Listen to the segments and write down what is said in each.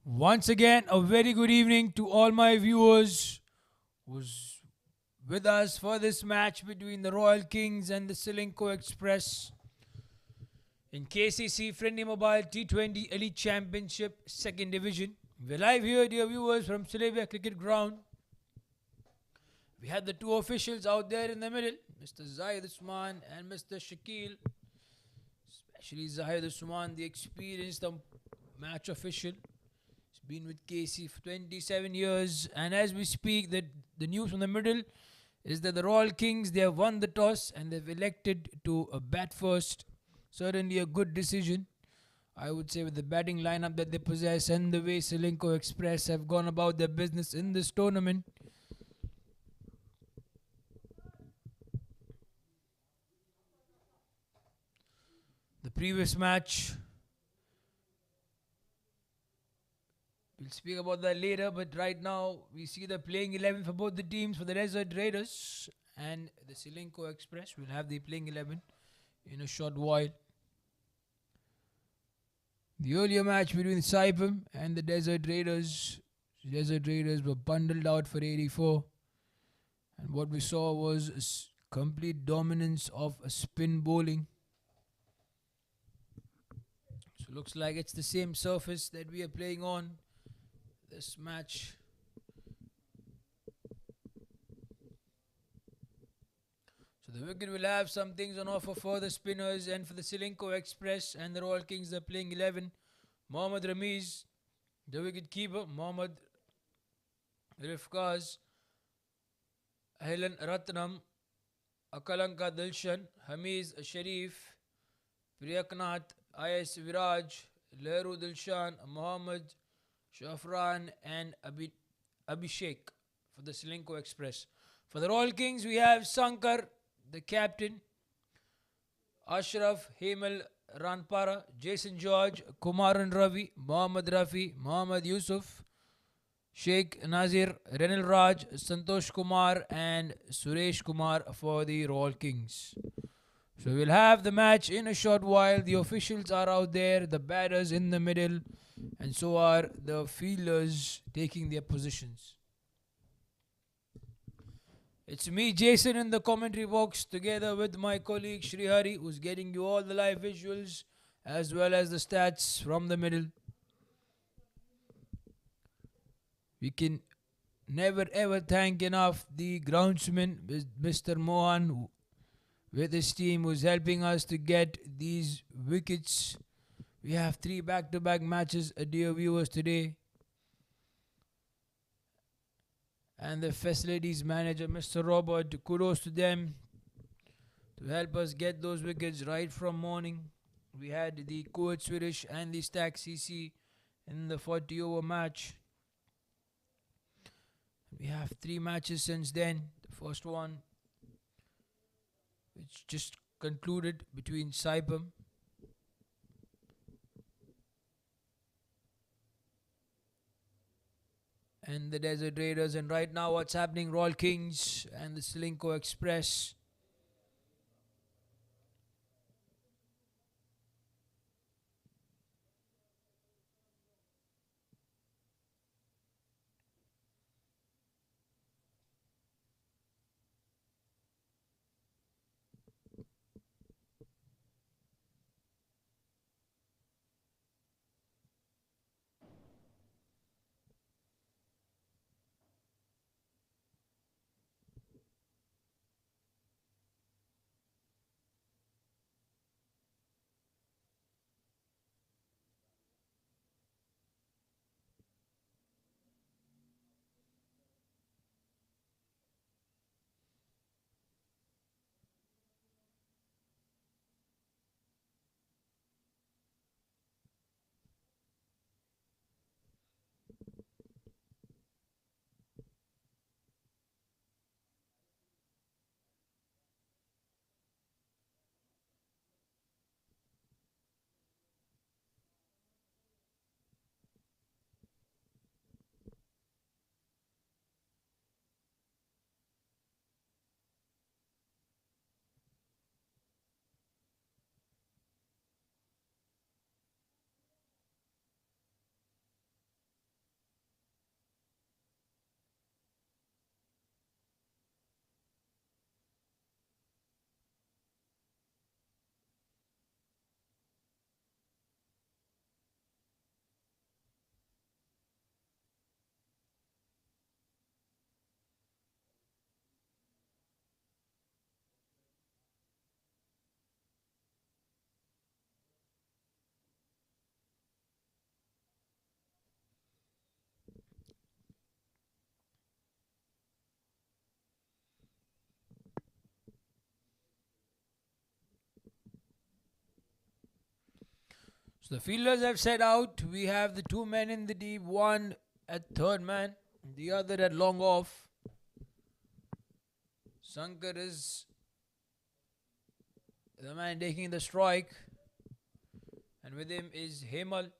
Once again, a very good evening to all my viewers who's with us for this match between the Royal Kings and the Sulaibiya Express in KCC FRiENDi Mobile T20 Elite Championship Second Division. We're live here, dear viewers, from Sulaibiya Cricket Ground. We had the two officials out there in the middle, Mr. Zahid Usman and Mr. Shakil. Especially Zahid Usman, the experienced match official. Been with KC for 27 years, and as we speak, the news from the middle is that the Royal Kings, they have won the toss and they've elected to bat first. Certainly a good decision, I would say, with the batting lineup that they possess and the way Ceylinco Express have gone about their business in this tournament. The previous match, we'll speak about that later, but right now we see the playing 11 for both the teams. For the Desert Raiders and the Ceylinco Express, we'll have the playing 11 in a short while. The earlier match between Saipem and the Desert Raiders were bundled out for 84, and what we saw was a complete dominance of a spin bowling. So looks like it's the same surface that we are playing on this match. So the wicket will have some things on offer for the spinners, and for the Ceylinco Express and the Royal Kings, they're playing 11. Mohammad Ramiz, the wicket keeper. Mohammad Rifkaz, Helen Ratnam, Akalanka Dilshan, Hamiz Sharif, Priyaknath, IS Viraj, Lehru Dilshan, Mohammad Shafran and Abhishek for the Ceylinco Express. For the Royal Kings, we have Sankar, the captain, Ashraf, Hemal Ranpara, Jason George, Kumaran Ravi, Mohammad Rafi, Mohammad Yusuf, Sheikh Nazir, Renil Raj, Santosh Kumar and Suresh Kumar for the Royal Kings. So we'll have the match in a short while. The officials are out there, the batters in the middle, and so are the fielders taking their positions. It's me, Jason, in the commentary box, together with my colleague Srihari, who's getting you all the live visuals as well as the stats from the middle. We can never ever thank enough the groundsman, Mr. Mohan, with his team, who's helping us to get these wickets. We have 3 back-to-back matches, dear viewers, today. And the facilities manager, Mr. Robert, kudos to them to help us get those wickets right from morning. We had the Kuwait Swedish and the KCC in the 40-over match. We have 3 matches since then. The first one, which just concluded, between Saipem and the Desert Raiders, and right now what's happening, Royal Kings and the Ceylinco Express. So the fielders have set out. We have the two men in the deep, one at third man, the other at long off. Sankar is the man taking the strike, and with him is Hemal.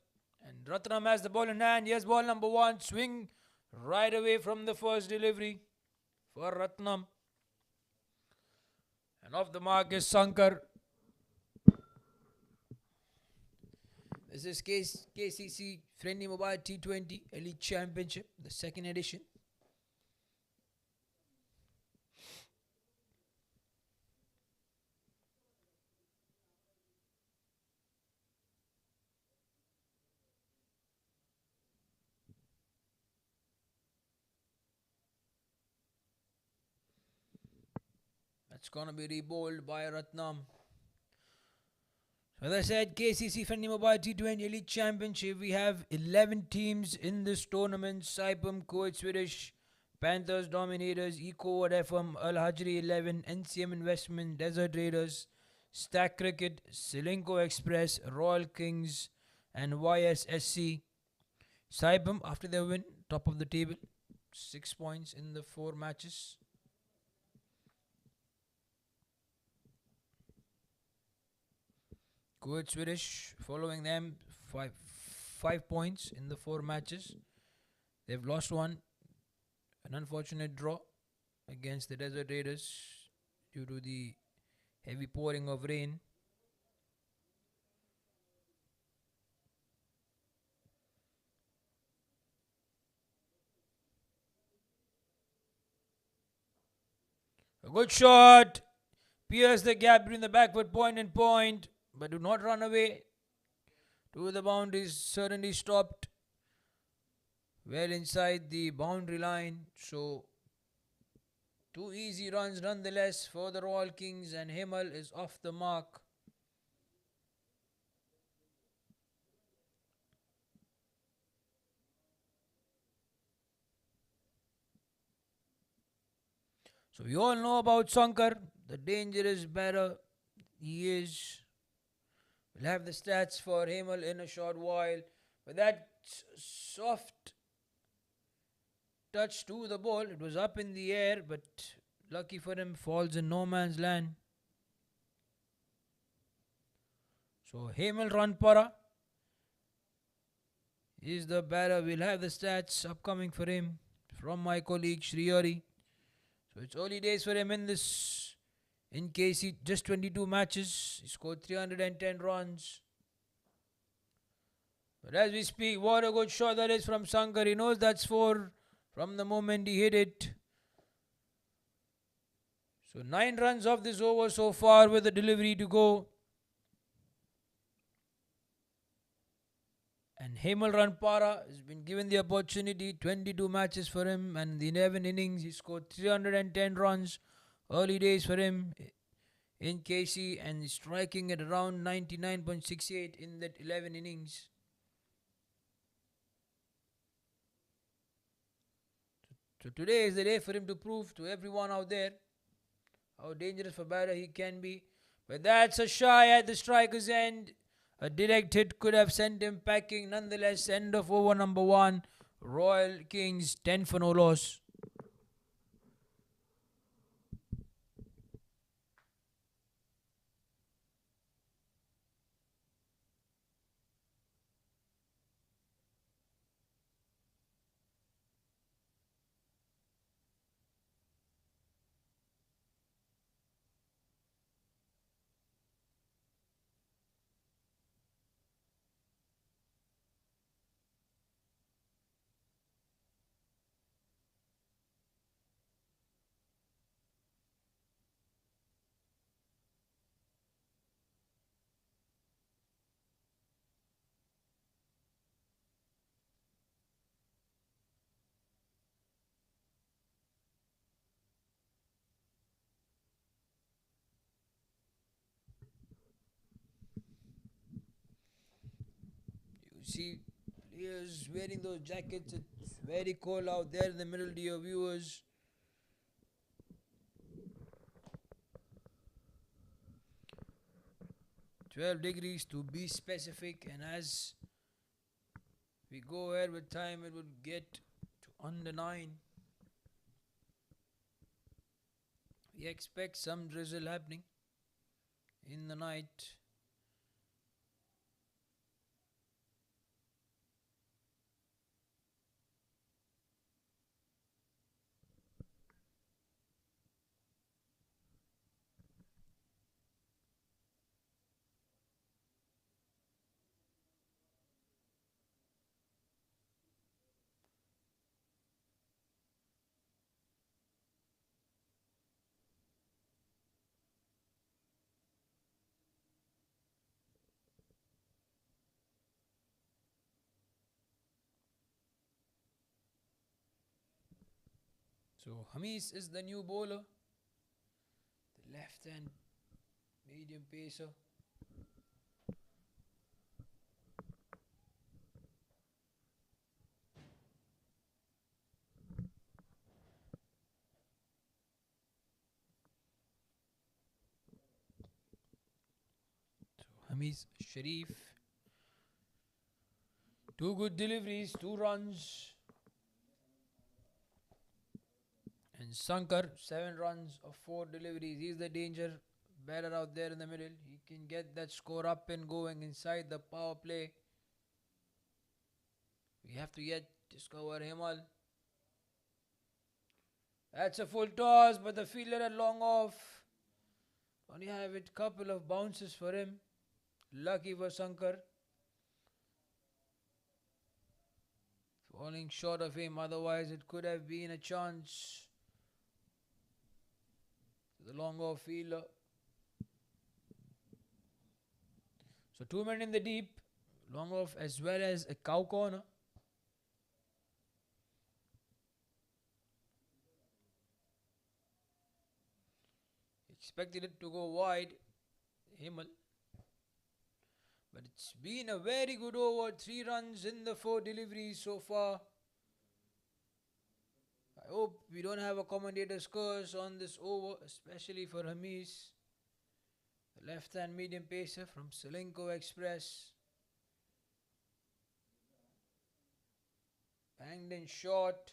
And Ratnam has the ball in hand. Yes, ball number one. Swing right away from the first delivery for Ratnam. And off the mark is Sankar. This is KCC FRiENDi Mobile T20 Elite Championship, the second edition. That's going to be rebowled by Ratnam. As I said, KCC FRiENDi Mobile T20 Elite Championship. We have 11 teams in this tournament. Saipem, Kuwait Swedish, Panthers Dominators, Eco FM, Al Hajri 11, NCM Investment, Desert Raiders, Stack Cricket, Ceylinco Express, Royal Kings, and YSSC. Saipem, after their win, top of the table, 6 points in the 4 matches. Kuwait Swedish following them, 5 points in the 4 matches. They've lost one, an unfortunate draw against the Desert Raiders due to the heavy pouring of rain. A good shot, pierce the gap between the backward point and point, but do not run away. To the boundaries, certainly stopped well inside the boundary line. So 2 easy runs nonetheless for the Royal Kings, and Hemal is off the mark. So we all know about Sankar, the dangerous batter he is. We'll have the stats for Hemal in a short while. But that soft touch to the ball, it was up in the air, but lucky for him, falls in no man's land. So Hemal Ranpara is the batter. We'll have the stats upcoming for him from my colleague Shriyari. So it's early days for him in this. In KC, just 22 matches, he scored 310 runs. But as we speak, what a good shot that is from Sankar. He knows that's 4 from the moment he hit it. So 9 runs off this over so far with the delivery to go. And Hemal Ranpara has been given the opportunity, 22 matches for him, and in the 11 innings he scored 310 runs. Early days for him in KC, and striking at around 99.68 in that 11 innings. So today is the day for him to prove to everyone out there how dangerous for batter he can be. But that's a shy at the striker's end. A direct hit could have sent him packing. Nonetheless, end of over number 1. Royal Kings 10 for no loss. See players wearing those jackets. It's very cold out there in the middle, dear viewers. 12 degrees to be specific, and as we go ahead with time, it would get to under 9. We expect some drizzle happening in the night. So Hamis is the new bowler, the left hand medium pacer. So Hamis Sharif, 2 good deliveries, 2 runs. And Sankar, 7 runs of 4 deliveries. He's the danger batter out there in the middle. He can get that score up and going inside the power play. We have to yet discover Himal. That's a full toss, but the fielder had long off. Only have it couple of bounces for him. Lucky for Sankar. Falling short of him, otherwise it could have been a chance. The long off fielder. So 2 men in the deep. Long off as well as a cow corner. Expected it to go wide, Himal. But it's been a very good over. 3 runs in the 4 deliveries so far. I hope we don't have a commentator's curse on this over, especially for Hamis. The left hand medium pacer from Ceylinco Express. Banged in short.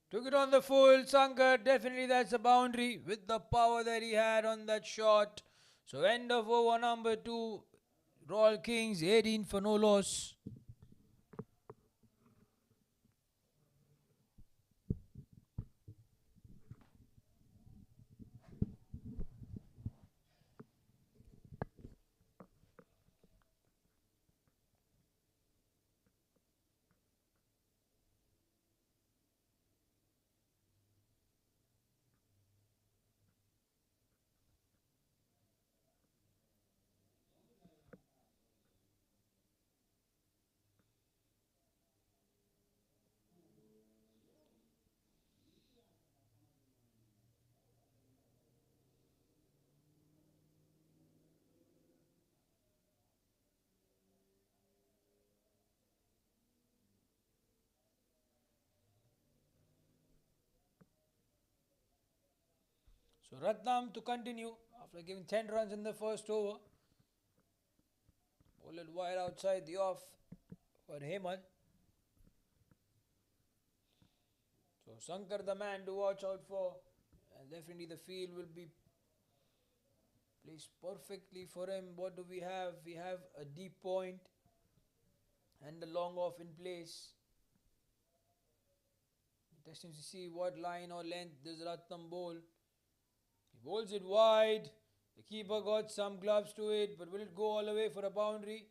Took it on the full. Sankar, definitely that's a boundary with the power that he had on that shot. So end of over number 2. Royal Kings 18 for no loss. So Ratnam to continue after giving 10 runs in the first over. Bowled wide outside the off for Himal. So Sankar the man to watch out for. And definitely the field will be placed perfectly for him. What do we have? We have a deep point and the long off in place. Interesting to see what line or length does Ratnam bowl. He bowls it wide. The keeper got some gloves to it, but will it go all the way for a boundary?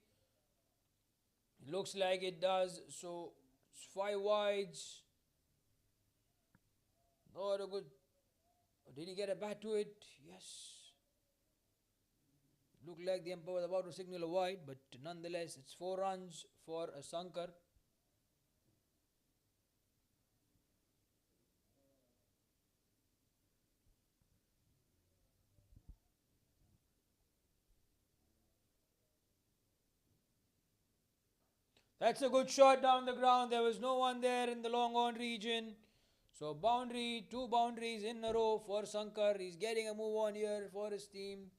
It looks like it does. So it's 5 wides. Not a good. Did he get a bat to it? Yes. Looked like the umpire was about to signal a wide, but nonetheless, it's 4 runs for a Sankar. That's a good shot down the ground. There was no one there in the long on region. So boundary, 2 boundaries in a row for Sankar. He's getting a move on here for his team.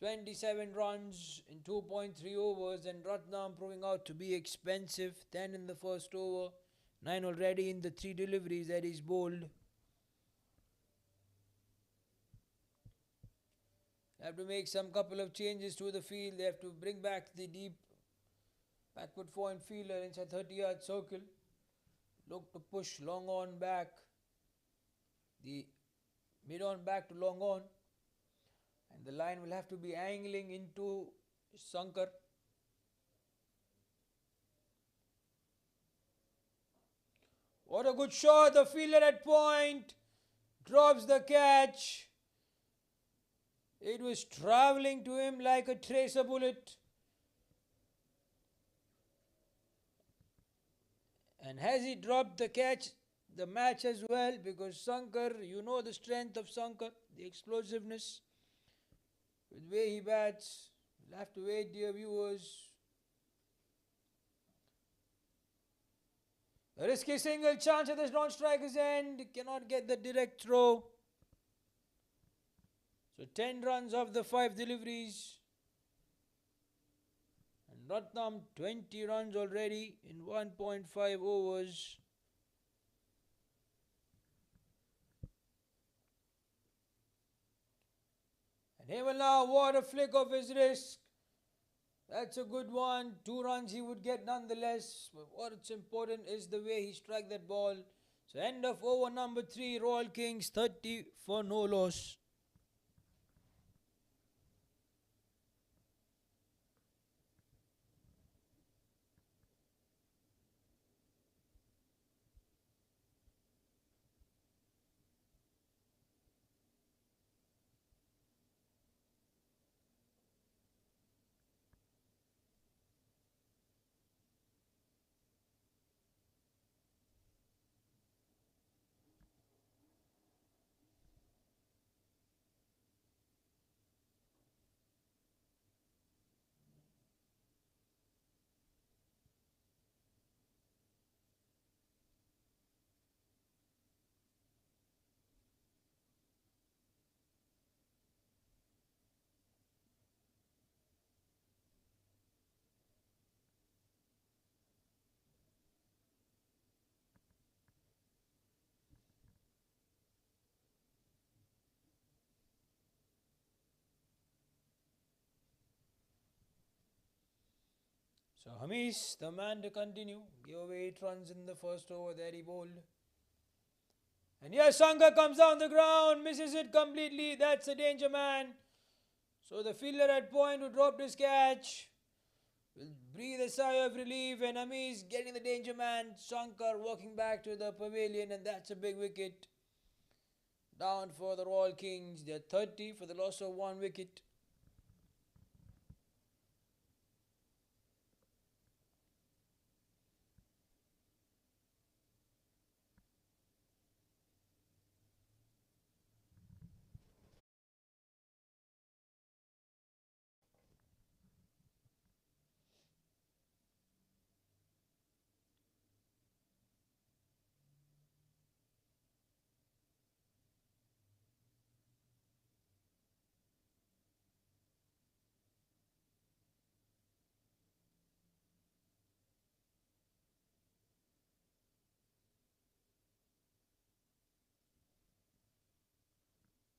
27 runs in 2.3 overs, and Ratnam proving out to be expensive. 10 in the first over, 9 already in the 3 deliveries that he's bowled. They have to make some couple of changes to the field. They have to bring back the deep backward point fielder inside 30-yard circle. Look to push long on back. The mid on back to long on. And the line will have to be angling into Sankar. What a good shot. The fielder at point drops the catch. It was travelling to him like a tracer bullet. And has he dropped the catch, the match as well? Because Sankar, you know the strength of Sankar, the explosiveness. With the way he bats, you'll have to wait, dear viewers. A risky single, chance at this non-striker's end. Cannot get the direct throw. So 10 runs of the 5 deliveries. And Ratnam 20 runs already in 1.5 overs. And Hemal now, what a flick of his wrist. That's a good one. 2 runs he would get nonetheless. But what's important is the way he struck that ball. So end of over number 3, Royal Kings 30 for no loss. So Hamish, the man to continue, gave away 8 runs in the first over that he bowled. And yes, Sankar comes down the ground, misses it completely. That's a danger man. So the fielder at point who dropped his catch will breathe a sigh of relief, and Hamish getting the danger man. Sankar walking back to the pavilion, and that's a big wicket. Down for the Royal Kings. They're 30 for the loss of 1 wicket.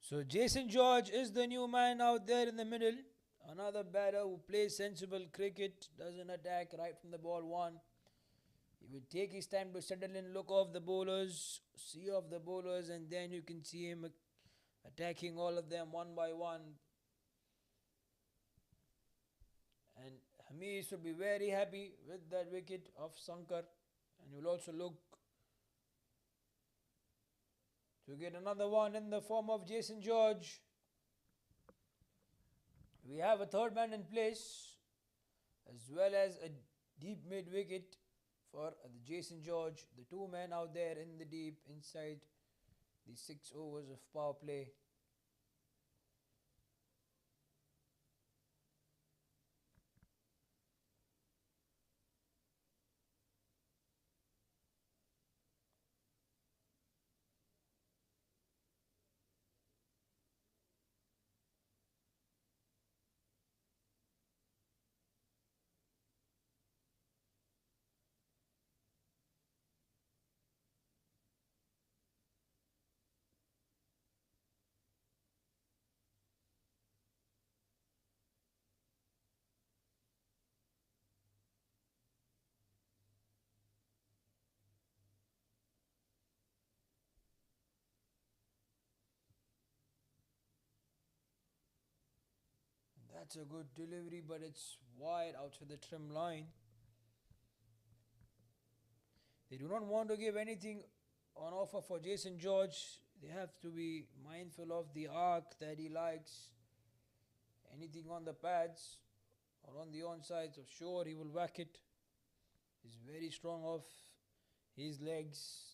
So Jason George is the new man out there in the middle. Another batter who plays sensible cricket, doesn't attack right from the ball 1. He will take his time to settle in, look off the bowlers, see off the bowlers, and then you can see him attacking all of them one by one. And Hamish will be very happy with that wicket of Sankar. And he will also look to get another one in the form of Jason George. We have a third man in place, as well as a deep mid wicket for the Jason George. The 2 men out there in the deep inside the 6 overs of power play. That's a good delivery, but it's wide outside the trim line. They do not want to give anything on offer for Jason George. They have to be mindful of the arc that he likes. Anything on the pads or on the onside, so sure he will whack it. He's very strong off his legs.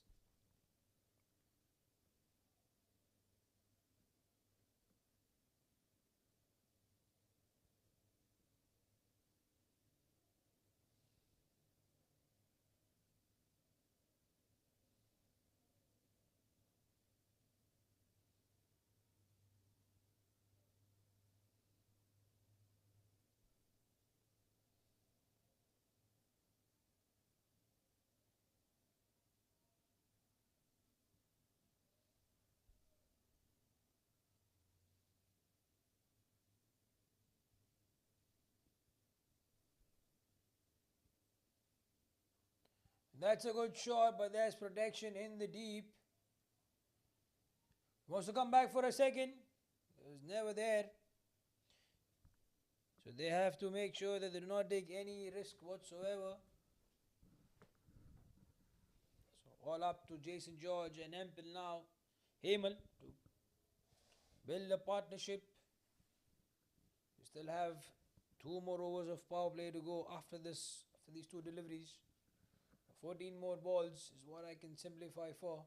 That's a good shot, but there's protection in the deep. He wants to come back for a second. It was never there. So they have to make sure that they do not take any risk whatsoever. So all up to Jason George and Empel now. Hemel to build a partnership. We still have 2 more overs of power play to go after this, after these 2 deliveries. 14 more balls is what I can simplify for.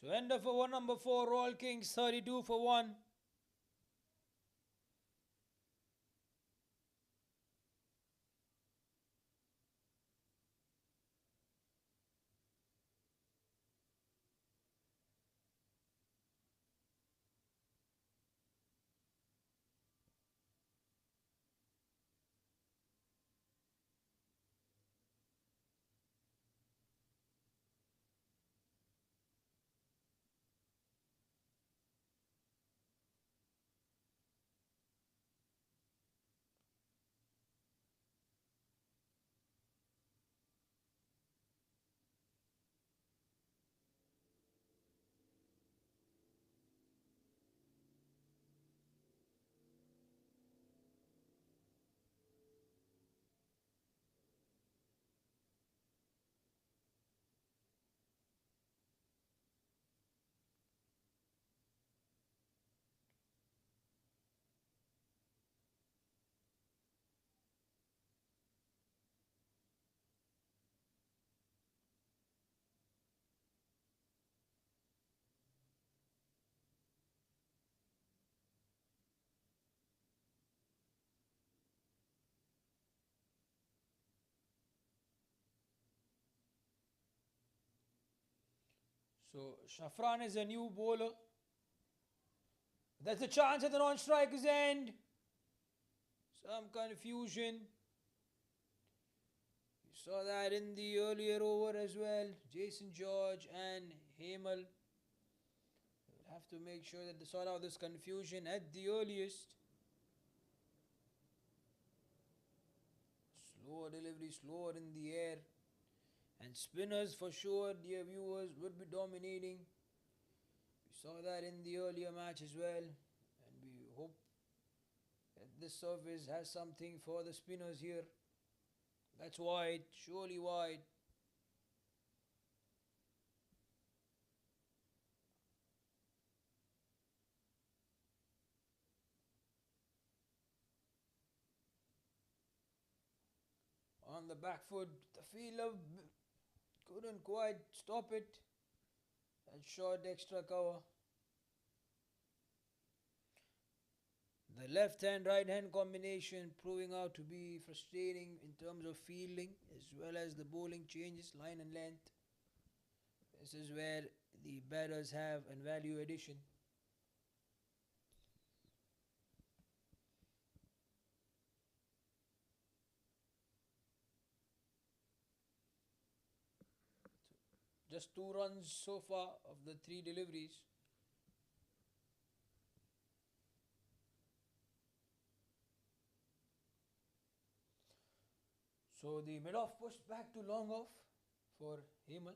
So end of over number 4, Royal Kings 32 for 1. So Shafran is a new bowler. There's a chance at the non-striker's end. Some confusion. You saw that in the earlier over as well. Jason George and Hemel will have to make sure that they sort out this confusion at the earliest. Slower delivery, slower in the air. And spinners for sure, dear viewers, would be dominating. We saw that in the earlier match as well. And we hope that this surface has something for the spinners here. That's wide, surely wide. On the back foot, the fielder couldn't quite stop it. That short extra cover. The left hand right hand combination proving out to be frustrating in terms of fielding as well as the bowling changes, line and length. This is where the batters have and value addition. Just 2 runs so far of the 3 deliveries. So the mid-off pushed back to long off for Hemal.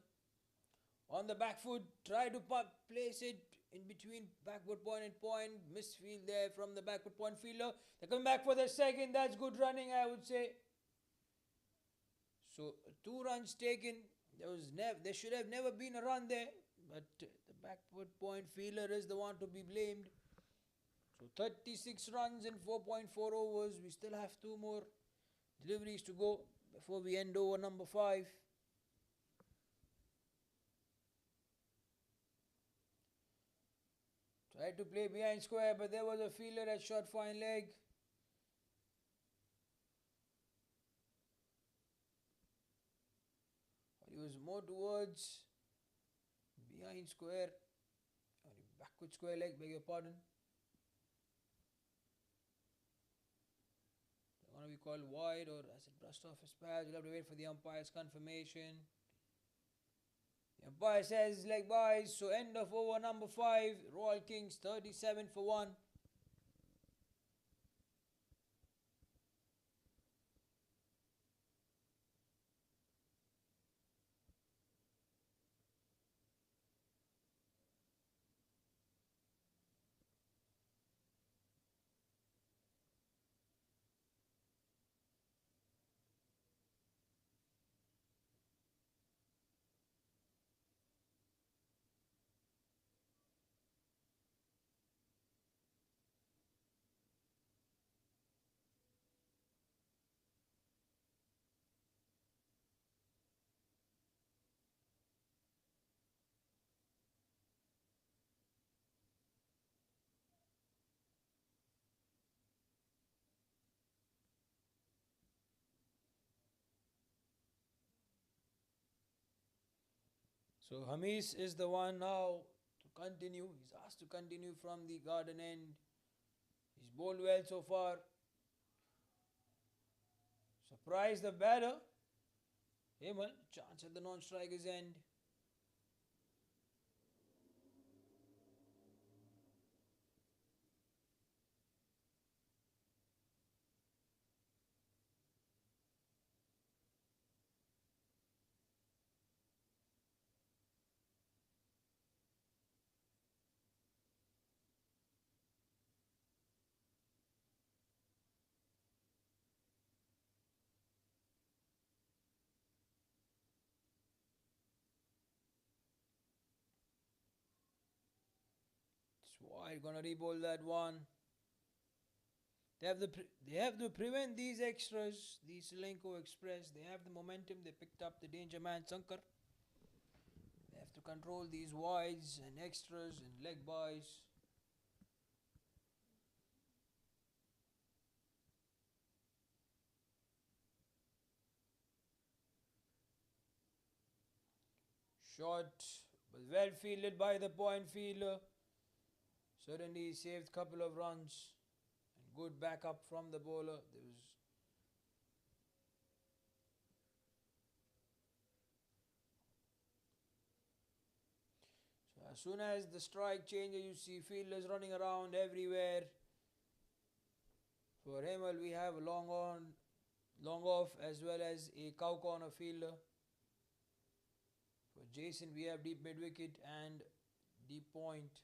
On the back foot, try to place it in between backward point and point. Misfield there from the backward point fielder. They're coming back for the second. That's good running, I would say. So 2 runs taken. There should have never been a run there. But the backward point fielder is the one to be blamed. So 36 runs in 4.4 overs. We still have 2 more deliveries to go before we end over number 5. Tried to play behind square, but there was a fielder that shot fine leg. He was more towards behind square, or backward square leg, beg your pardon. They're going to be called wide, or as it brushed off his pads. We'll have to wait for the umpire's confirmation. The umpire says leg byes, so end of over number 5. Royal Kings 37 for 1. So Hamis is the one now to continue. He's asked to continue from the garden end. He's bowled well so far. Surprise the batter. Hemal, chance at the non-striker's end. It's wide, gonna re-bowl that one. They have to prevent these extras, the Sulaibiya Express. They have the momentum. They picked up the danger man Sankar. They have to control these wides and extras and leg byes. Shot was well fielded by the point fielder. Certainly saved a couple of runs. And good backup from the bowler. So as soon as the strike changes, you see fielders running around everywhere. For Hemal, we have a long off as well as a cow corner fielder. For Jason, we have deep mid wicket and deep point.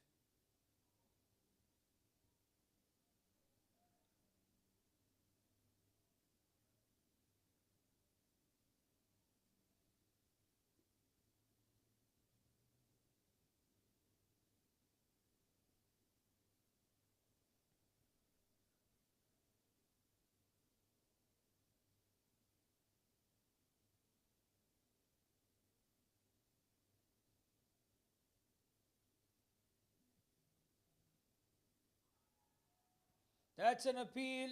That's an appeal.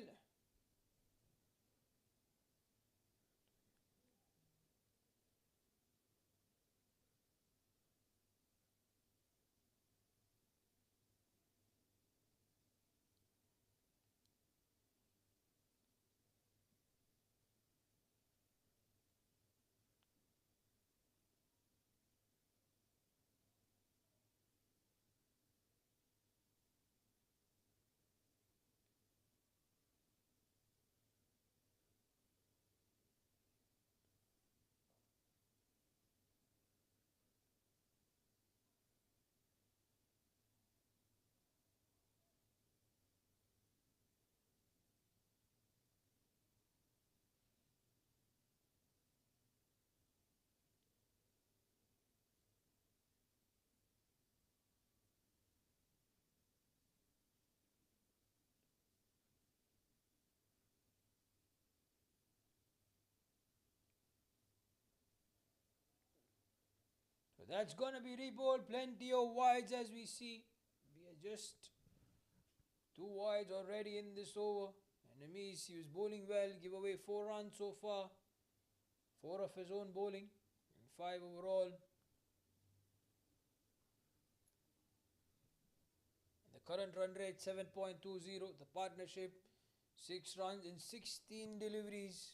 But that's gonna be rebowled. Plenty of wides as we see. We are just 2 wides already in this over. And Amis, he was bowling well, give away 4 runs so far. 4 of his own bowling and 5 overall. The current run rate 7.20. The partnership 6 runs in 16 deliveries.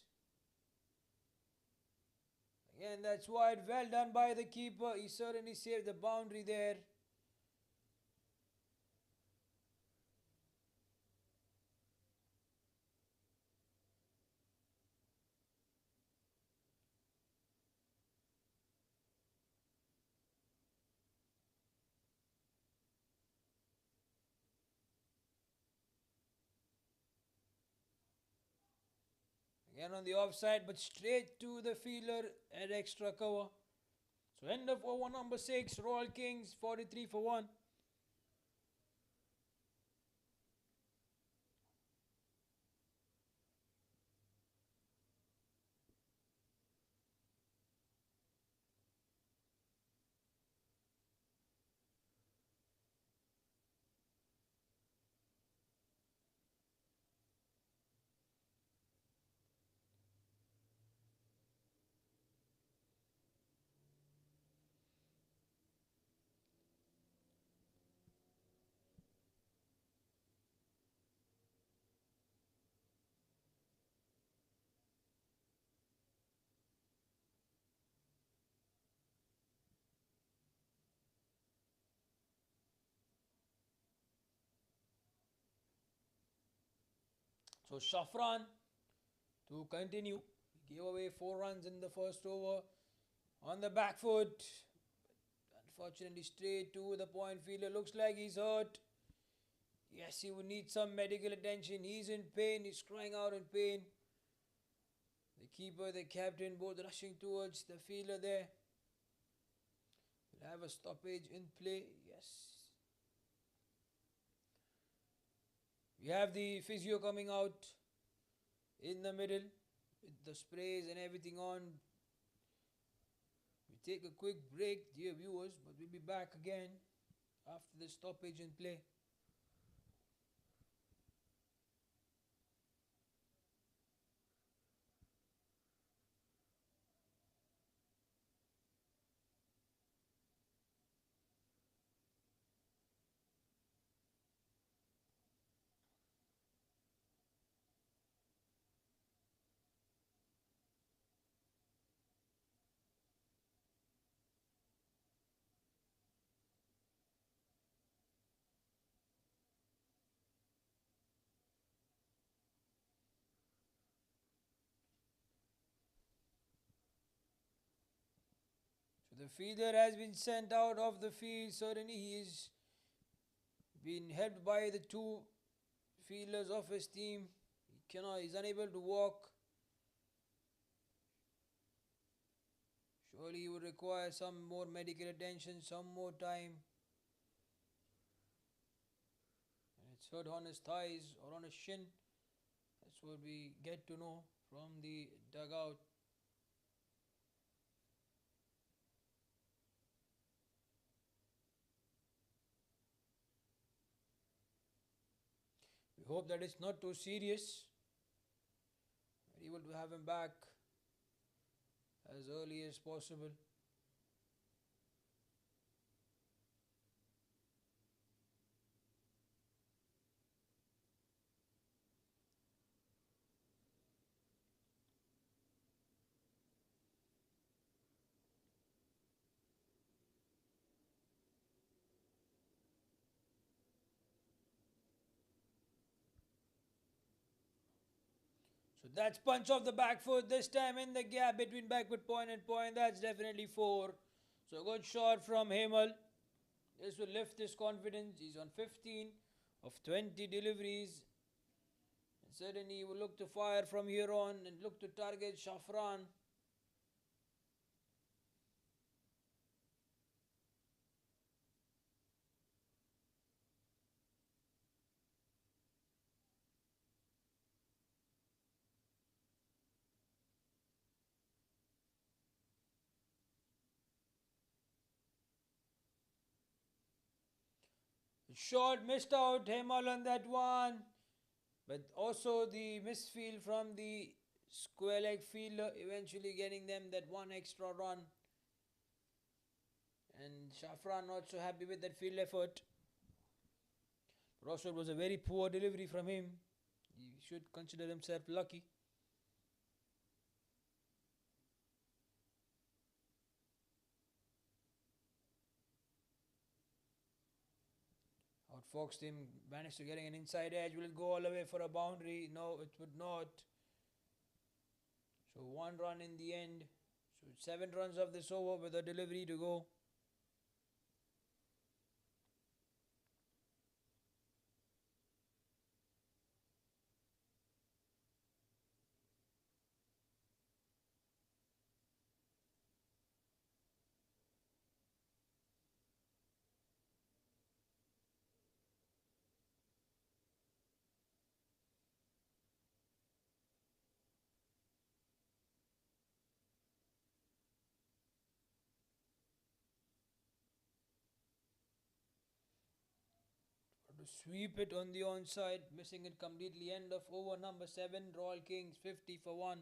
Again, that's wide. Well done by the keeper. He certainly saved the boundary there. Again on the offside, but straight to the fielder at extra cover. So end of over number 6, Royal Kings 43 for 1. So Shafran to continue. He gave away 4 runs in the first over on the back foot. Unfortunately, straight to the point fielder. Looks like he's hurt. Yes, he would need some medical attention. He's in pain. He's crying out in pain. The keeper, the captain, both rushing towards the fielder there. We'll have a stoppage in play. Yes. We have the physio coming out in the middle with the sprays and everything on. We take a quick break, dear viewers, but we'll be back again after the stoppage in play. So the fielder has been sent out of the field. Certainly he is been helped by the 2 fielders of his team. He's unable to walk. Surely he would require some more medical attention, some more time. And it's hurt on his thighs or on his shin. That's what we get to know from the dugout. We hope that it's not too serious. We're able to have him back as early as possible. So that's punch off the back foot, this time in the gap between backward point and point. That's definitely 4. So good shot from Hemal. This will lift his confidence. He's on 15 of 20 deliveries. And certainly he will look to fire from here on and look to target Shafran. Short missed out Hemal on that one. But also the misfield from the square leg fielder, eventually getting them that one extra run. And Shafran not so happy with that field effort. But also it was a very poor delivery from him. He should consider himself lucky. Outfoxed him, managed to getting an inside edge. Will it go all the way for a boundary? No, it would not. So one run in the end. So 7 runs of this over with a delivery to go. To sweep it on the onside, missing it completely. End of over number 7. Royal Kings 50 for 1.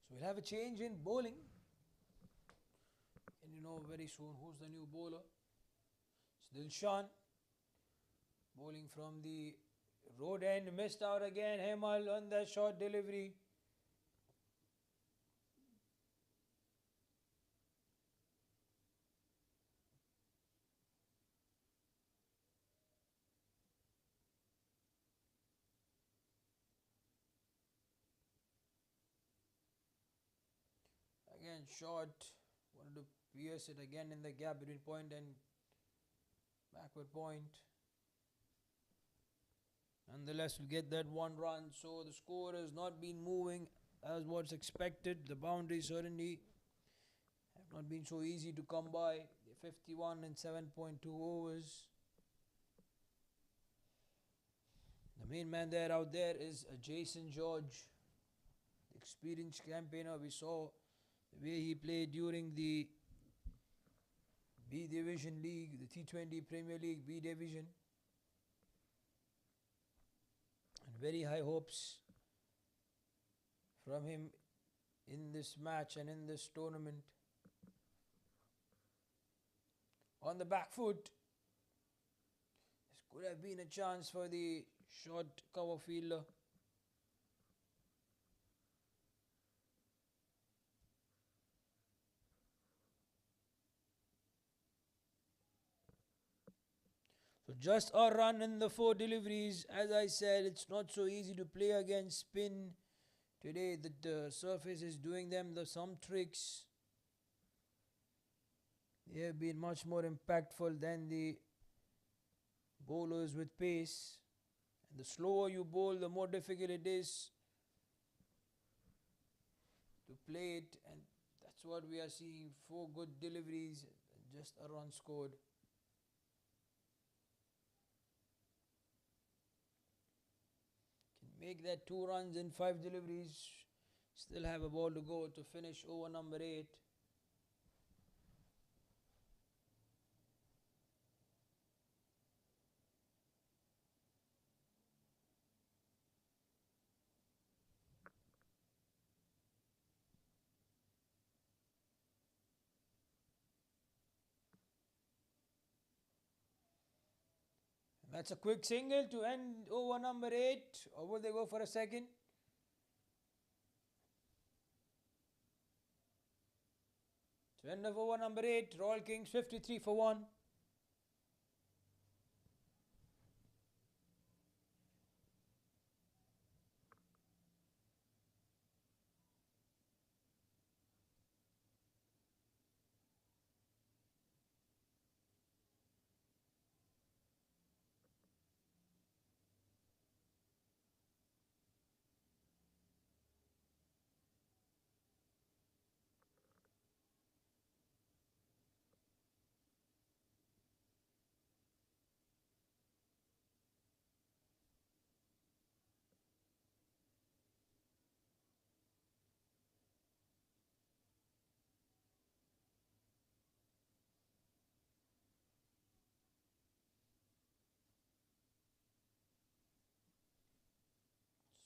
So we'll have a change in bowling. And you know very soon who's the new bowler. It's Dilshan. Bowling from the road end. Missed out again. Hemal on the short delivery. Again short. Wanted to pierce it again in the gap between point and backward point. Nonetheless, we'll get that one run. So the score has not been moving as what's expected. The boundaries certainly have not been so easy to come by. 51 and 7.2 overs. The main man there out there is Jason George, the experienced campaigner. We saw the way he played during the B Division League, the T20 Premier League B Division. And very high hopes from him in this match and in this tournament. On the back foot, this could have been a chance for the short cover fielder. So just a run in the 4 deliveries. As I said, it's not so easy to play against spin today. The surface is doing them some tricks. They have been much more impactful than the bowlers with pace. And the slower you bowl, the more difficult it is to play it. And that's what we are seeing. 4 good deliveries and just a run scored. Can make that 2 runs in 5 deliveries. Still have a ball to go to finish over number 8. That's a quick single to end over number 8. Or will they go for a second? To end of over number 8, Royal Kings 53 for 1.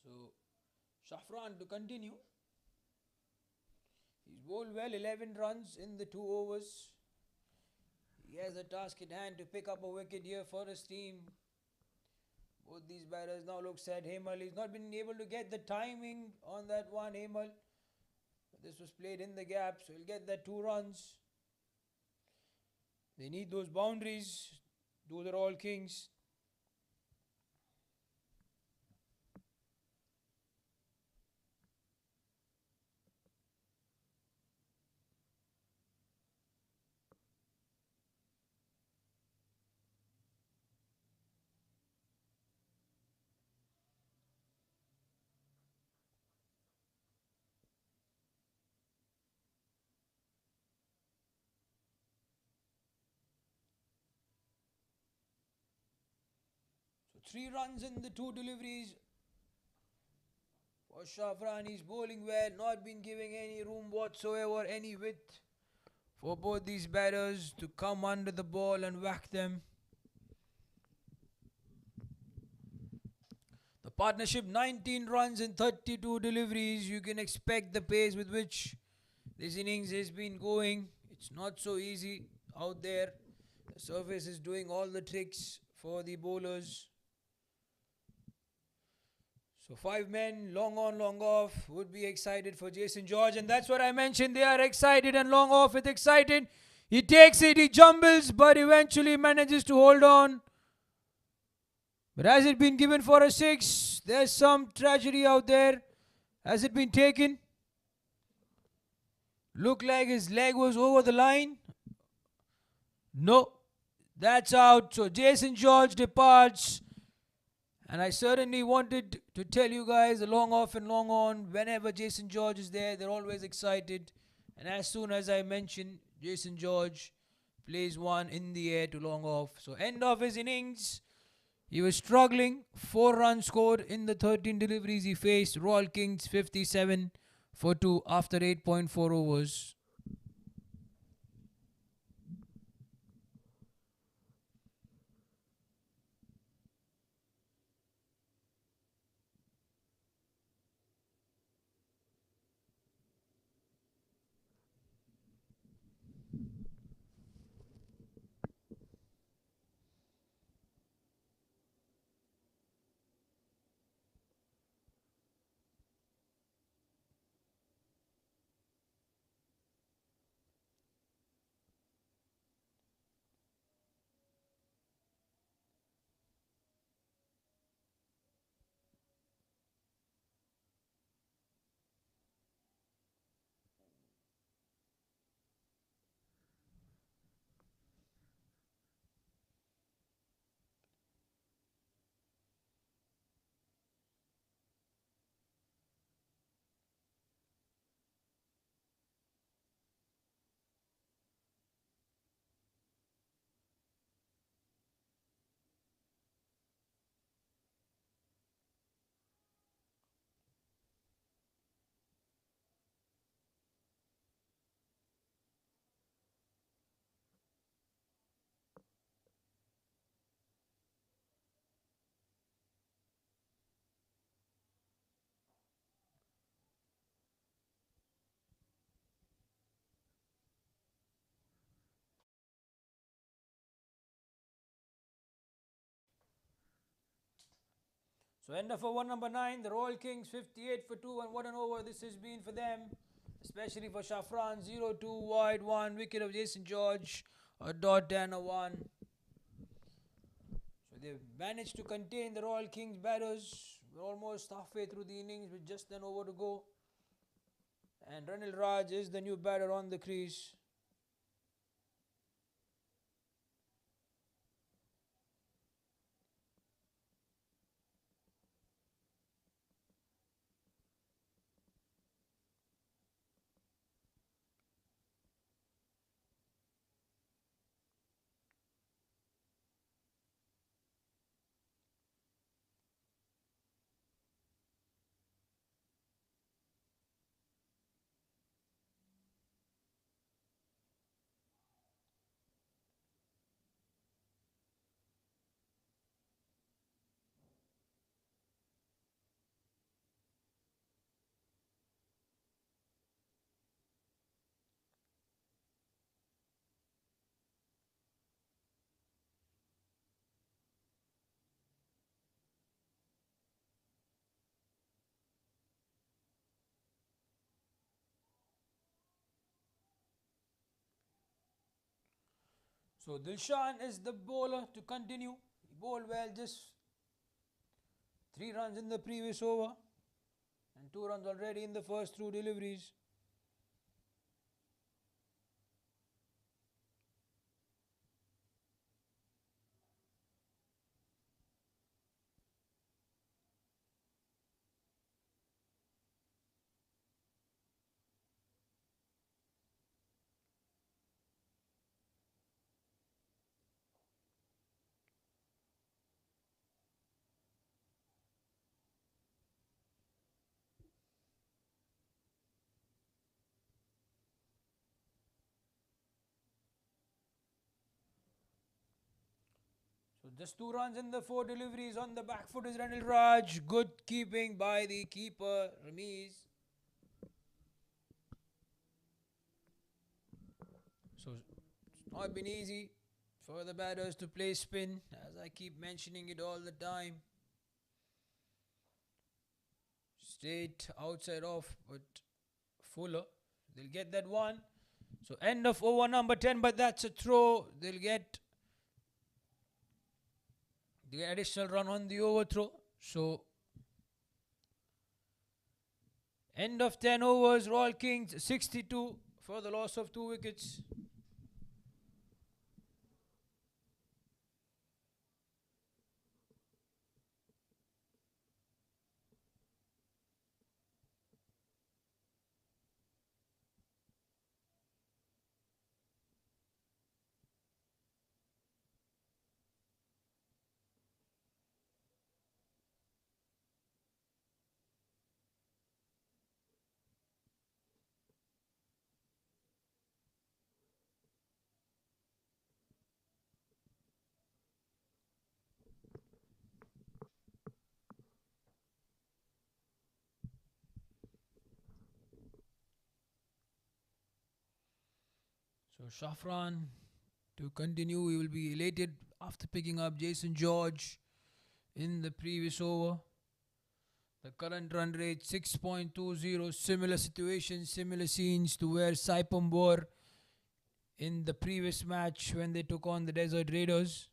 So, Shafran to continue. He's bowled well, 11 runs in the 2 overs. He has a task at hand to pick up a wicket here for his team. Both these batters now look set. Hemal, he's not been able to get the timing on that one, Hemal. But this was played in the gap, so he'll get that 2 runs. They need those boundaries. Do the Royal Kings. So 3 runs in the 2 deliveries. For Shafran, he's bowling well, not been giving any room whatsoever, any width for both these batters to come under the ball and whack them. The partnership 19 runs in 32 deliveries. You can expect the pace with which this innings has been going. It's not so easy out there. The surface is doing all the tricks for the bowlers. So 5 men, long on, long off, would be excited for Jason George. And that's what I mentioned. They are excited and long off with excited. He takes it, he jumbles, but eventually manages to hold on. But has it been given for a 6? There's some tragedy out there. Has it been taken? Looked like his leg was over the line. No, that's out. So Jason George departs. And I certainly wanted to tell you guys the long off and long on. Whenever Jason George is there, they're always excited. And as soon as I mention Jason George plays one in the air to long off. So end of his innings. He was struggling. 4 runs scored in the 13 deliveries he faced. Royal Kings 57 for 2 after 8.4 overs. So end of over number 9, the Royal Kings 58 for 2, and what an over this has been for them, especially for Shafran. 0-2 wide, 1 wicket of Jason George, a dot and a 1. So they've managed to contain the Royal Kings batters. We're almost halfway through the innings with just an over to go. And Ranil Raj is the new batter on the crease. So Dilshan is the bowler to continue. He bowled well, just 3 runs in the previous over and 2 runs already in the first 2 deliveries. So just 2 runs in the 4 deliveries. On the back foot is Ranil Raj. Good keeping by the keeper, Ramiz. So it's not been easy for the batters to play spin, as I keep mentioning it all the time. Straight outside off, but fuller. They'll get that one. So end of over number 10, but that's a throw. They'll get the additional run on the overthrow. So end of 10 overs, Royal Kings 62 for the loss of 2 wickets. So Shafran to continue. He will be elated after picking up Jason George in the previous over. The current run rate 6.20. Similar situation, similar scenes to where Saipam were in the previous match when they took on the Desert Raiders.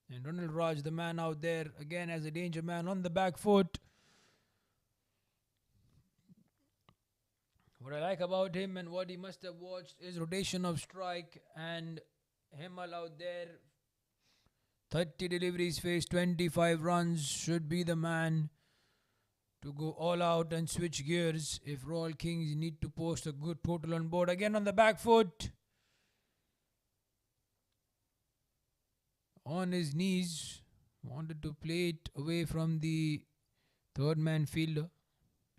And Ranil Raj, the man out there, again as a danger man on the back foot. What I like about him and what he must have watched is rotation of strike and Hemal out there. 30 deliveries faced 25 runs, should be the man to go all out and switch gears if Royal Kings need to post a good total on board. Again on the back foot. On his knees. Wanted to play it away from the third man fielder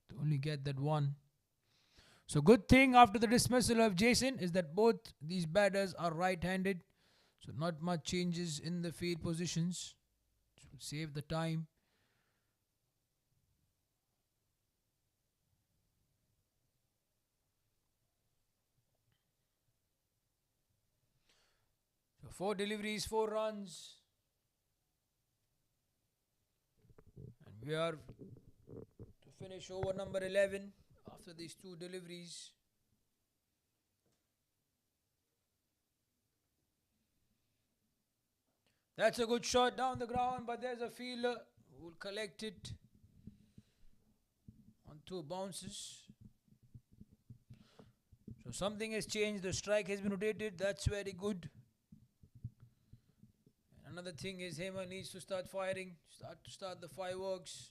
to only get that one. So good thing after the dismissal of Jason is that both these batters are right-handed. So not much changes in the field positions. Which will save the time. So 4 deliveries, 4 runs. And we are to finish over number 11 after these 2 deliveries. That's a good shot down the ground, but there's a fielder who will collect it on 2 bounces. So something has changed. The strike has been rotated. That's very good. And another thing is Hema needs to start firing. Start the fireworks.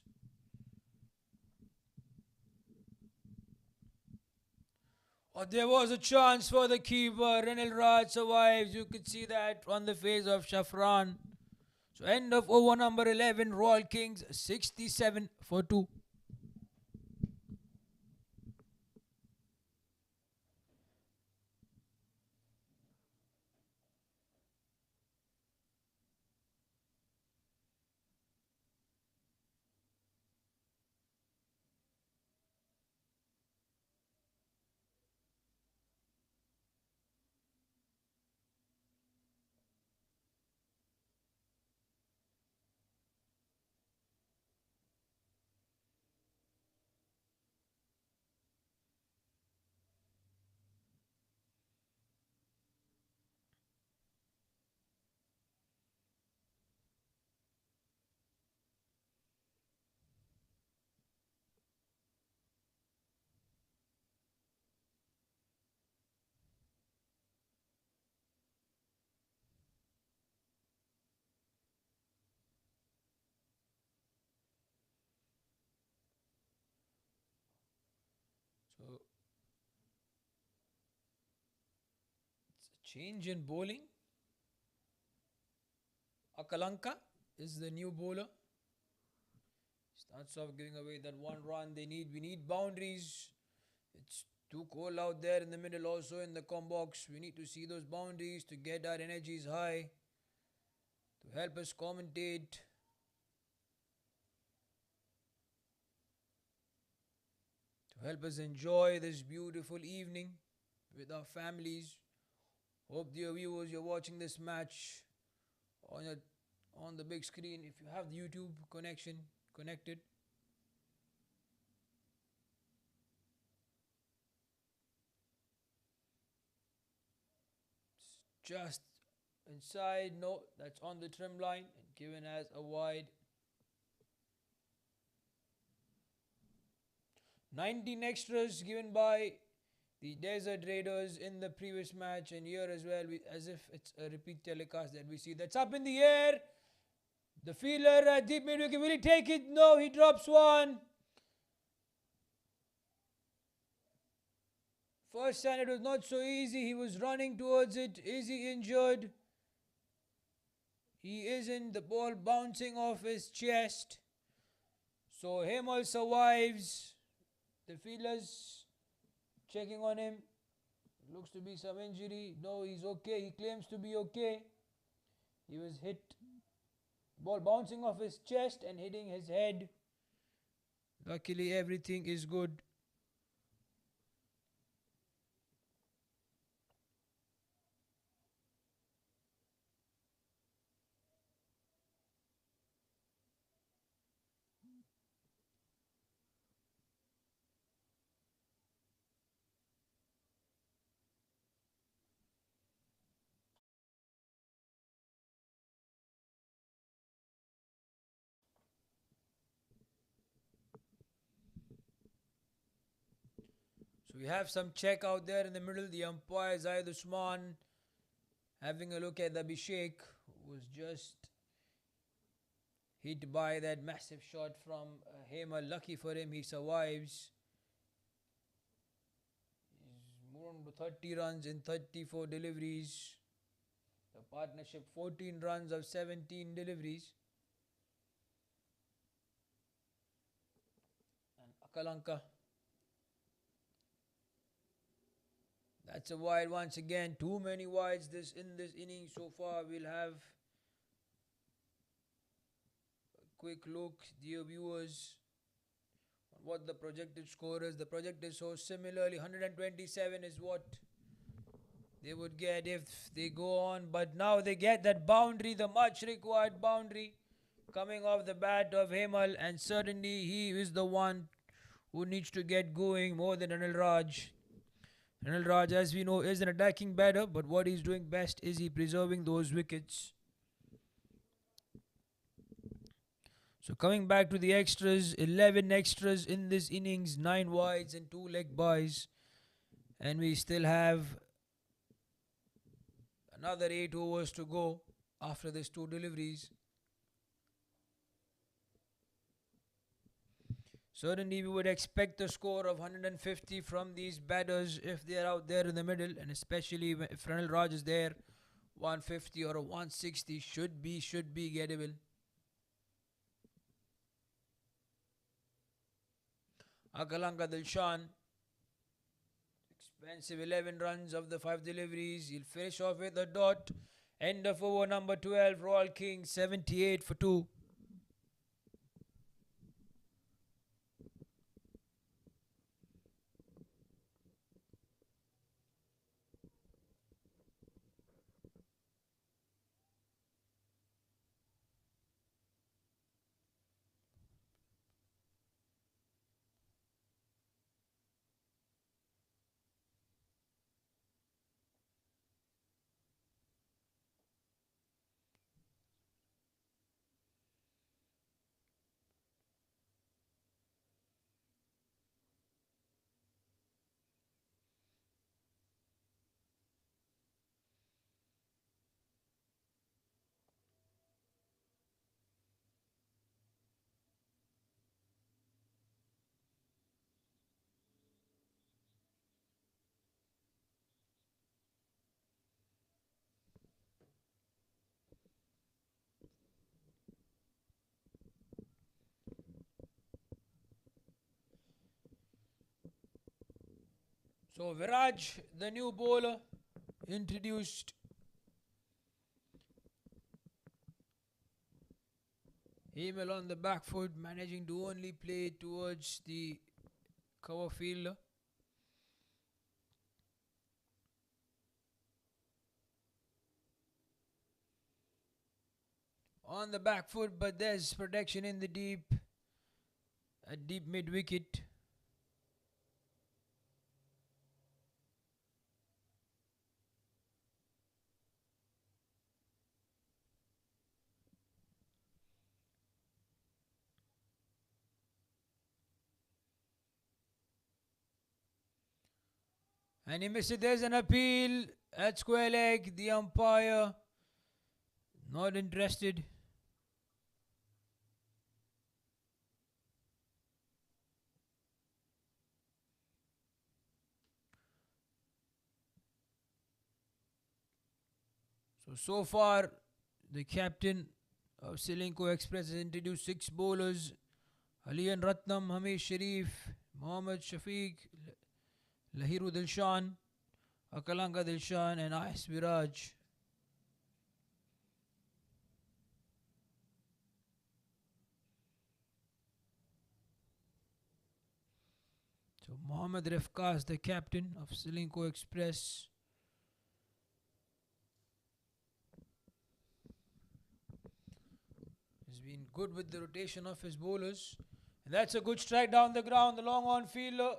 Oh, there was a chance for the keeper. Renal Raj survives. You could see that on the face of Shafran. So end of over number 11. Royal Kings 67 for 2. So it's a change in bowling. Akalanka is the new bowler. Starts off giving away that 1 run we need boundaries. It's too cold out there in the middle, also in the com box. We need to see those boundaries to get our energies high, to help us commentate. To help us enjoy this beautiful evening with our families. Hope, dear viewers, you're watching this match on the big screen. If you have the YouTube connection connected. It's just inside. No, that's on the trim line and given as a wide. 19 extras given by the Desert Raiders in the previous match, and here as well, as if it's a repeat telecast that we see. That's up in the air. The fielder, deep mid-wicket, will he take it? No, he drops one. First time it was not so easy. He was running towards it. Is he injured? He isn't. The ball bouncing off his chest. So Hemal survives. The fielders checking on him. Looks to be some injury. No, he's okay. He claims to be okay. He was hit. Ball bouncing off his chest and hitting his head. Luckily, everything is good. So we have some check out there in the middle. The umpire Zaid Usman having a look at the Abhishek, who was just hit by that massive shot from Hema. Lucky for him, he survives. He's moved on to 30 runs in 34 deliveries. The partnership 14 runs of 17 deliveries. And Akalanka. That's a wide once again. Too many wides in this inning so far. We'll have a quick look, dear viewers, on what the projected score is. The projected score similarly 127 is what they would get if they go on. But now they get that boundary, the much required boundary, coming off the bat of Hemal, and certainly he is the one who needs to get going more than Anil Raj. Anil Raj, as we know, is an attacking batter, but what he's doing best is he preserving those wickets. So coming back to the extras, 11 extras in this innings, 9 wides and 2 leg byes. And we still have another 8 overs to go after these 2 deliveries. Certainly we would expect a score of 150 from these batters if they are out there in the middle, and especially if Ranil Raj is there, 150 or a 160 should be gettable. Akalanka Dilshan, expensive 11 runs of the 5 deliveries. He'll finish off with a dot. End of over number 12, Royal King 78 for 2. So Viraj, the new bowler, introduced. Emil on the back foot, managing to only play towards the cover fielder. On the back foot, but there's protection in the deep, a deep mid wicket. And he missed it. There's an appeal at square leg. The umpire not interested. So far, the captain of Ceylinco Express has introduced 6 bowlers. Aliyan Ratnam, Hamish Sharif, Mohammad Shafiq, Lahiru Dilshan, Akalanka Dilshan, and Ais Viraj. So Mohammad Rifkas, the captain of Ceylinco Express. Has been good with the rotation of his bowlers. And that's a good strike down the ground. The long on fielder,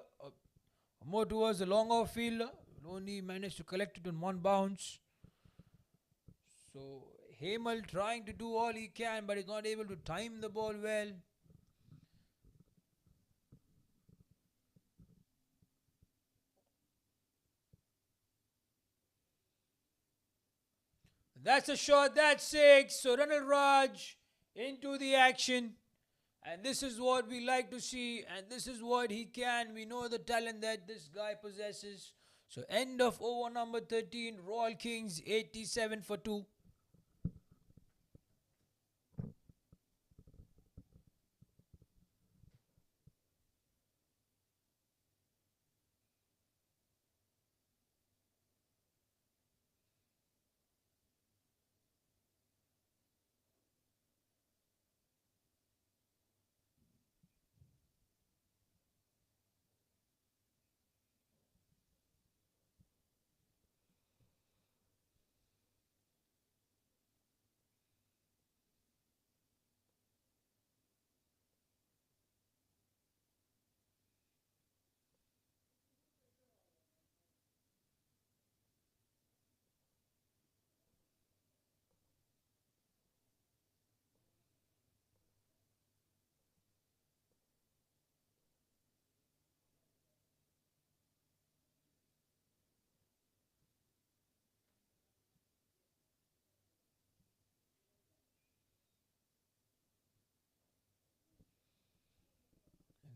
more towards the long off fielder, only managed to collect it on 1 bounce. So Hemal trying to do all he can, but he's not able to time the ball well. That's a shot, that's 6. So Ranil Raj into the action. And this is what we like to see, and this is what he can. We know the talent that this guy possesses. So end of over number 13, Royal Kings 87 for 2.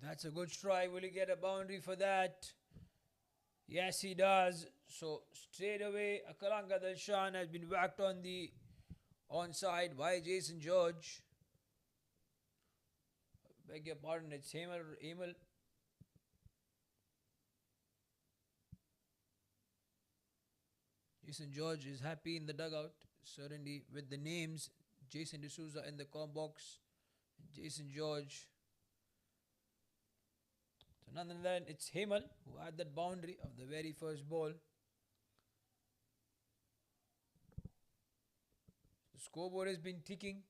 That's a good strike. Will he get a boundary for that? Yes, he does. So straight away, Akalanga Dalshan has been whacked on the onside by Jason George. Beg your pardon, it's Emil. Jason George is happy in the dugout, certainly with the names Jason D'Souza in the com box, Jason George. So nonetheless, it's Hemal who had that boundary of the very first ball. The scoreboard has been ticking.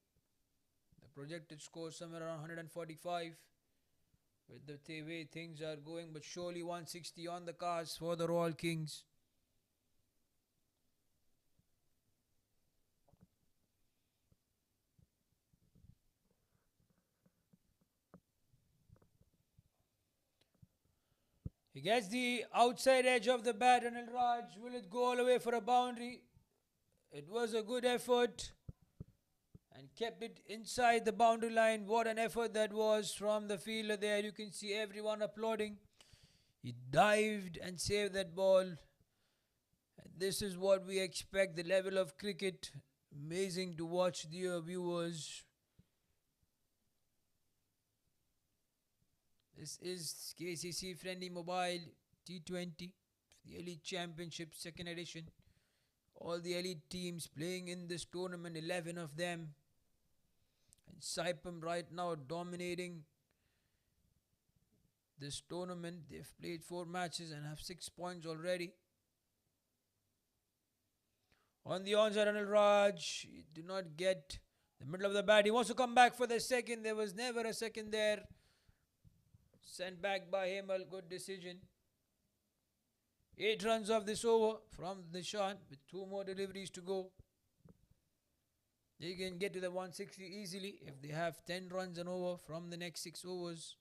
The projected score somewhere around 145. With the way things are going, but surely 160 on the cards for the Royal Kings. He gets the outside edge of the bat, Anil Raj. Will it go all the way for a boundary? It was a good effort and kept it inside the boundary line. What an effort that was from the fielder there. You can see everyone applauding. He dived and saved that ball. And this is what we expect, the level of cricket. Amazing to watch, dear viewers. This is KCC FRiENDi Mobile T20, the Elite Championship 2nd edition. All the elite teams playing in this tournament, 11 of them. And Saipem right now dominating this tournament. They've played 4 matches and have 6 points already. On the onside, Anil Raj, he did not get the middle of the bat. He wants to come back for the second. There was never a second there. Sent back by Hemal. Good decision. 8 runs of this over from Nishan with 2 more deliveries to go. They can get to the 160 easily if they have 10 runs and over from the next 6 overs.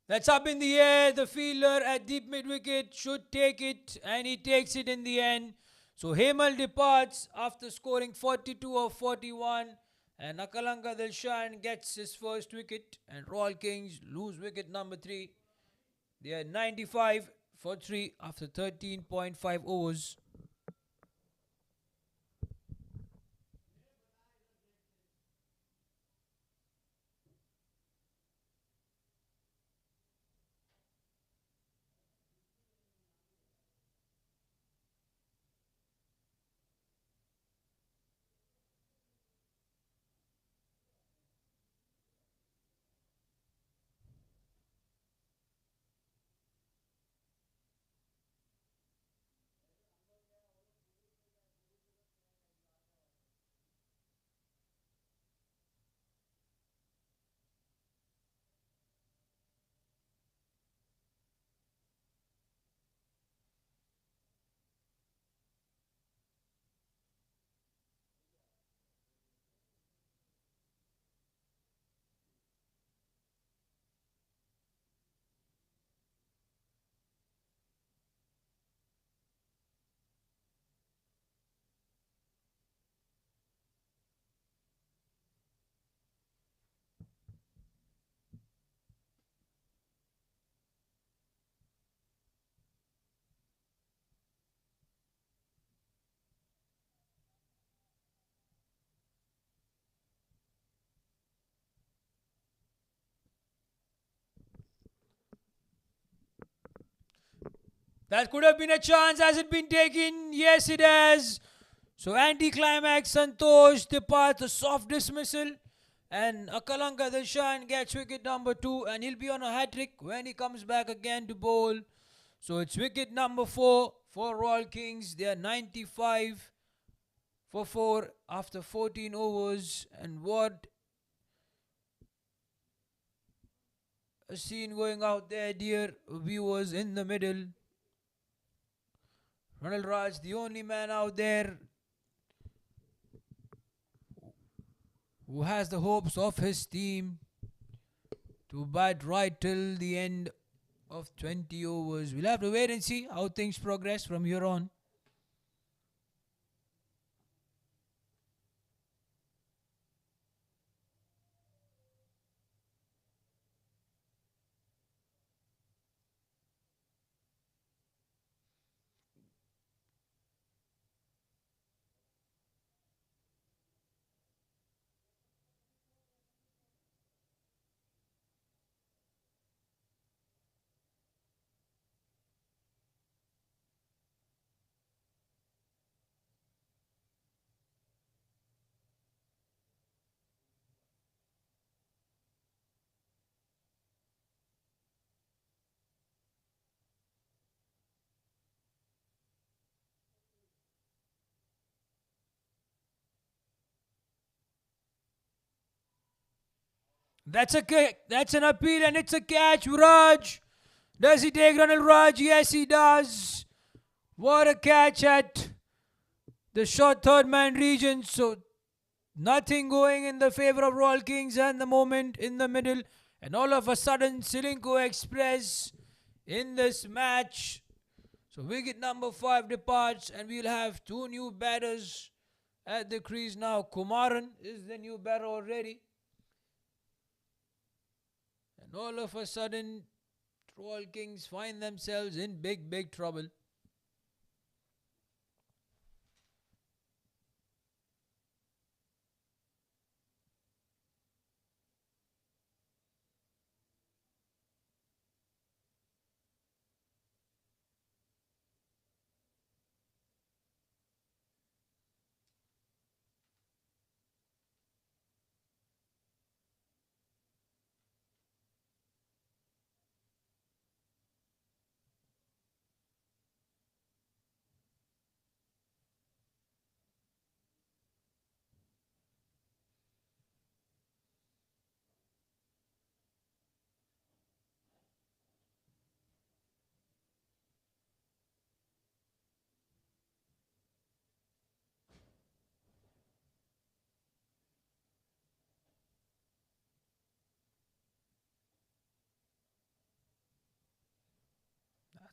That's up in the air. The fielder at deep mid wicket should take it, and he takes it in the end. So Hemal departs after scoring 42 of 41. And Akalanga Dalshan gets his first wicket, and Royal Kings lose wicket number 3. They are 95 for 3 after 13.5 overs. That could have been a chance. Has it been taken? Yes, it has. So anti-climax, Santosh departs, a soft dismissal. And Akalanga Dalshan gets wicket number 2. And he'll be on a hat-trick when he comes back again to bowl. So it's wicket number 4 for Royal Kings. They are 95 for 4 after 14 overs. And what a scene going out there, dear viewers, in the middle. Anil Raj, the only man out there who has the hopes of his team to bat right till the end of 20 overs. We'll have to wait and see how things progress from here on. That's a that's an appeal and it's a catch. Raj. Does he take Ronald Raj? Yes, he does. What a catch at the short third man region. So nothing going in the favor of Royal Kings and the moment in the middle. And all of a sudden, Ceylinco Express in this match. So wicket number 5 departs and we'll have 2 new batters at the crease now. Kumaran is the new batter already. And all of a sudden, Royal Kings find themselves in big, big trouble.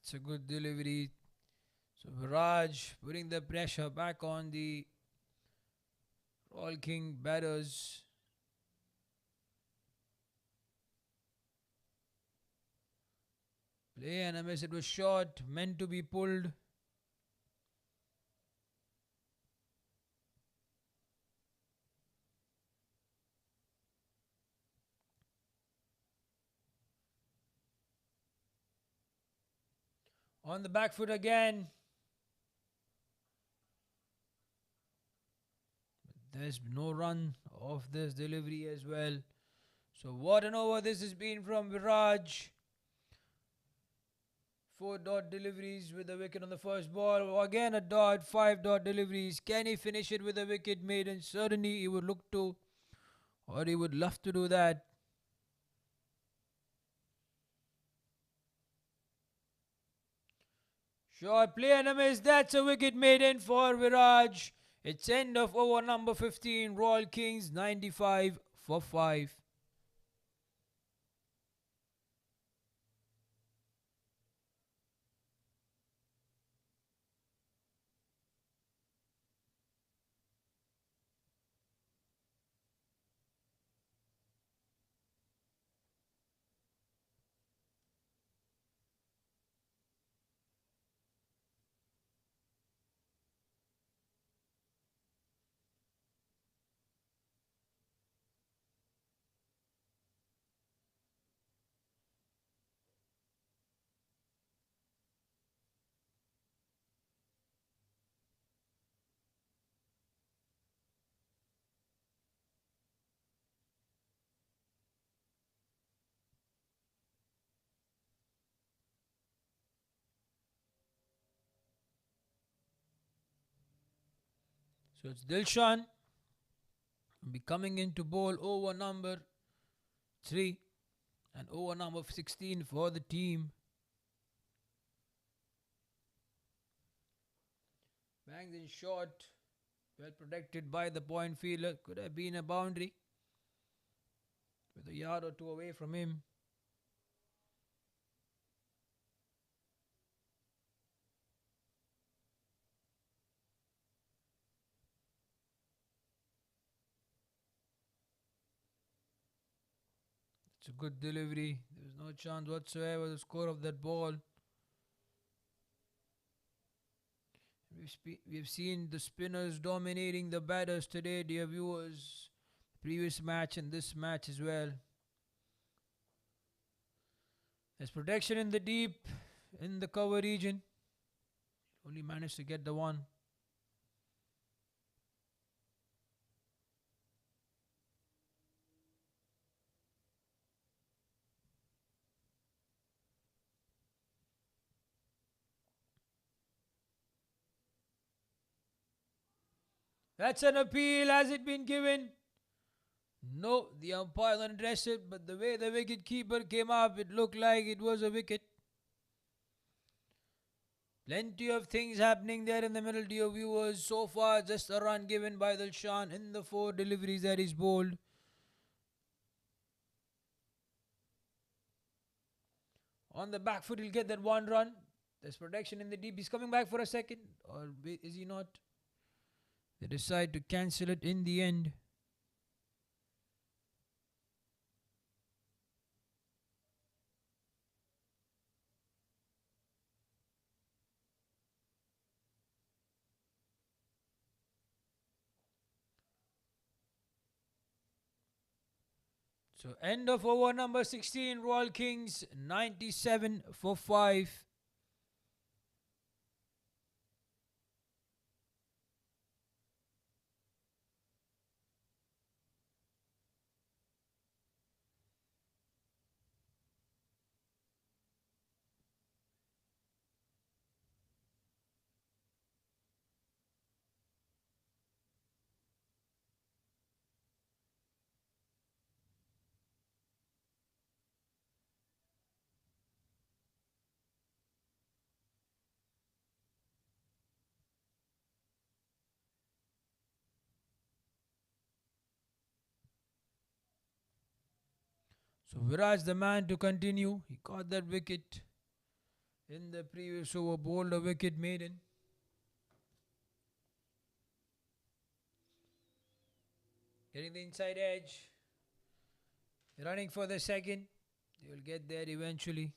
That's a good delivery. So Viraj putting the pressure back on the Royal King batters. Play and a miss. It was short, meant to be pulled. On the back foot again. There's no run off this delivery as well. So what an over this has been from Viraj. 4 dot deliveries with a wicket on the first ball. Again a dot, 5 dot deliveries. Can he finish it with a wicket maiden? Certainly he would look to, or he would love to do that. Short play and a miss. That's a wicket maiden for Viraj. It's end of over number 15. Royal Kings 95 for 5. So it's Dilshan be coming into bowl over number 3 and over number 16 for the team. Bangs in short, well protected by the point fielder. Could have been a boundary with a yard or 2 away from him. It's a good delivery. There's no chance whatsoever the score of that ball. We've seen the spinners dominating the batters today, dear viewers. Previous match and this match as well. There's protection in the deep, in the cover region. Only managed to get the one. That's an appeal. Has it been given? No, the umpire unaddressed it, but the way the wicket keeper came up, it looked like it was a wicket. Plenty of things happening there in the middle, dear viewers. So far, just a run given by Dilshan in the 4 deliveries that he's bowled. On the back foot, he'll get that 1 run. There's protection in the deep. He's coming back for a second. Or is he not? They decide to cancel it in the end. So end of over number 16, Royal Kings 97 for 5. So Viraj the man to continue. He caught that wicket in the previous over, bowled a wicket maiden. Getting the inside edge. Running for the second. They will get there eventually.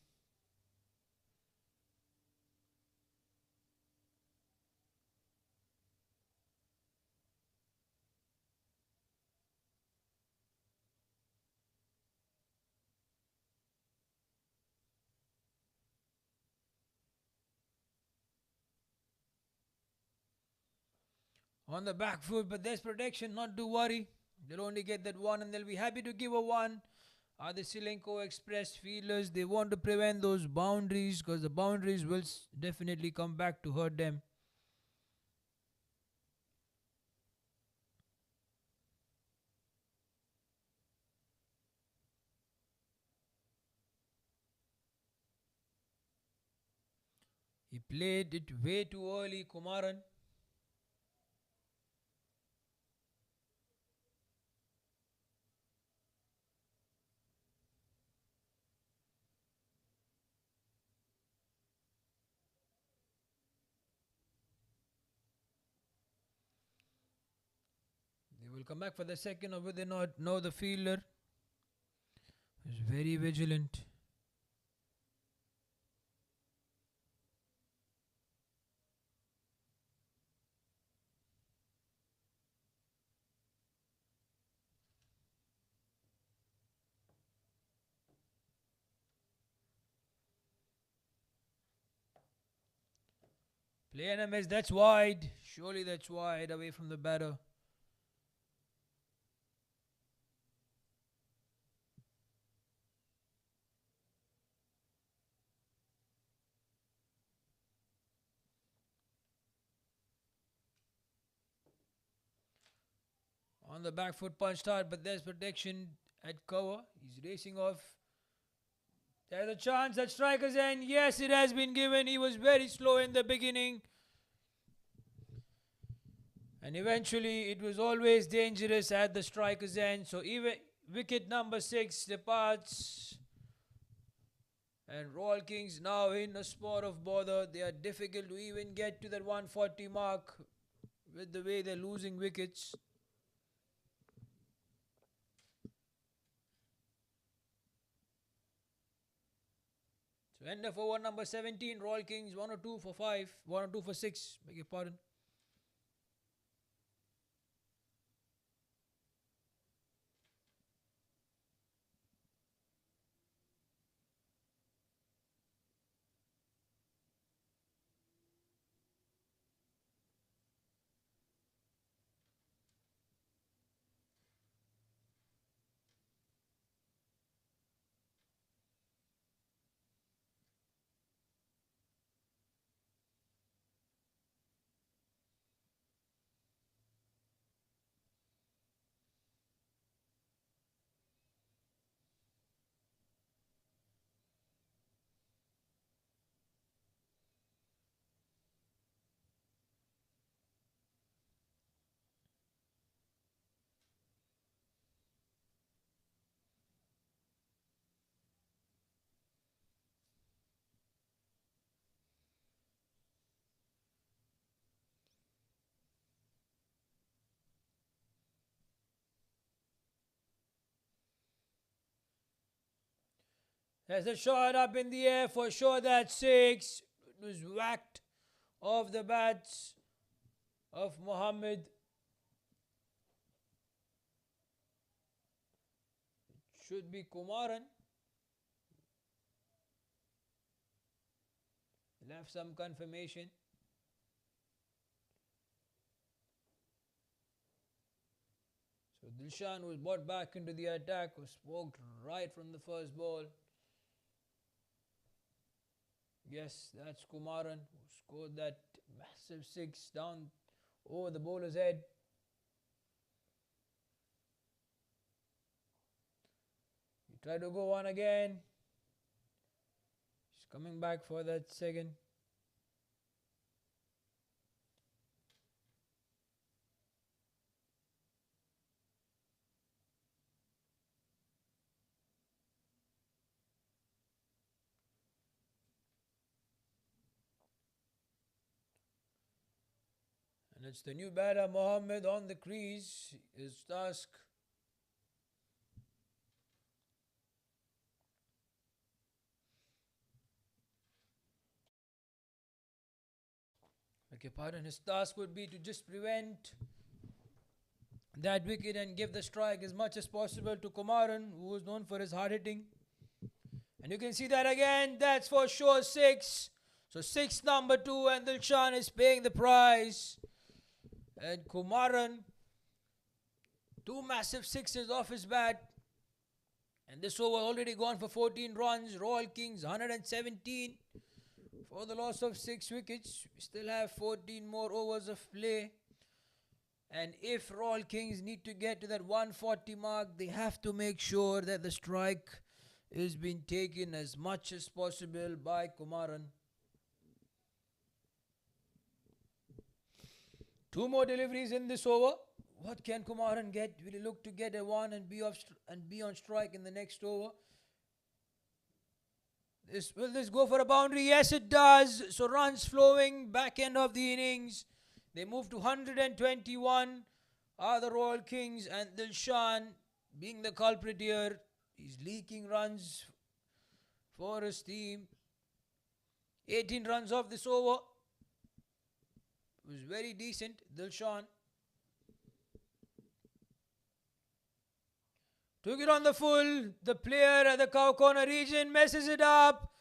On the back foot, but there's protection, not to worry. They'll only get that 1 and they'll be happy to give a 1. Are the Ceylinco Express fielders? They want to prevent those boundaries because the boundaries will definitely come back to hurt them. He played it way too early, Kumaran. They will come back for the second, or will they not? No, the fielder is very vigilant. Play and a miss, that's wide. Surely that's wide away from the batter. On the back foot, punched hard, but there's protection at cover. He's racing off. There's a chance at strikers end. Yes, it has been given. He was very slow in the beginning. And eventually, it was always dangerous at the striker's end. So even wicket number 6 departs. And Royal Kings now in a spot of bother. They are difficult to even get to that 140 mark with the way they're losing wickets. So end of over number 17, Royal Kings 1 or 2 for 5, 1 or 2 for 6, beg your pardon. There's a shot up in the air for sure. That's 6. It was whacked off the bats of Mohammed. It should be Kumaran. We'll have some confirmation. So Dilshan was brought back into the attack, was poked right from the first ball. Yes, that's Kumaran who scored that massive 6 down over the bowler's head. He tried to go one again. He's coming back for that second. And it's the new batter Mohammed on the crease. His task his task would be to just prevent that wicket and give the strike as much as possible to Kumaran, who was known for his hard hitting. And you can see that again. That's for sure 6. So 6 number 2, and Dilshan is paying the price. And Kumaran, 2 massive 6s off his bat. And this over already gone for 14 runs. Royal Kings 117 for the loss of 6 wickets. We still have 14 more overs of play. And if Royal Kings need to get to that 140 mark, they have to make sure that the strike is being taken as much as possible by Kumaran. 2 more deliveries in this over. What can Kumaran get? Will he look to get a 1 and be on strike in the next over? Will this go for a boundary? Yes, it does. So runs flowing, back end of the innings. They move to 121 are the Royal Kings, and Dilshan being the culprit here. He's leaking runs for his team. 18 runs off this over. It was very decent, Dilshan. Took it on the full. The player at the cow corner region messes it up.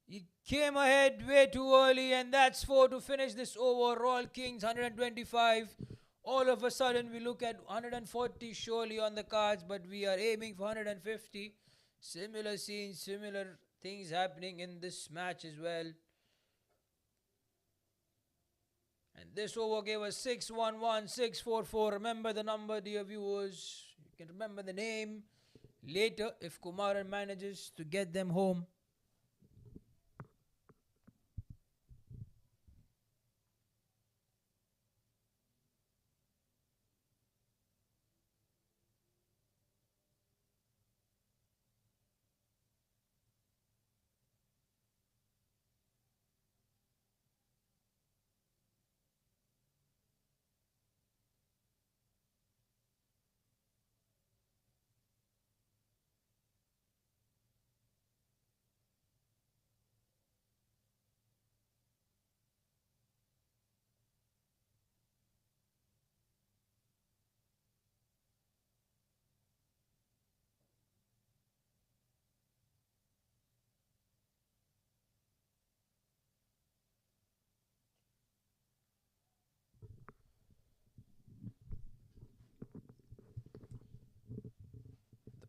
He came ahead way too early, and that's 4 to finish this over. Royal Kings 125. All of a sudden we look at 140 surely on the cards, but we are aiming for 150. Similar scenes, similar things happening in this match as well. And this over gave us 611, 644. Remember the number, dear viewers. You can remember the name later if Kumaran manages to get them home.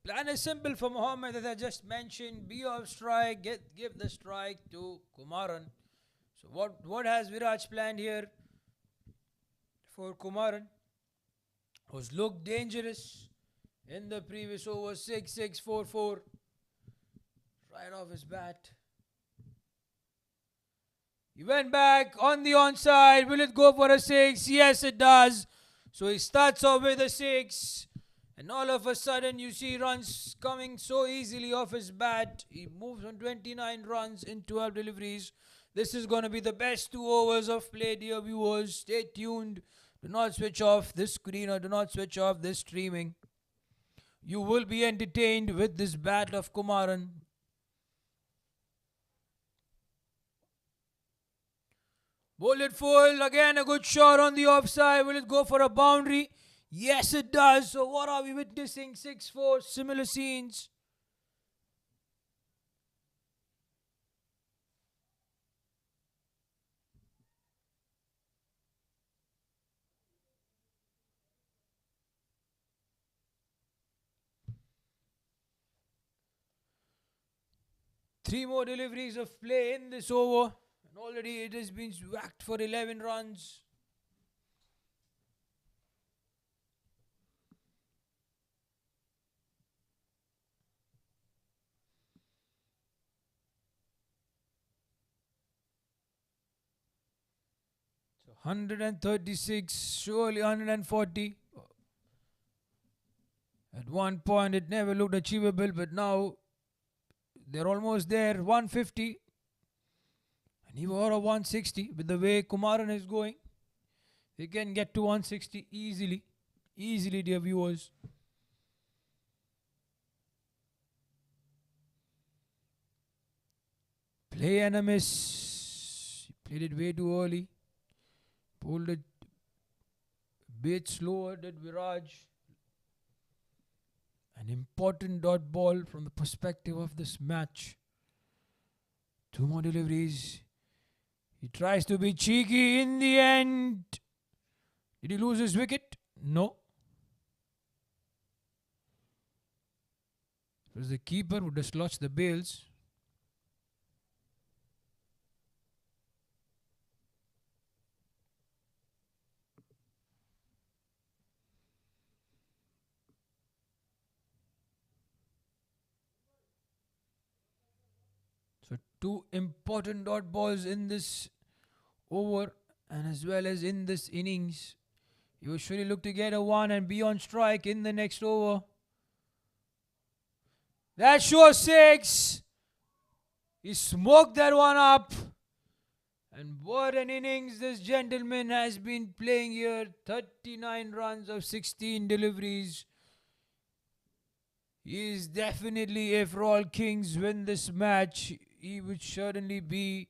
Plan is simple for Mohammed, as I just mentioned. Be off strike, give the strike to Kumaran. So what has Viraj planned here for Kumaran? Was looked dangerous in the previous over. 6-6-4-4 right off his bat. He went back on the onside. Will it go for a 6? Yes, it does. So he starts off with a 6. And all of a sudden, you see runs coming so easily off his bat. He moves on 29 runs in 12 deliveries. This is going to be the best 2 overs of play, dear viewers. Stay tuned. Do not switch off this screen or do not switch off this streaming. You will be entertained with this bat of Kumaran. Bullet full. Again, a good shot on the offside. Will it go for a boundary? Yes, it does. So, what are we witnessing? 6-4. Similar scenes. Three more deliveries of play in this over. And already it has been whacked for 11 runs. So 136, surely 140. At one point it never looked achievable, but now they're almost there. 150. And even out of 160, with the way Kumaran is going, they can get to 160 easily. Easily, dear viewers. Play and a miss. He played it way too early. Pulled it a bit slower, did Viraj. An important dot ball from the perspective of this match. Two more deliveries. He tries to be cheeky in the end. Did he lose his wicket? No. It was the keeper who dislodged the bails. So two important dot balls in this over and as well as in this innings. He will surely look to get a one and be on strike in the next over. That's sure six. He smoked that one up. And what an innings this gentleman has been playing here. 39 runs of 16 deliveries. He is definitely, if Royal Kings win this match, he would certainly be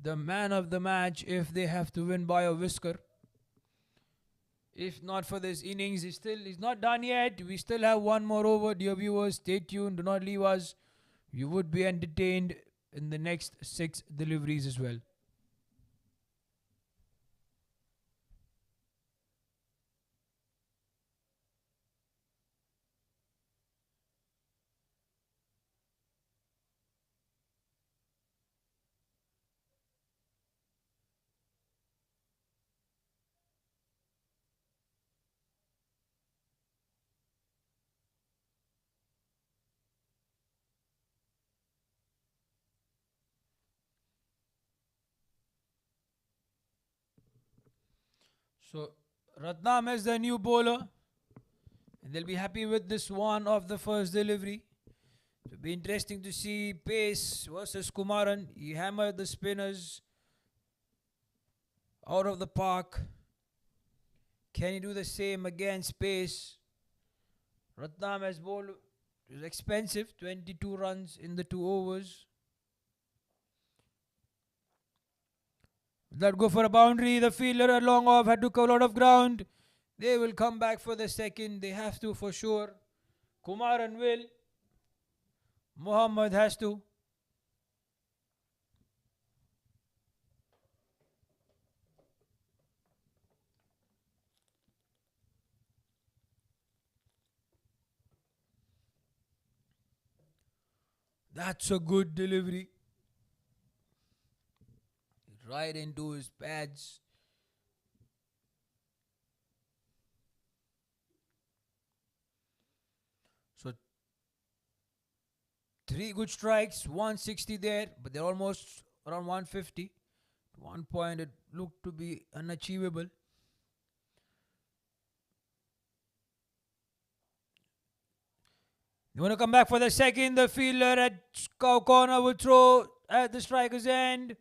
the man of the match if they have to win by a whisker. If not for this innings, he's not done yet. We still have one more over, dear viewers. Stay tuned. Do not leave us. You would be entertained in the next 6 deliveries as well. So, Ratnam is the new bowler. And they'll be happy with this one of the first delivery. It'll be interesting to see Pace versus Kumaran. He hammered the spinners out of the park. Can he do the same against Pace? Ratnam has bowled. It was expensive. 22 runs in the 2 overs. That go for a boundary. The fielder a long off had to cover a lot of ground. They will come back for the second. They have to for sure. Kumaran will. Muhammad has to. That's a good delivery. Right into his pads. So 3 good strikes, 160 there, but they're almost around 150. At one point it looked to be unachievable. You want to come back for the second. The fielder at corner will throw at the striker's end.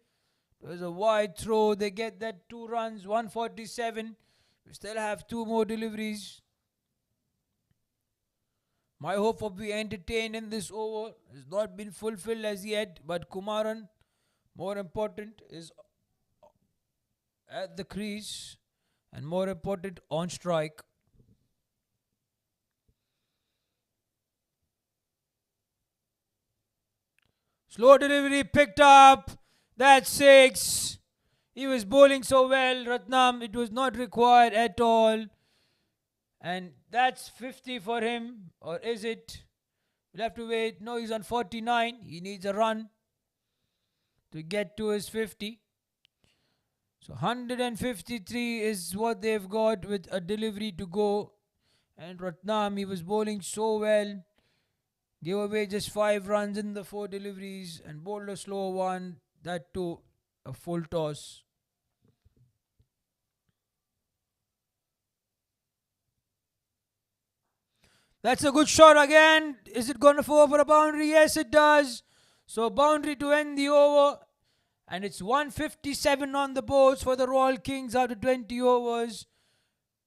There's a wide throw. They get that 2 runs, 147. We still have 2 more deliveries. My hope of being entertained in this over has not been fulfilled as yet. But Kumaran, more important, is at the crease and more important on strike. Slow delivery picked up. That's 6. He was bowling so well, Ratnam. It was not required at all. And that's 50 for him. Or is it? We'll have to wait. No, he's on 49. He needs a run to get to his 50. So 153 is what they've got with a delivery to go. And Ratnam, he was bowling so well. Gave away just 5 runs in the 4 deliveries and bowled a slow one. That too, a full toss. That's a good shot again. Is it going to fall for a boundary? Yes, it does. So boundary to end the over. And it's 157 on the boards for the Royal Kings after 20 overs.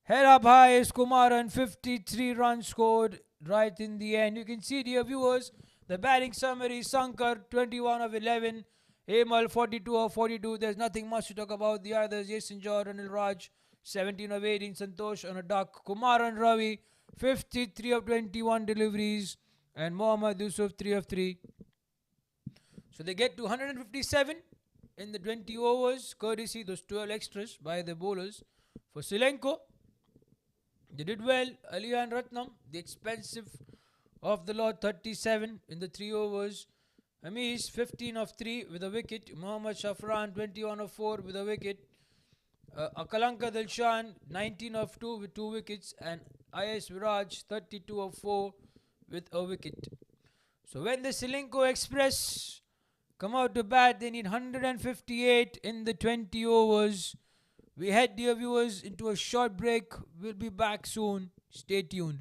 Head up high is Kumaran, 53 runs scored right in the end. You can see, dear viewers, the batting summary: Sankar, 21 of 11. Hemal, 42 of 42. There's nothing much to talk about. The others: Jason Jordan, Anil Raj, 17 of 18. Santosh on a duck. Kumaran Ravi, 53 of 21 deliveries. And Mohammad Yusuf, 3 of 3. So they get to 157 in the 20 overs, courtesy those 12 extras by the bowlers. For Ceylinco, they did well. Aliya and Ratnam, the expensive of the lot, 37 in the 3 overs. Hamish, 15 of 3 with a wicket. Mohammad Shafran, 21 of 4 with a wicket. Akalanka Dilshan, 19 of 2 with 2 wickets. And IS Viraj, 32 of 4 with a wicket. So when the Ceylinco Express come out to bat, they need 158 in the 20 overs. We head, dear viewers, into a short break. We'll be back soon. Stay tuned.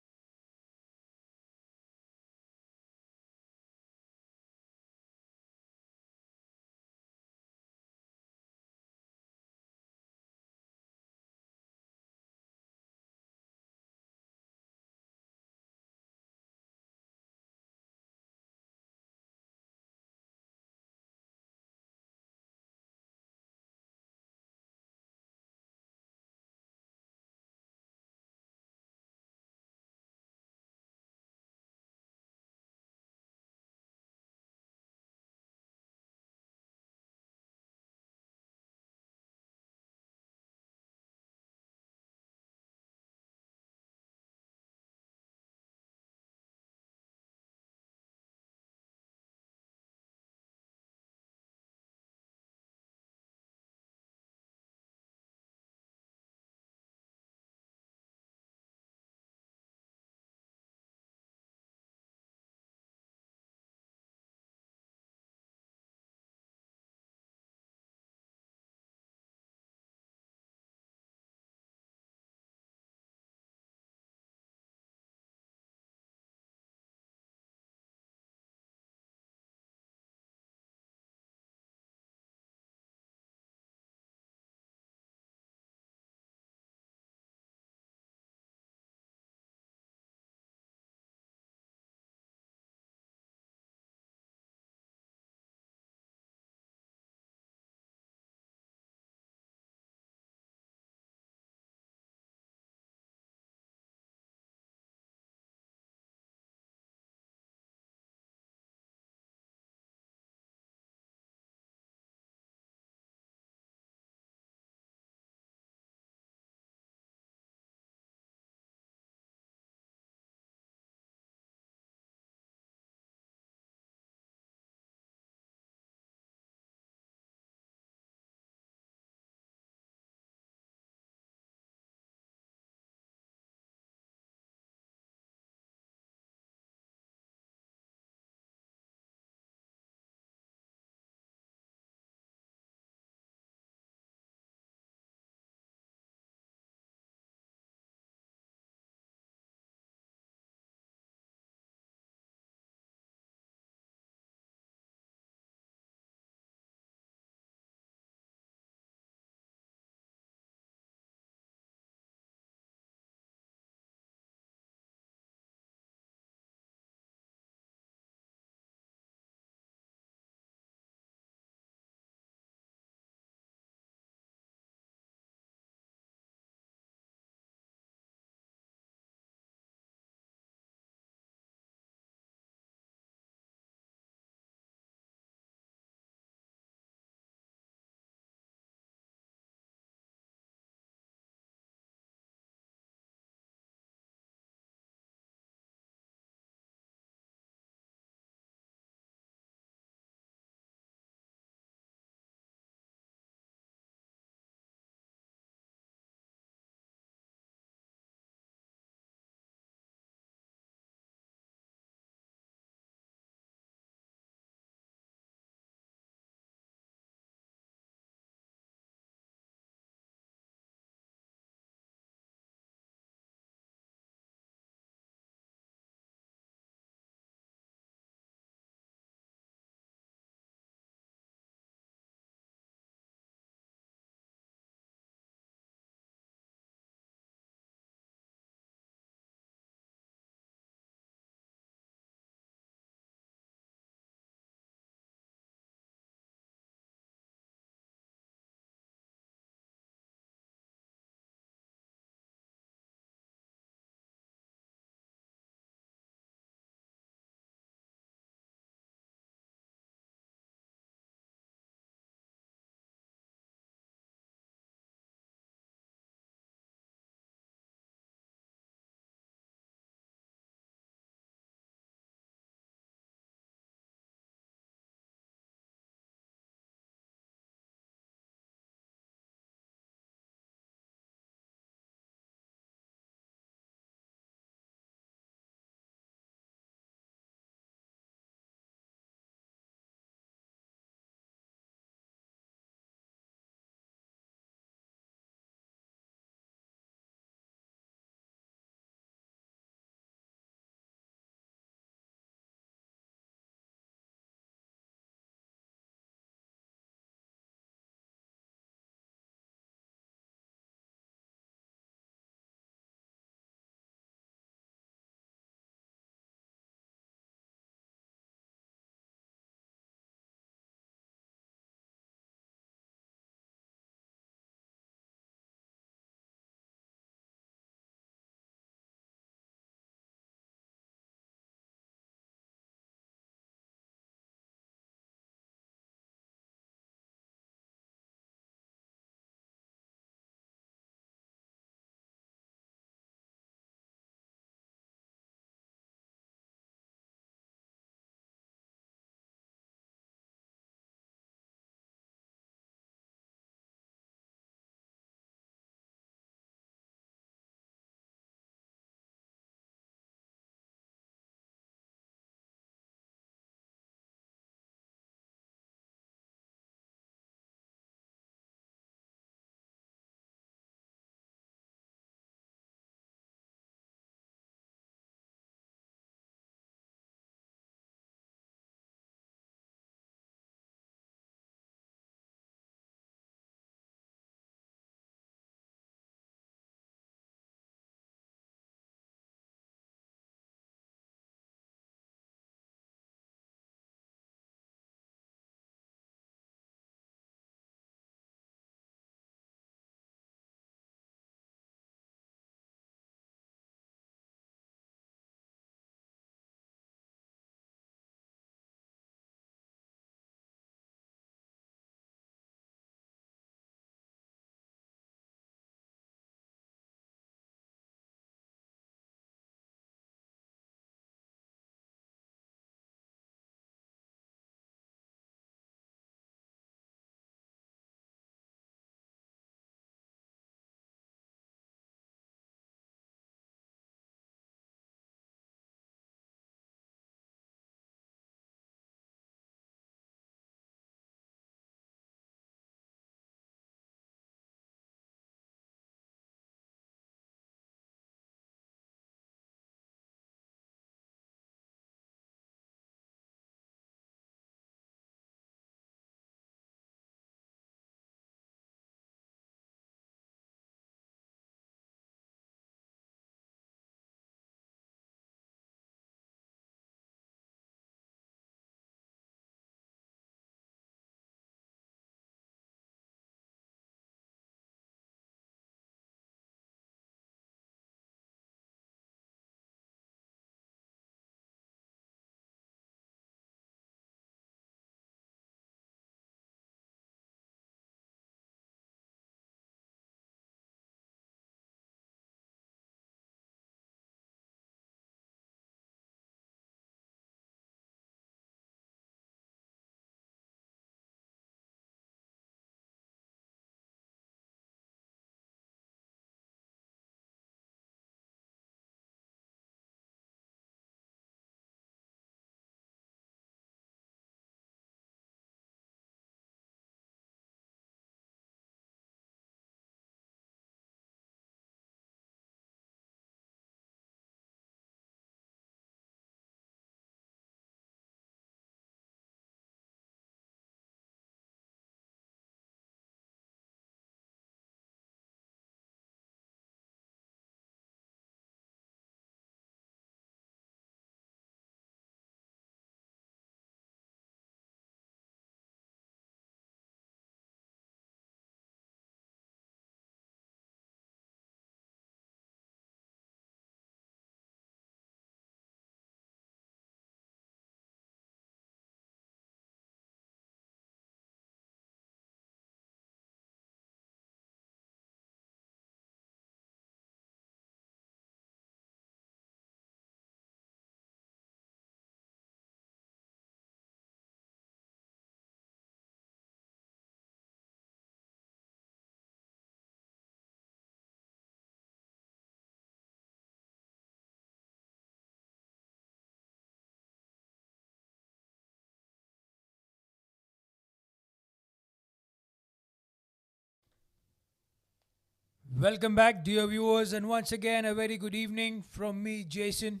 Welcome back, dear viewers, and once again, a very good evening from me, Jason,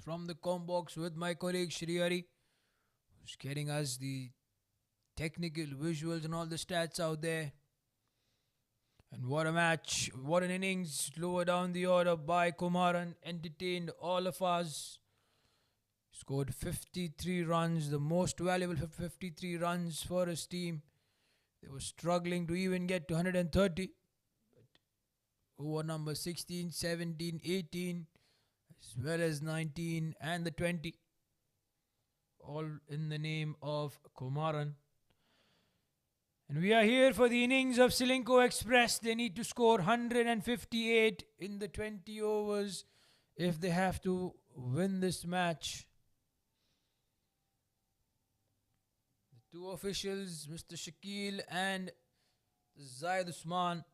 from the Combox with my colleague Shriari, who's getting us the technical visuals and all the stats out there. And what a match, what an innings, lower down the order by Kumaran, entertained all of us. Scored 53 runs, the most valuable 53 runs for his team. They were struggling to even get to 130. Over number 16, 17, 18, as well as 19 and the 20. All in the name of Kumaran. And we are here for the innings of Ceylinco Express. They need to score 158 in the 20 overs if they have to win this match. The two officials, Mr. Shakil and Zaid Usman.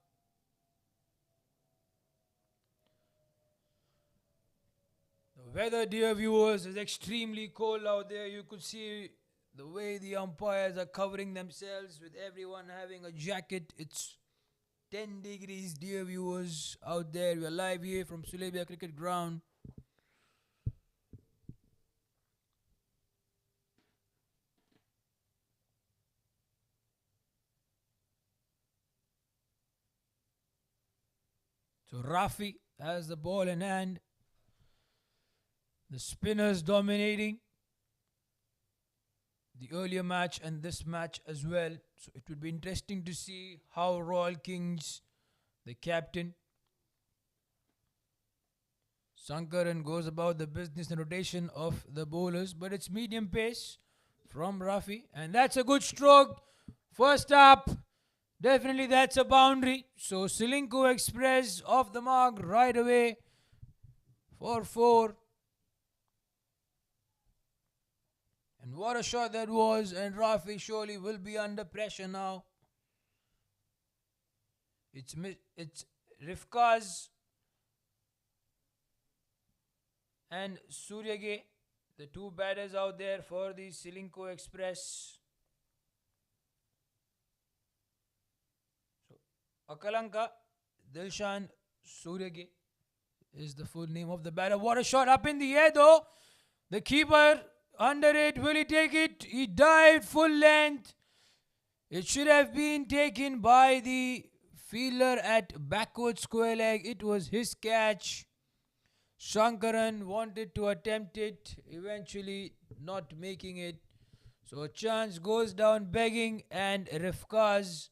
The weather, dear viewers, is extremely cold out there. You could see the way the umpires are covering themselves with everyone having a jacket. It's 10 degrees, dear viewers, out there. We are live here from Sulaibiya Cricket Ground. So Rafi has the ball in hand. The spinners dominating the earlier match and this match as well. So it would be interesting to see how Royal Kings, the captain, Sankaran, goes about the business and rotation of the bowlers. But it's medium pace from Rafi. And that's a good stroke. First up. Definitely that's a boundary. So Ceylinco Express off the mark right away for 4. And what a shot that was, and Rafi surely will be under pressure now. It's Rifkaz and Suryage, the two batters out there for the Ceylinco Express. So Akalanka Dilshan Suryage is the full name of the batter. What a shot up in the air though. The keeper under it, will he take it? He dived full length. It should have been taken by the fielder at backward square leg. It was his catch. Shankaran wanted to attempt it, eventually not making it. So a chance goes down begging, and Rifkaz,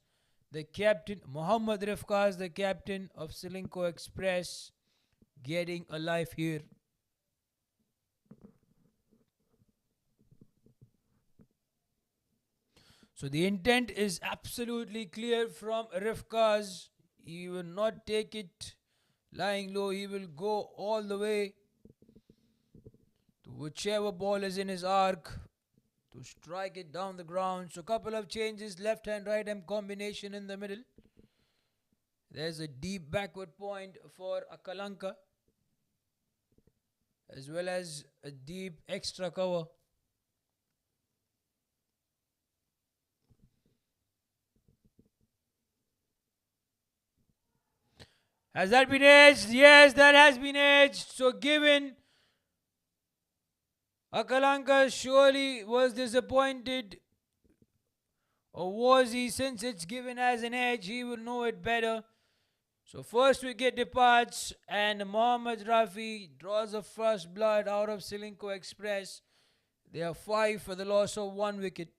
the captain, Muhammad Rifkaz, the captain of Ceylinco Express, getting a life here. So the intent is absolutely clear from Rifkaz. He will not take it lying low. He will go all the way to whichever ball is in his arc to strike it down the ground. So couple of changes, left hand, right hand combination in the middle. There's a deep backward point for Akalanka, as well as a deep extra cover. Has that been edged? Yes, that has been edged. So given Akalanka surely was disappointed, or was he? Since it's given as an edge, he will know it better. So first wicket departs, and Mohammad Rafi draws a first blood out of Ceylinco Express. They are 5 for the loss of 1 wicket.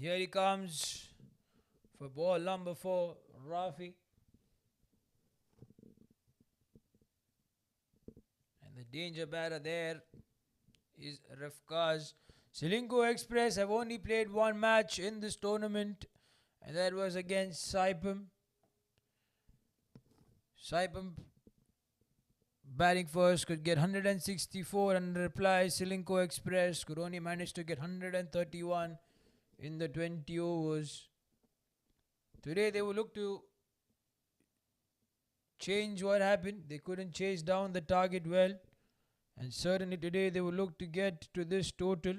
Here he comes for ball number 4, Rafi. And the danger batter there is Rafkaz. Ceylinco Express have only played one match in this tournament, and that was against Saipem. Saipem batting first could get 164 and reply. Ceylinco Express could only manage to get 131 in the 20 overs. Today they will look to change what happened. They couldn't chase down the target well, and certainly today they will look to get to this total.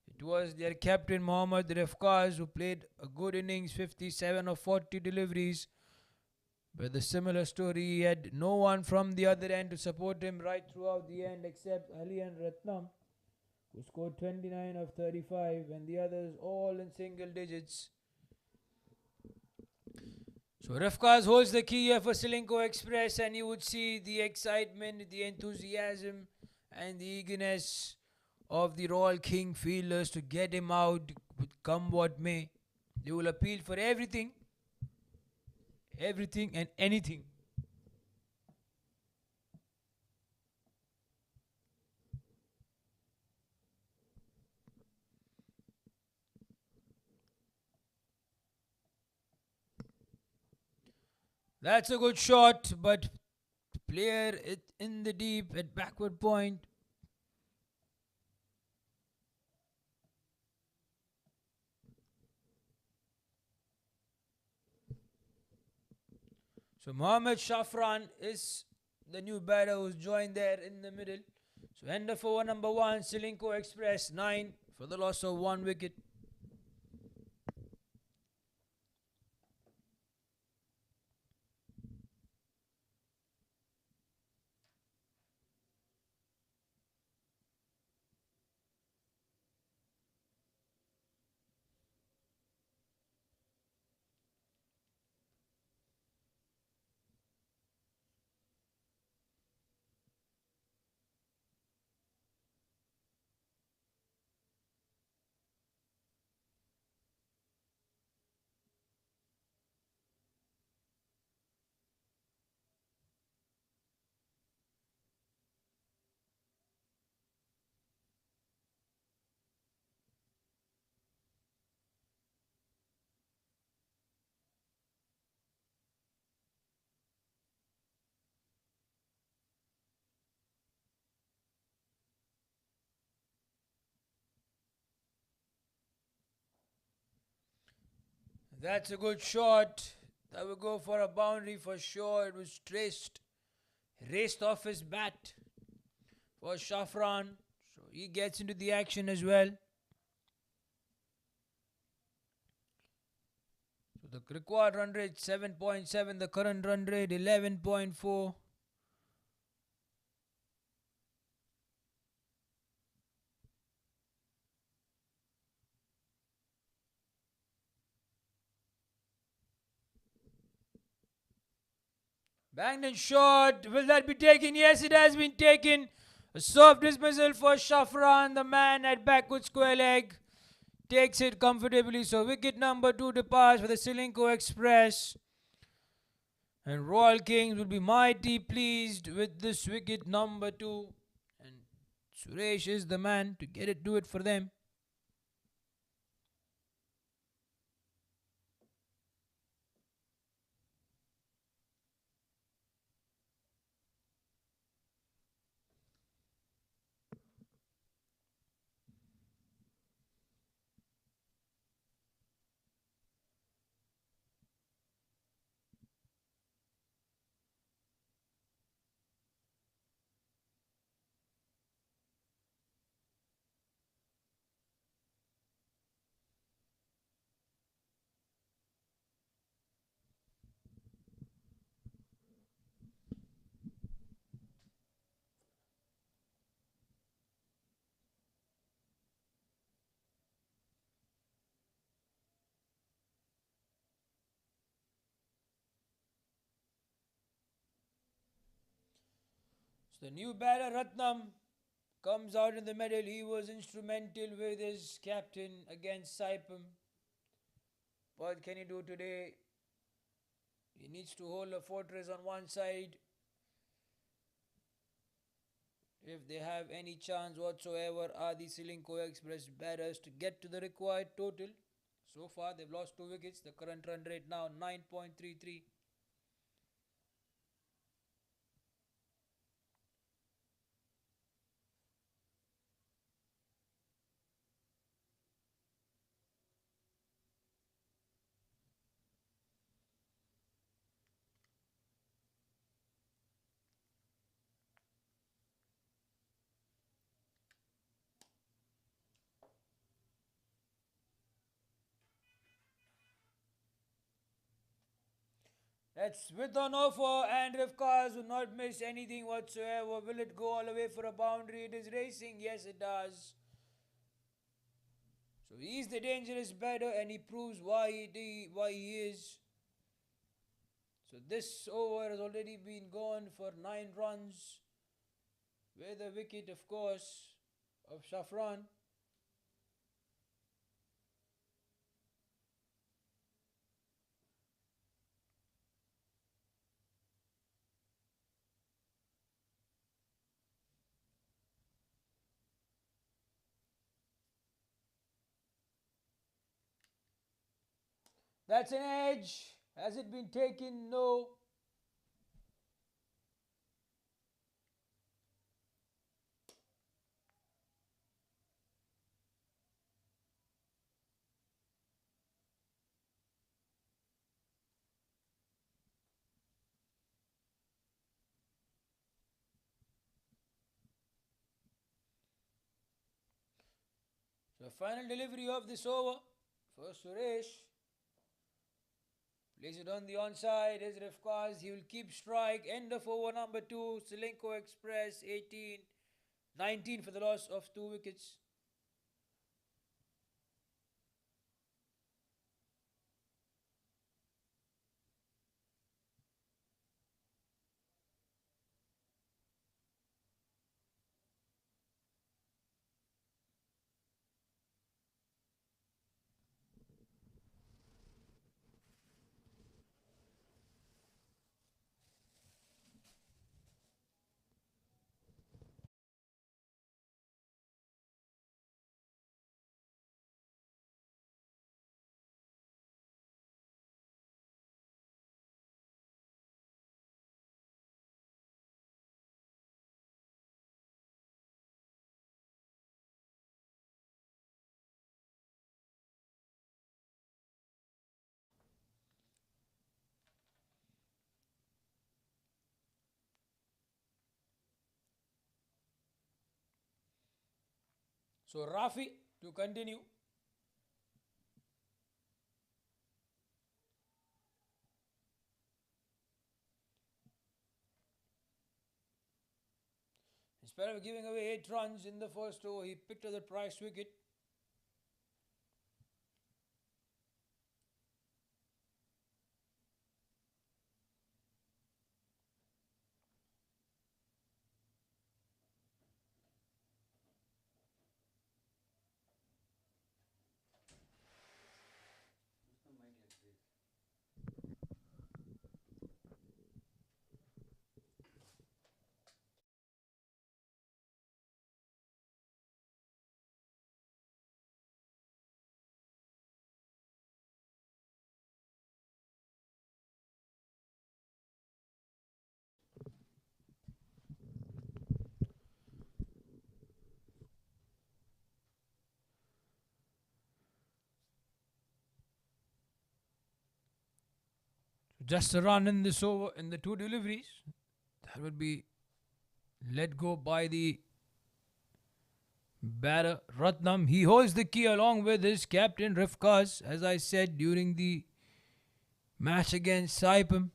It was their captain Mohammad Rafkaz who played a good innings, 57 of 40 deliveries. But the similar story, he had no one from the other end to support him right throughout the end except Ali and Ratnam, who scored 29 of 35, and the others all in single digits. So Rafkaz holds the key here for Ceylinco Express, and you would see the excitement, the enthusiasm and the eagerness of the Royal King fielders to get him out, come what may. They will appeal for everything and anything. That's a good shot, but player it in the deep at backward point. So Mohammad Shafran is the new batter who's joined there in the middle. So ender for over number 1, Ceylinco Express 9 for the loss of 1 wicket. That's a good shot. That will go for a boundary for sure. It was raced off his bat for Shafran. So he gets into the action as well. So the required run rate 7.7, the current run rate 11.4. Banged and shot. Will that be taken? Yes, it has been taken. A soft dismissal for Shafran. The man at backward square leg takes it comfortably. So wicket number 2 departs for the Ceylinco Express. And Royal Kings will be mighty pleased with this wicket number 2. And Suresh is the man to do it for them. So the new batter Ratnam comes out in the middle. He was instrumental with his captain against Saipem. What can he do today? He needs to hold a fortress on one side if they have any chance whatsoever. Are the Sulaibiya Express batters to get to the required total? So far, they've lost 2 wickets. The current run rate now 9.33. That's with an offer, and Rivkas will not miss anything whatsoever. Will it go all the way for a boundary? It is racing. Yes, it does. So he's the dangerous batter, and he proves why he is. So this over has already been gone for 9 runs, with a wicket, of course, of Shafran. That's an edge. Has it been taken? No. So final delivery of this over for Suresh. Plays it on the onside. Is Rifkaz. He will keep strike. End of over number 2. Ceylinco Express 18. 19 for the loss of 2 wickets. So Rafi to continue. Instead of giving away 8 runs in the first over, he picked up the price wicket. Just a run in this over in the 2 deliveries. That would be let go by the batter Ratnam. He holds the key along with his captain Rifkaz, as I said during the match against Saipem.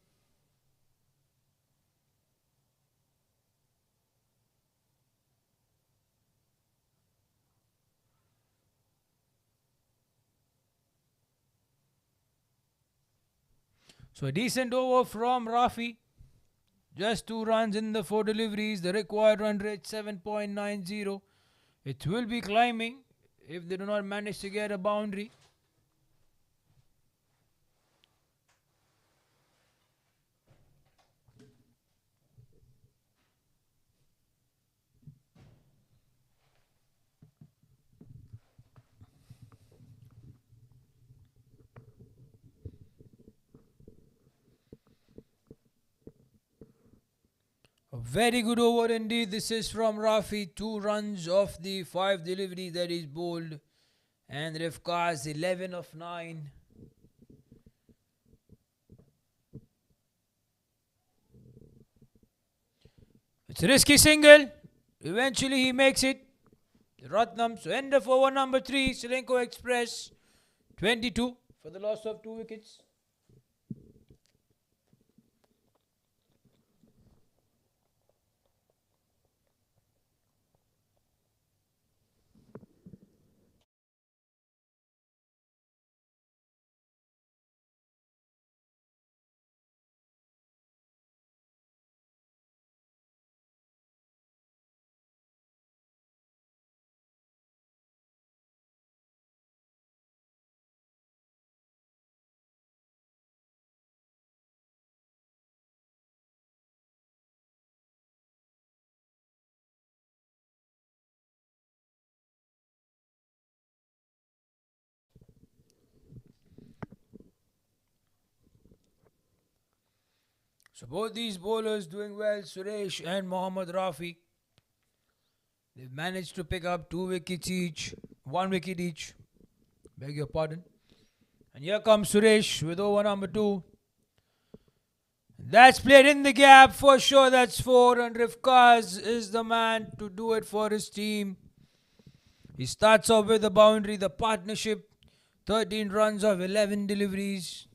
So a decent over from Rafi. Just 2 runs in the 4 deliveries. The required run rate 7.90. It will be climbing if they do not manage to get a boundary. A very good over indeed. This is from Rafi. 2 runs off the 5 deliveries that is bowled. And Rifka's 11 of 9. It's a risky single. Eventually he makes it. Ratnam. So end of over number 3. Ceylinco Express 22 for the loss of 2 wickets. So both these bowlers doing well, Suresh and Mohammad Rafi. They've managed to pick up 2 wickets each, 1 wicket each. Beg your pardon. And here comes Suresh with over number 2. That's played in the gap for sure. That's 4. And Rifkaz is the man to do it for his team. He starts off with a boundary, the partnership, 13 runs of 11 deliveries.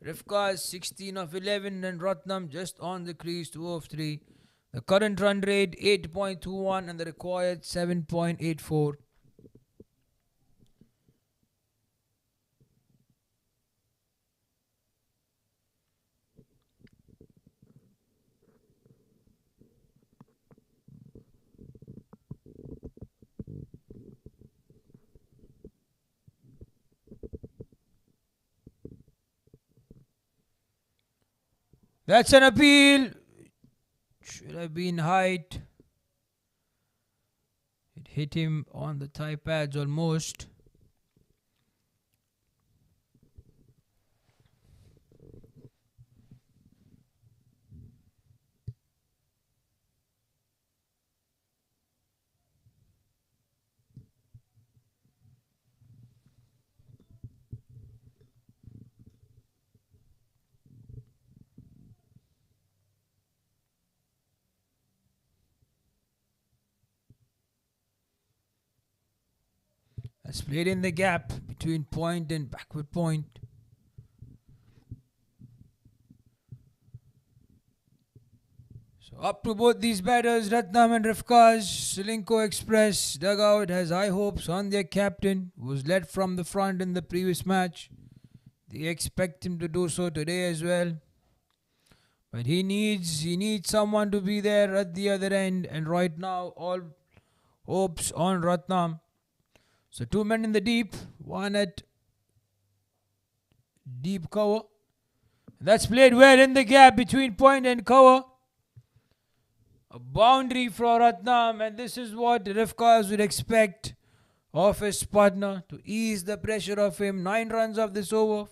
Rifkaz 16 of 11 and Ratnam just on the crease 2 of 3. The current run rate 8.21 and the required 7.84. That's an appeal. Should have been height. It hit him on the thigh pads almost. That's played in the gap between point and backward point. So up to both these batters, Ratnam and Rifkaz. Ceylinco Express dugout has high hopes on their captain, who was led from the front in the previous match. They expect him to do so today as well. But he needs someone to be there at the other end, and right now all hopes on Ratnam. So 2 men in the deep, 1 at deep cover. That's played well in the gap between point and cover. A boundary for Ratnam, and this is what Rifkaz would expect of his partner to ease the pressure of him. 9 runs of this over,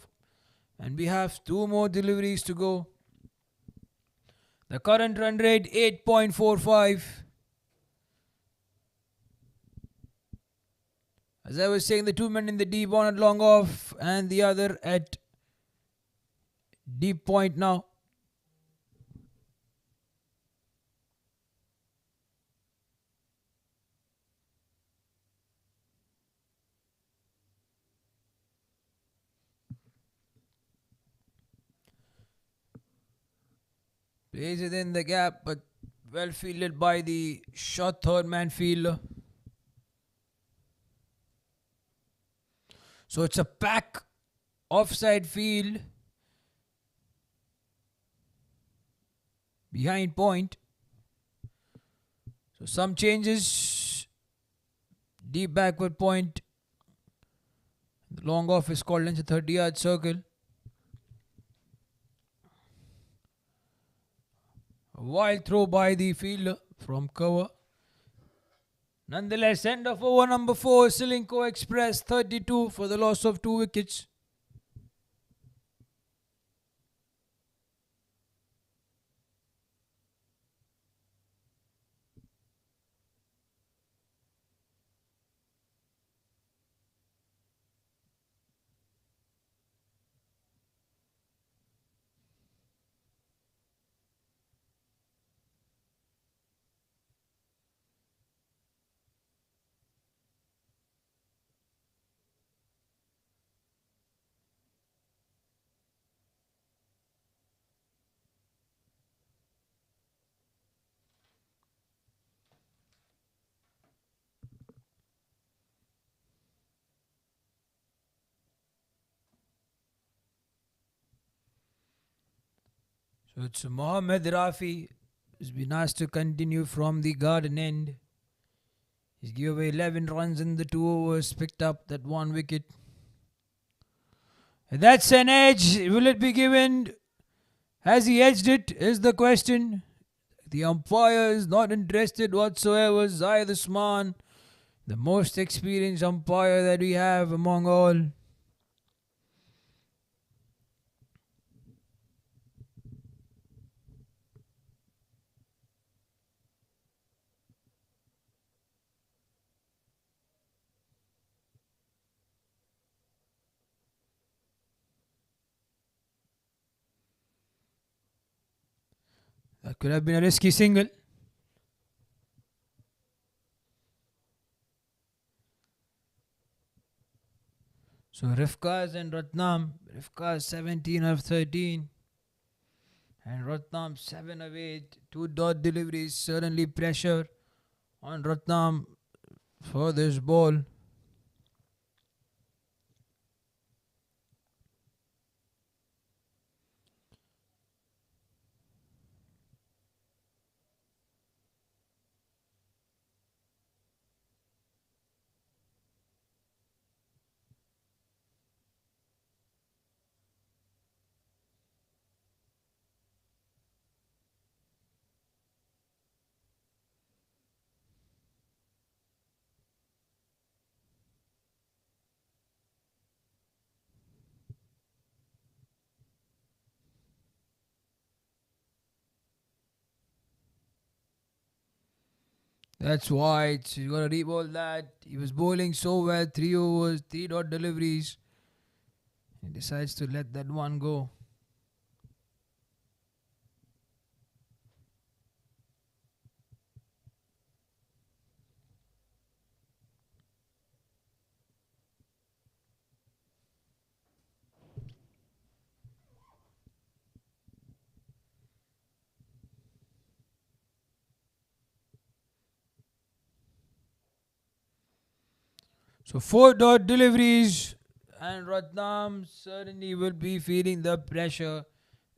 and we have 2 more deliveries to go. The current run rate 8.45. As I was saying, the 2 men in the deep, 1 at long off and the other at deep point now. Plays it in the gap, but well fielded by the short third man fielder. So it's a pack offside field. behind point. So some changes. Deep backward point. The long off is called into 30-yard circle. A wild throw by the fielder from cover. Nonetheless, end of over number 4, Ceylinco Express 32 for the loss of 2 wickets. So it's Mohammad Rafi who's been asked to continue from the garden end. He's given away 11 runs in the 2 overs, picked up that 1 wicket. And that's an edge. Will it be given? Has he edged it? Is the question. The umpire is not interested whatsoever. Zahid Usman, the most experienced umpire that we have among all. That could have been a risky single. So Rifkaz and Ratnam. Rifkaz 17 of 13. And Ratnam 7 of 8. 2 dot deliveries. Certainly pressure on Ratnam for this ball. That's wide. So you got to re-ball that. He was bowling so well. 3 overs, 3 dot deliveries. He decides to let that one go. So 4 dot deliveries, and Ratnam certainly will be feeling the pressure.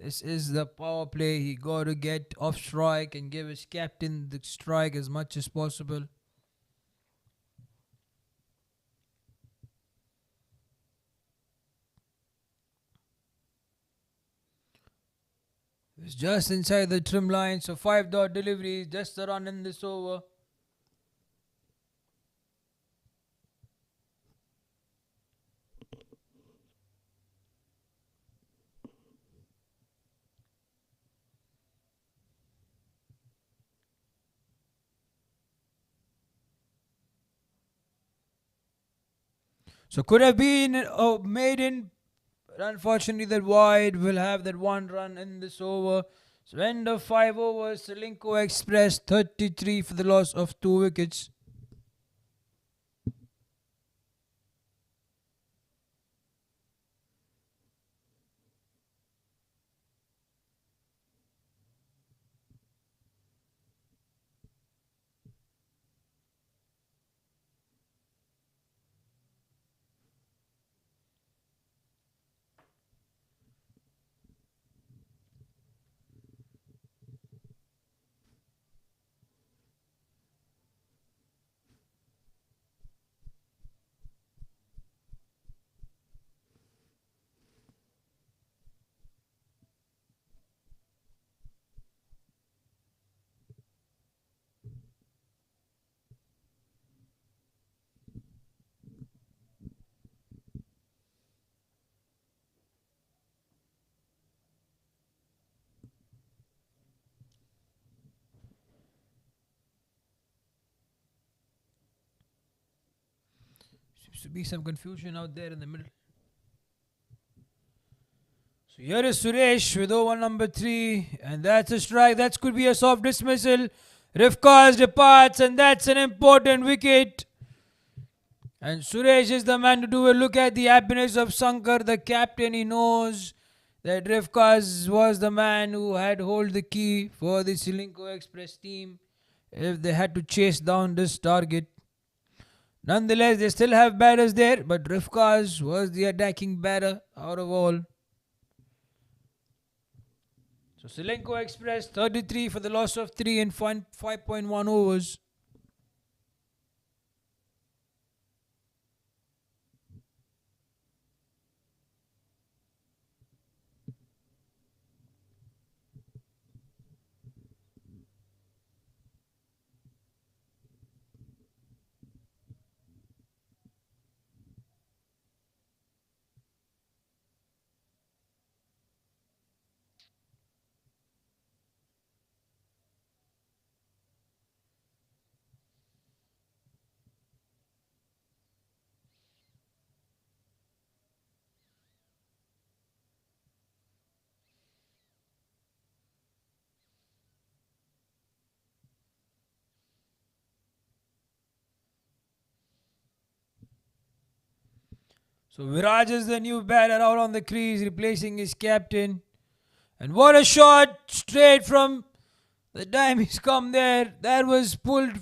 This is the power play. He got to get off strike and give his captain the strike as much as possible. It's just inside the trim line. So 5 dot deliveries, just a run in this over. So could have been a maiden, but unfortunately that wide will have that 1 run in this over. So end of 5 overs, Ceylinco Express 33 for the loss of 2 wickets. to be some confusion out there in the middle. So here is Suresh with over number 3, and that's a strike. That could be a soft dismissal. Rifkaz departs, and that's an important wicket. And Suresh is the man to do it. Look at the happiness of Sankar, the captain. He knows that Rifkaz was the man who had hold the key for the Ceylinco Express team if they had to chase down this target. Nonetheless, they still have batters there, but Rifkaz was the attacking batter out of all. So Ceylinco Express 33 for the loss of 3 in 5.1 overs. So Viraj is the new batter out on the crease, replacing his captain. And what a shot straight from the time he's come there. That was pulled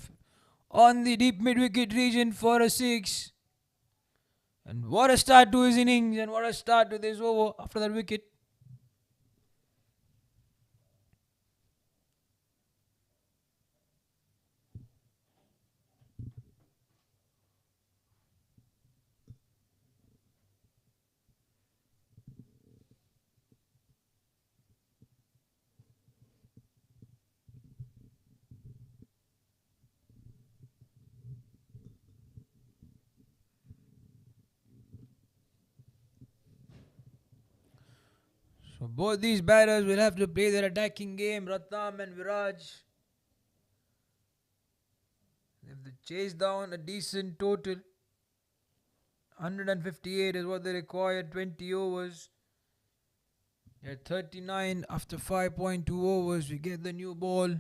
on the deep mid-wicket region for a 6. And what a start to his innings, and what a start to this over after that wicket. So both these batters will have to play their attacking game, Ratnam and Viraj. If they chase down a decent total, 158 is what they require, 20 overs. At 39 after 5.2 overs, we get the new ball.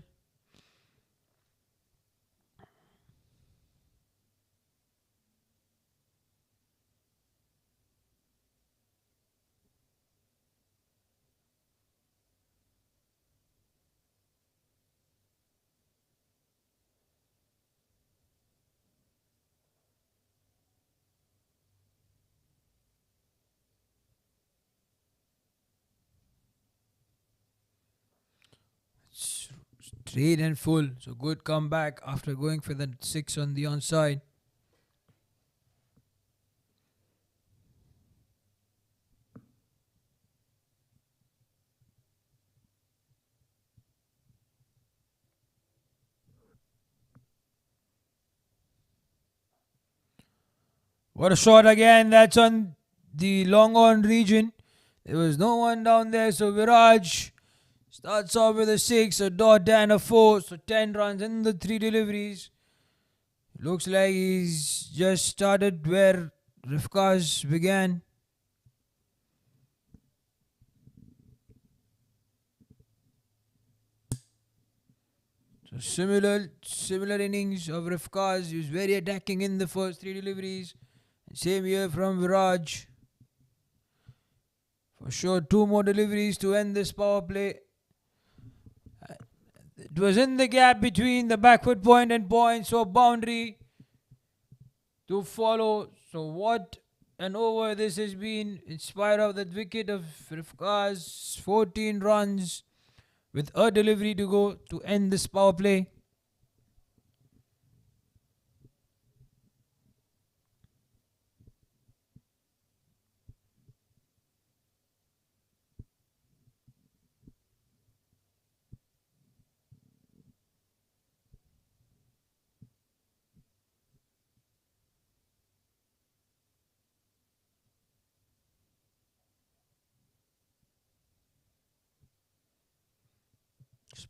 Straight and full. So good comeback after going for the 6 on the onside. What a shot again. That's on the long on region. There was no one down there. So Viraj starts off with a 6, a dot and a 4. So 10 runs in the 3 deliveries. Looks like he's just started where Rifkaz began. So similar innings of Rifkaz. He was very attacking in the first 3 deliveries. Same here from Viraj. For sure, 2 more deliveries to end this power play. It was in the gap between the backward point and point, so boundary to follow. So what an over this has been, in spite of that wicket of Rifkaz. 14 runs with a delivery to go to end this power play.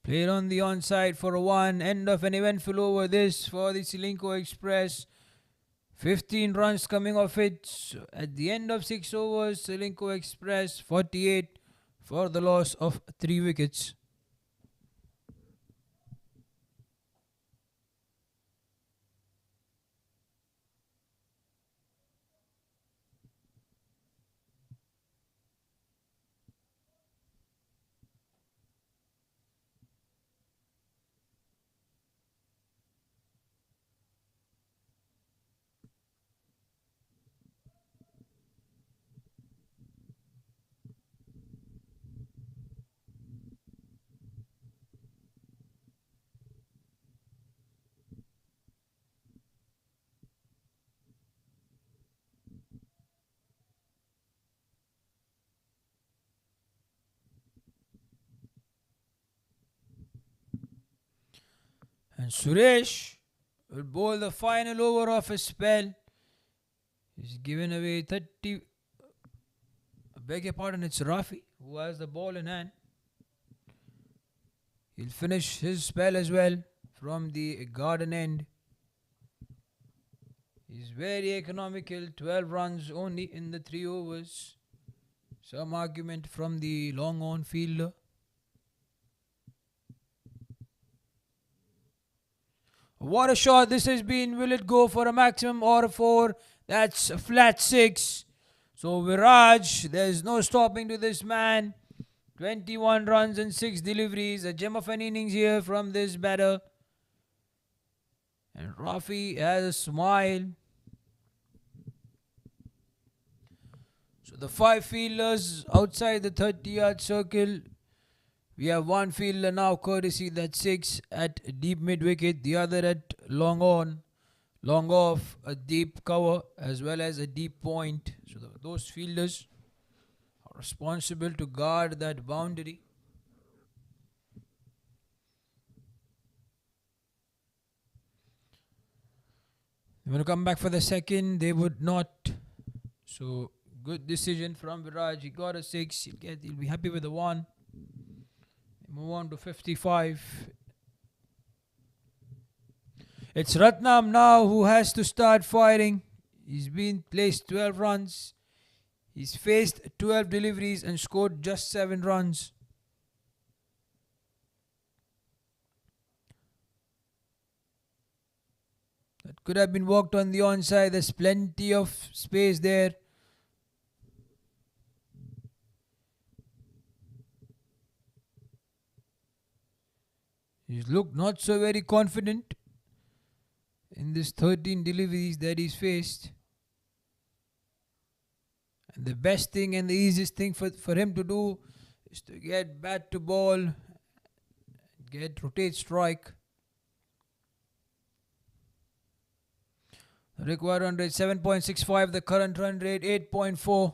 Played on the onside for a 1. End of an eventful over this for the Ceylinco Express. 15 runs coming off it. So at the end of 6 overs, Ceylinco Express 48 for the loss of 3 wickets. And Suresh will bowl the final over of his spell. He's given away 30. I beg your pardon, it's Rafi who has the ball in hand. He'll finish his spell as well from the garden end. He's very economical, 12 runs only in the 3 overs. Some argument from the long on fielder. What a shot this has been. Will it go for a maximum or a 4? That's a flat 6. So Viraj, there's no stopping to this man. 21 runs and 6 deliveries. A gem of an innings here from this batter. And Rafi has a smile. So the 5 fielders outside the 30-yard circle. We have one fielder now courtesy that 6 at deep mid-wicket, the other at long on, long off, a deep cover as well as a deep point. So those fielders are responsible to guard that boundary. They want to come back for the second, they would not. So good decision from Viraj. He got a 6, he'll be happy with the 1. Move on to 55. It's Ratnam now who has to start firing. He's been placed 12 runs. He's faced 12 deliveries and scored just 7 runs. That could have been walked on the onside. There's plenty of space there. He's looked not so very confident in this 13 deliveries that he's faced. And the best thing and the easiest thing for him to do is to get bat to ball, get rotate strike. The required run rate 7.65, the current run rate 8.4.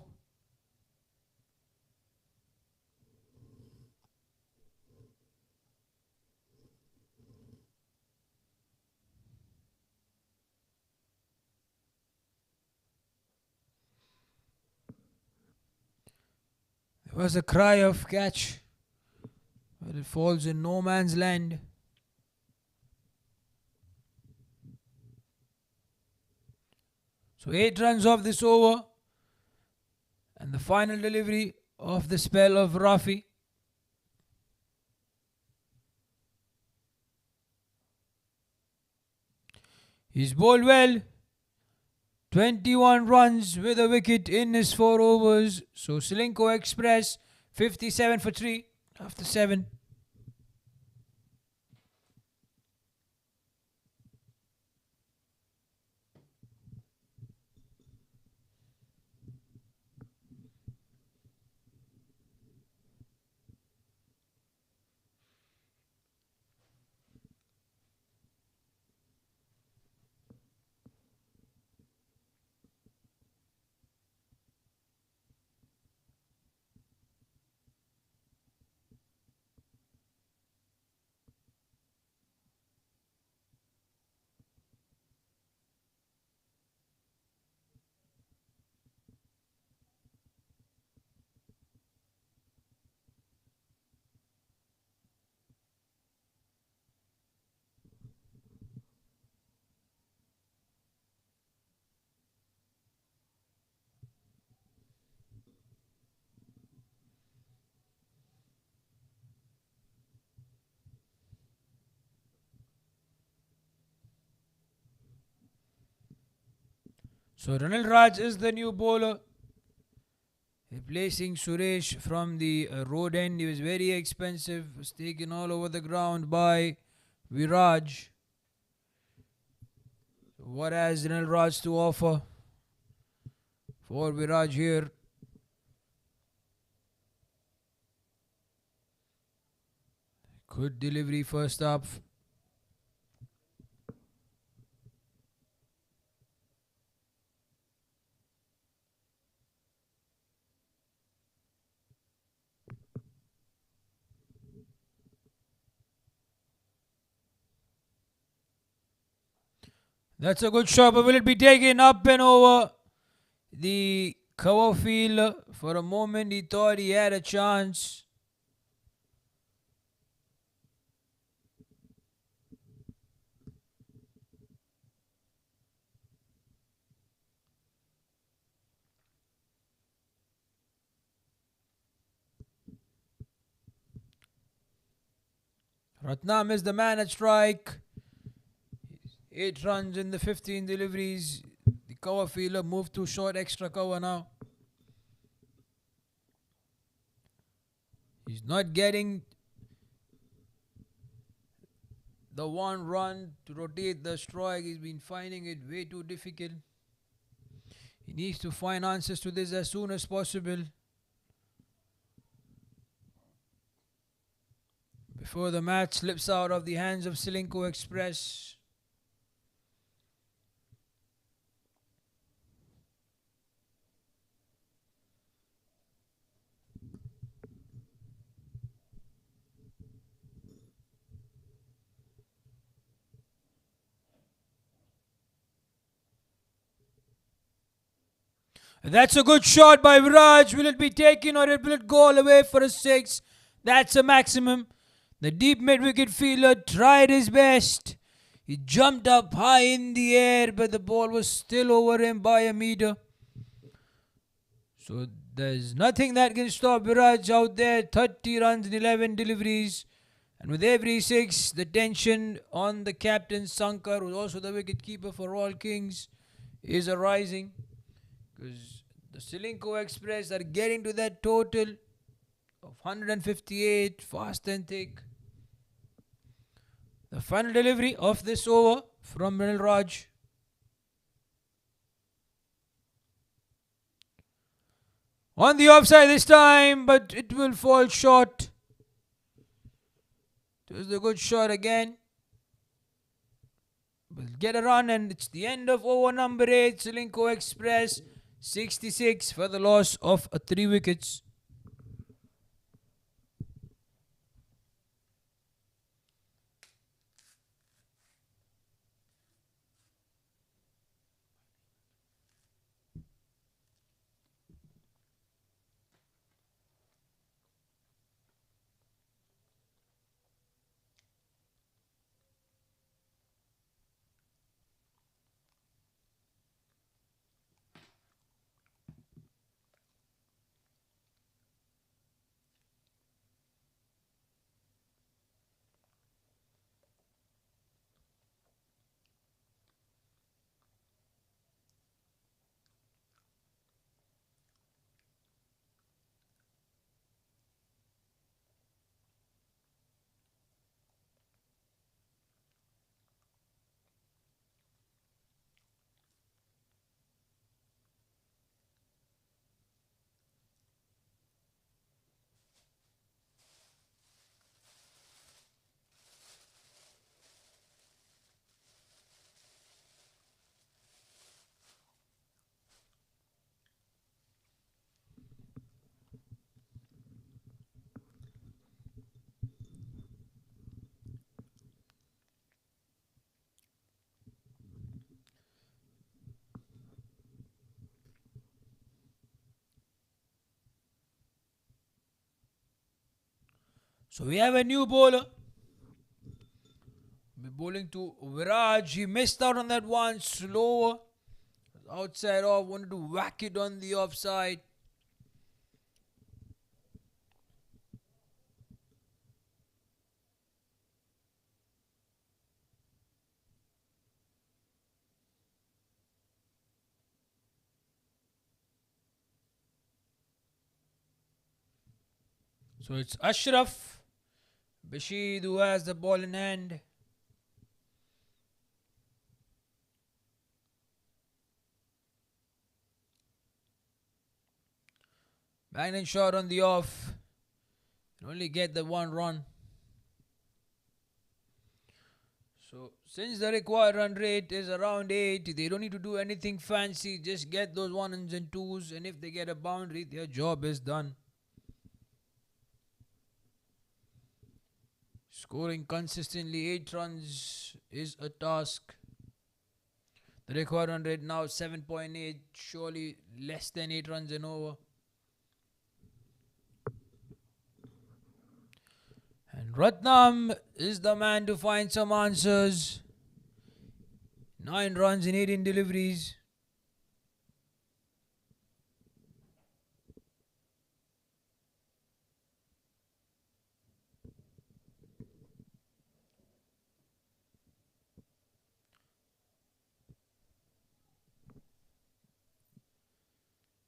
There was a cry of catch, but it falls in no man's land. So 8 runs off this over, and the final delivery of the spell of Rafi. He's bowled well. 21 runs with a wicket in his 4 overs. So Ceylinco Express 57 for 3 after 7. So Ranil Raj is the new bowler, replacing Suresh from the road end. He was very expensive, was taken all over the ground by Viraj. What has Ranil Raj to offer for Viraj here? Good delivery first up. That's a good shot, but will it be taken up and over the cover field? For a moment, he thought he had a chance. Ratnam is the man at strike. 8 runs in the 15 deliveries. The cover fielder moved to short extra cover now. He's not getting the 1 run to rotate the strike. He's been finding it way too difficult. He needs to find answers to this as soon as possible, before the match slips out of the hands of Ceylinco Express. That's a good shot by Viraj. Will it be taken or will it go all the way for a 6? That's a maximum. The deep mid-wicket fielder tried his best. He jumped up high in the air, but the ball was still over him by a meter. So there's nothing that can stop Viraj out there. 30 runs in 11 deliveries. And with every 6, the tension on the captain, Sankar, who's also the wicket-keeper for Royal Kings, is arising. Because the Ceylinco Express are getting to that total of 158, fast and thick. The final delivery of this over from Ranil Raj. On the offside this time, but it will fall short. It was a good shot again. We'll get a run, and it's the end of over number 8. Ceylinco Express 66 for the loss of 3 wickets. So we have a new bowler. We're bowling to Viraj. He missed out on that one. Slower. Outside off. Wanted to whack it on the offside. So it's Ashraf Bashid who has the ball in hand. Bang and shot on the off. Can only get the one run. So since the required run rate is around 8, they don't need to do anything fancy. Just get those 1s and 2s, and if they get a boundary, their job is done. Scoring consistently 8 runs is a task. The required run rate now 7.8, surely less than 8 runs and over. And Ratnam is the man to find some answers. 9 runs in 18 deliveries.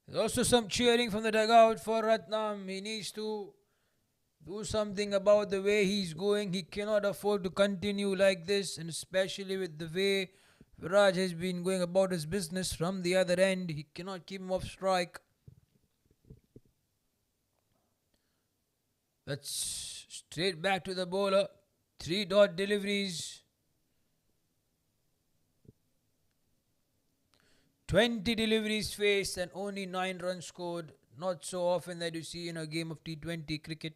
There's also some cheering from the dugout for Ratnam. He needs to do something about the way he's going. He cannot afford to continue like this, and especially with the way Viraj has been going about his business from the other end. He cannot keep him off strike. That's straight back to the bowler. 3 dot deliveries. 20 deliveries faced and only 9 runs scored. Not so often that you see in a game of T20 cricket.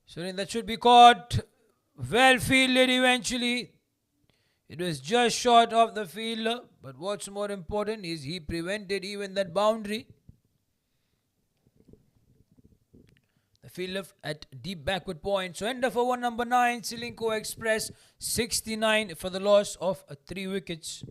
So that should be caught. Well fielded eventually. It was just short of the fielder. But what's more important is he prevented even that boundary. The fielder at deep backward point. So end of over number 9. Ceylinco Express 69 for the loss of 3 wickets.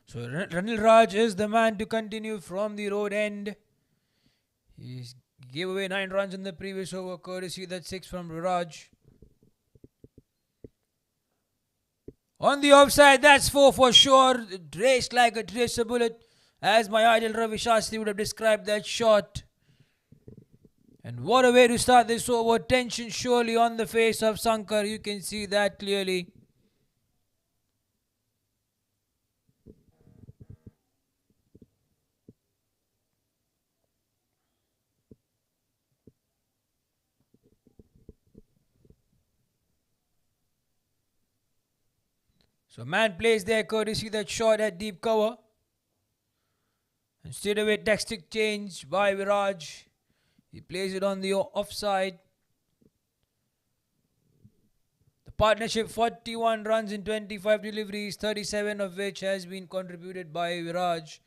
So Ranil Raj is the man to continue from the road end. He gave away 9 runs in the previous over, courtesy that 6 from Viraj. On the offside, that's 4 for sure. It raced like a tracer bullet, as my idol Ravi Shastri would have described that shot. And what a way to start this over. Tension surely on the face of Sankar. You can see that clearly. So man plays there, courtesy that shot at deep cover. And straight away tactic change by Viraj. He plays it on the offside. The partnership 41 runs in 25 deliveries, 37 of which has been contributed by Viraj.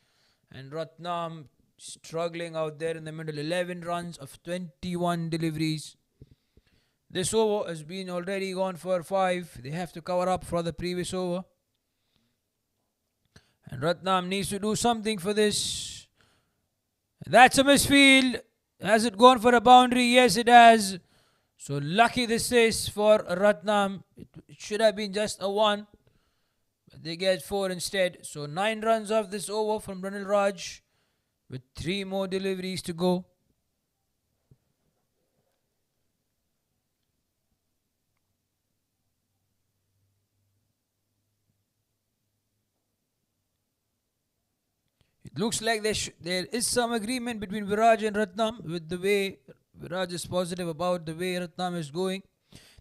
And Ratnam struggling out there in the middle. 11 runs of 21 deliveries. This over has been already gone for 5. They have to cover up for the previous over. And Ratnam needs to do something for this. That's a misfield. Has it gone for a boundary? Yes, it has. So lucky this is for Ratnam. It should have been just a 1. But they get 4 instead. So 9 runs off this over from Ranil Raj, with 3 more deliveries to go. Looks like there is some agreement between Viraj and Ratnam, with the way Viraj is positive about the way Ratnam is going,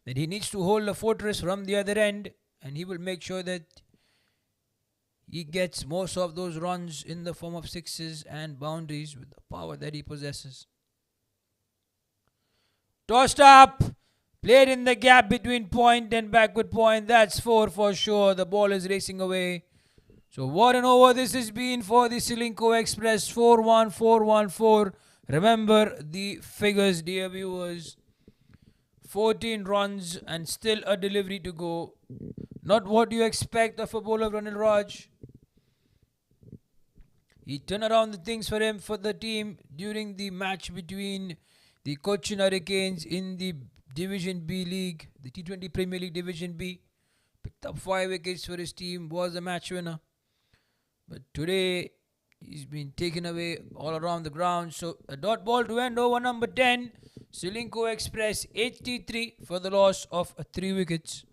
that he needs to hold the fortress from the other end, and he will make sure that He gets most of those runs in the form of sixes and boundaries with the power that he possesses. Tossed up, played in the gap between point and backward point. That's 4 for sure. The ball is racing away. So what an over this has been for the Ceylinco Express. 4-1, 4-1, 4. Remember the figures, dear viewers. 14 runs and still a delivery to go. Not what you expect of a bowler, Ranil Raj. He turned around the things for the team during the match between the Cochin Hurricanes in the Division B League, the T20 Premier League Division B. Picked up 5 wickets for his team, was the match winner. But today, he's been taken away all around the ground. So, a dot ball to end over number 10. Ceylinco Express 83 for the loss of 3 wickets.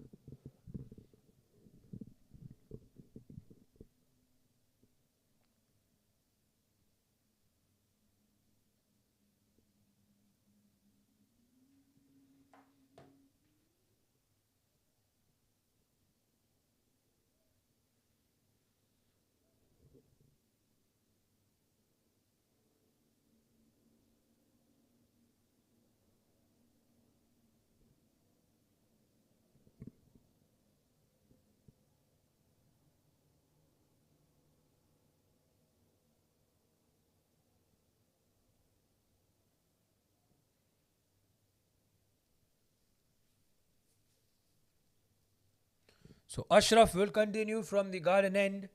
So Ashraf will continue from the garden end.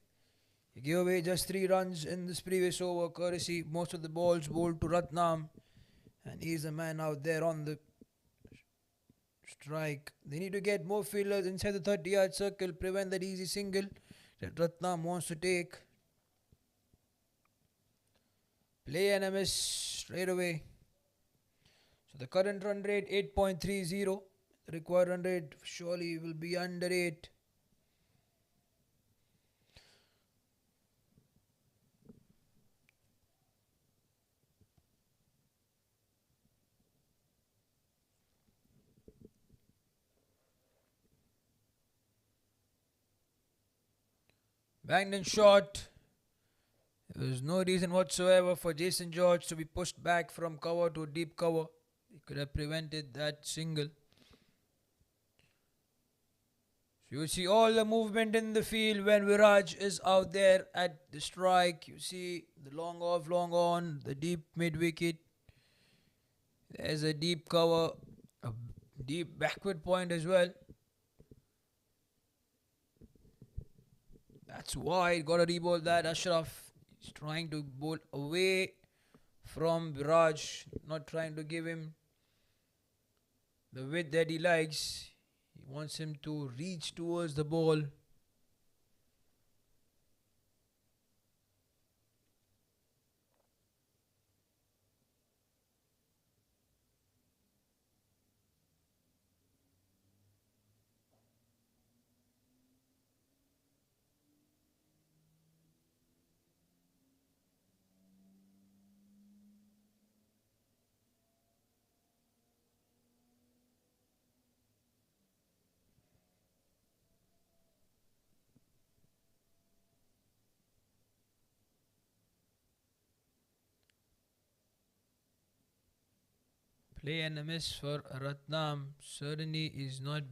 He gave away just 3 runs in this previous over, courtesy most of the balls bowled to Ratnam. And he's a man out there on the strike. They need to get more fielders inside the 30-yard circle, prevent that easy single that Ratnam wants to take. Play and a miss straight away. So the current run rate 8.30. The required run rate surely will be under 8. Banged and shot. There was no reason whatsoever for Jason George to be pushed back from cover to deep cover. He could have prevented that single. So you see all the movement in the field when Viraj is out there at the strike. You see the long off, long on, the deep mid wicket. There's a deep cover, a deep backward point as well. That's why got to re-bowl that. Ashraf is trying to bowl away from Viraj, not trying to give him the width that he likes. He wants him to reach towards the ball. Play and a miss for Ratnam. Certainly is not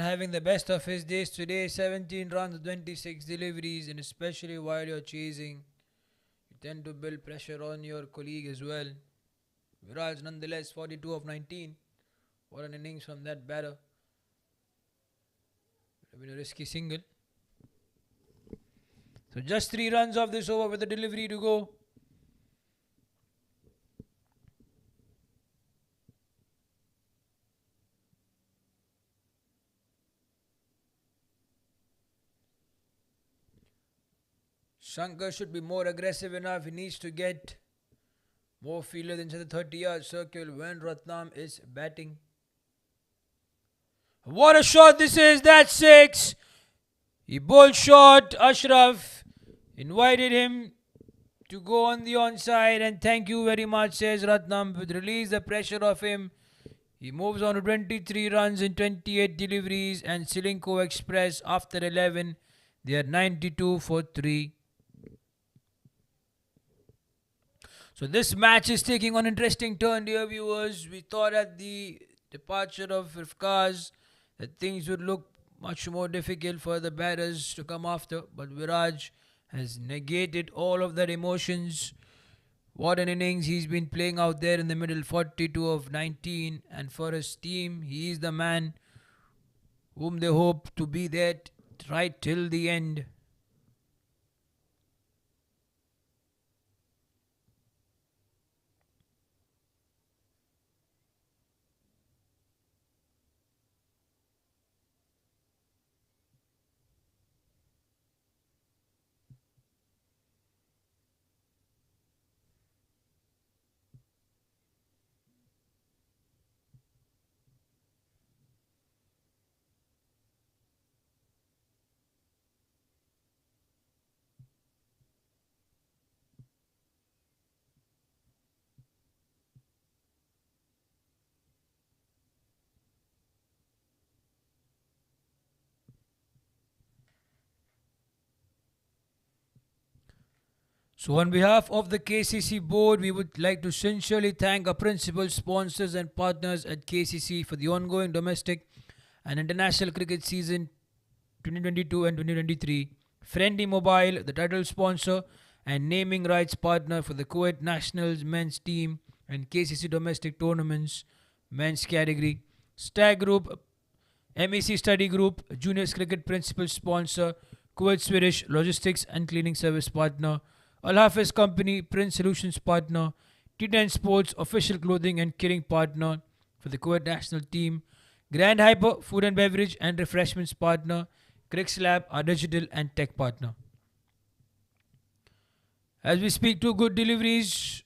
having the best of his days today. 17 runs, 26 deliveries, and especially while you're chasing, you tend to build pressure on your colleague as well. Viraj nonetheless 42 of 19. What an innings from that batter. Would have been a risky single. So just 3 runs off this over with a delivery to go. Shankar should be more aggressive enough. He needs to get more fielders inside the 30-yard circle when Ratnam is batting. What a shot this is. That's 6. He bowled short. Ashraf invited him to go on the onside, and thank you very much, says Ratnam. With release the pressure of him, he moves on to 23 runs in 28 deliveries, and Ceylinco Express after 11 They are 92 for 3. So this match is taking on interesting turn, dear viewers. We thought at the departure of Rifkaz that things would look much more difficult for the batters to come after, but Viraj has negated all of their emotions. What an innings he's been playing out there in the middle, 42 of 19, and for his team, he is the man whom they hope to be there right till the end. So, on behalf of the KCC board, we would like to sincerely thank our principal sponsors and partners at KCC for the ongoing domestic and international cricket season 2022 and 2023. FRiENDi Mobile, the title sponsor and naming rights partner for the Kuwait Nationals men's team and KCC domestic tournaments men's category. Stag Group, MEC Study Group, Juniors Cricket principal sponsor, Kuwait Swedish Logistics and Cleaning Service partner, Al Hafiz Company, Print Solutions partner, T10 Sports official clothing and kitting partner for the Kuwait national team, Grand Hyper food and beverage and refreshments partner, Crix Lab, our digital and tech partner. As we speak, two good deliveries.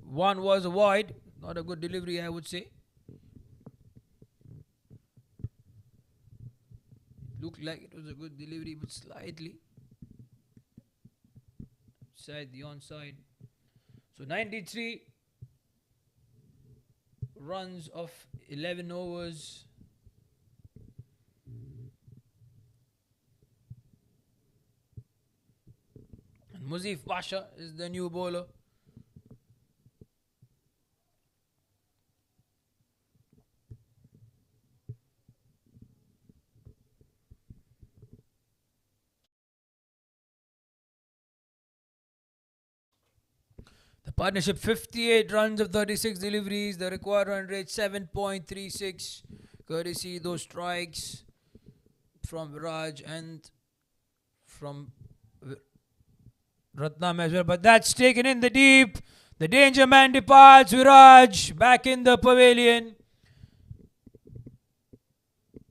One was a wide, not a good delivery, I would say. Looked like it was a good delivery, but slightly outside the onside. So 93 runs of 11 overs. And Muzif Pasha is the new bowler. The partnership 58 runs of 36 deliveries. The required run rate 7.36. Courtesy those strikes from Viraj and from Ratnam as well. But that's taken in the deep. The danger man departs. Viraj back in the pavilion.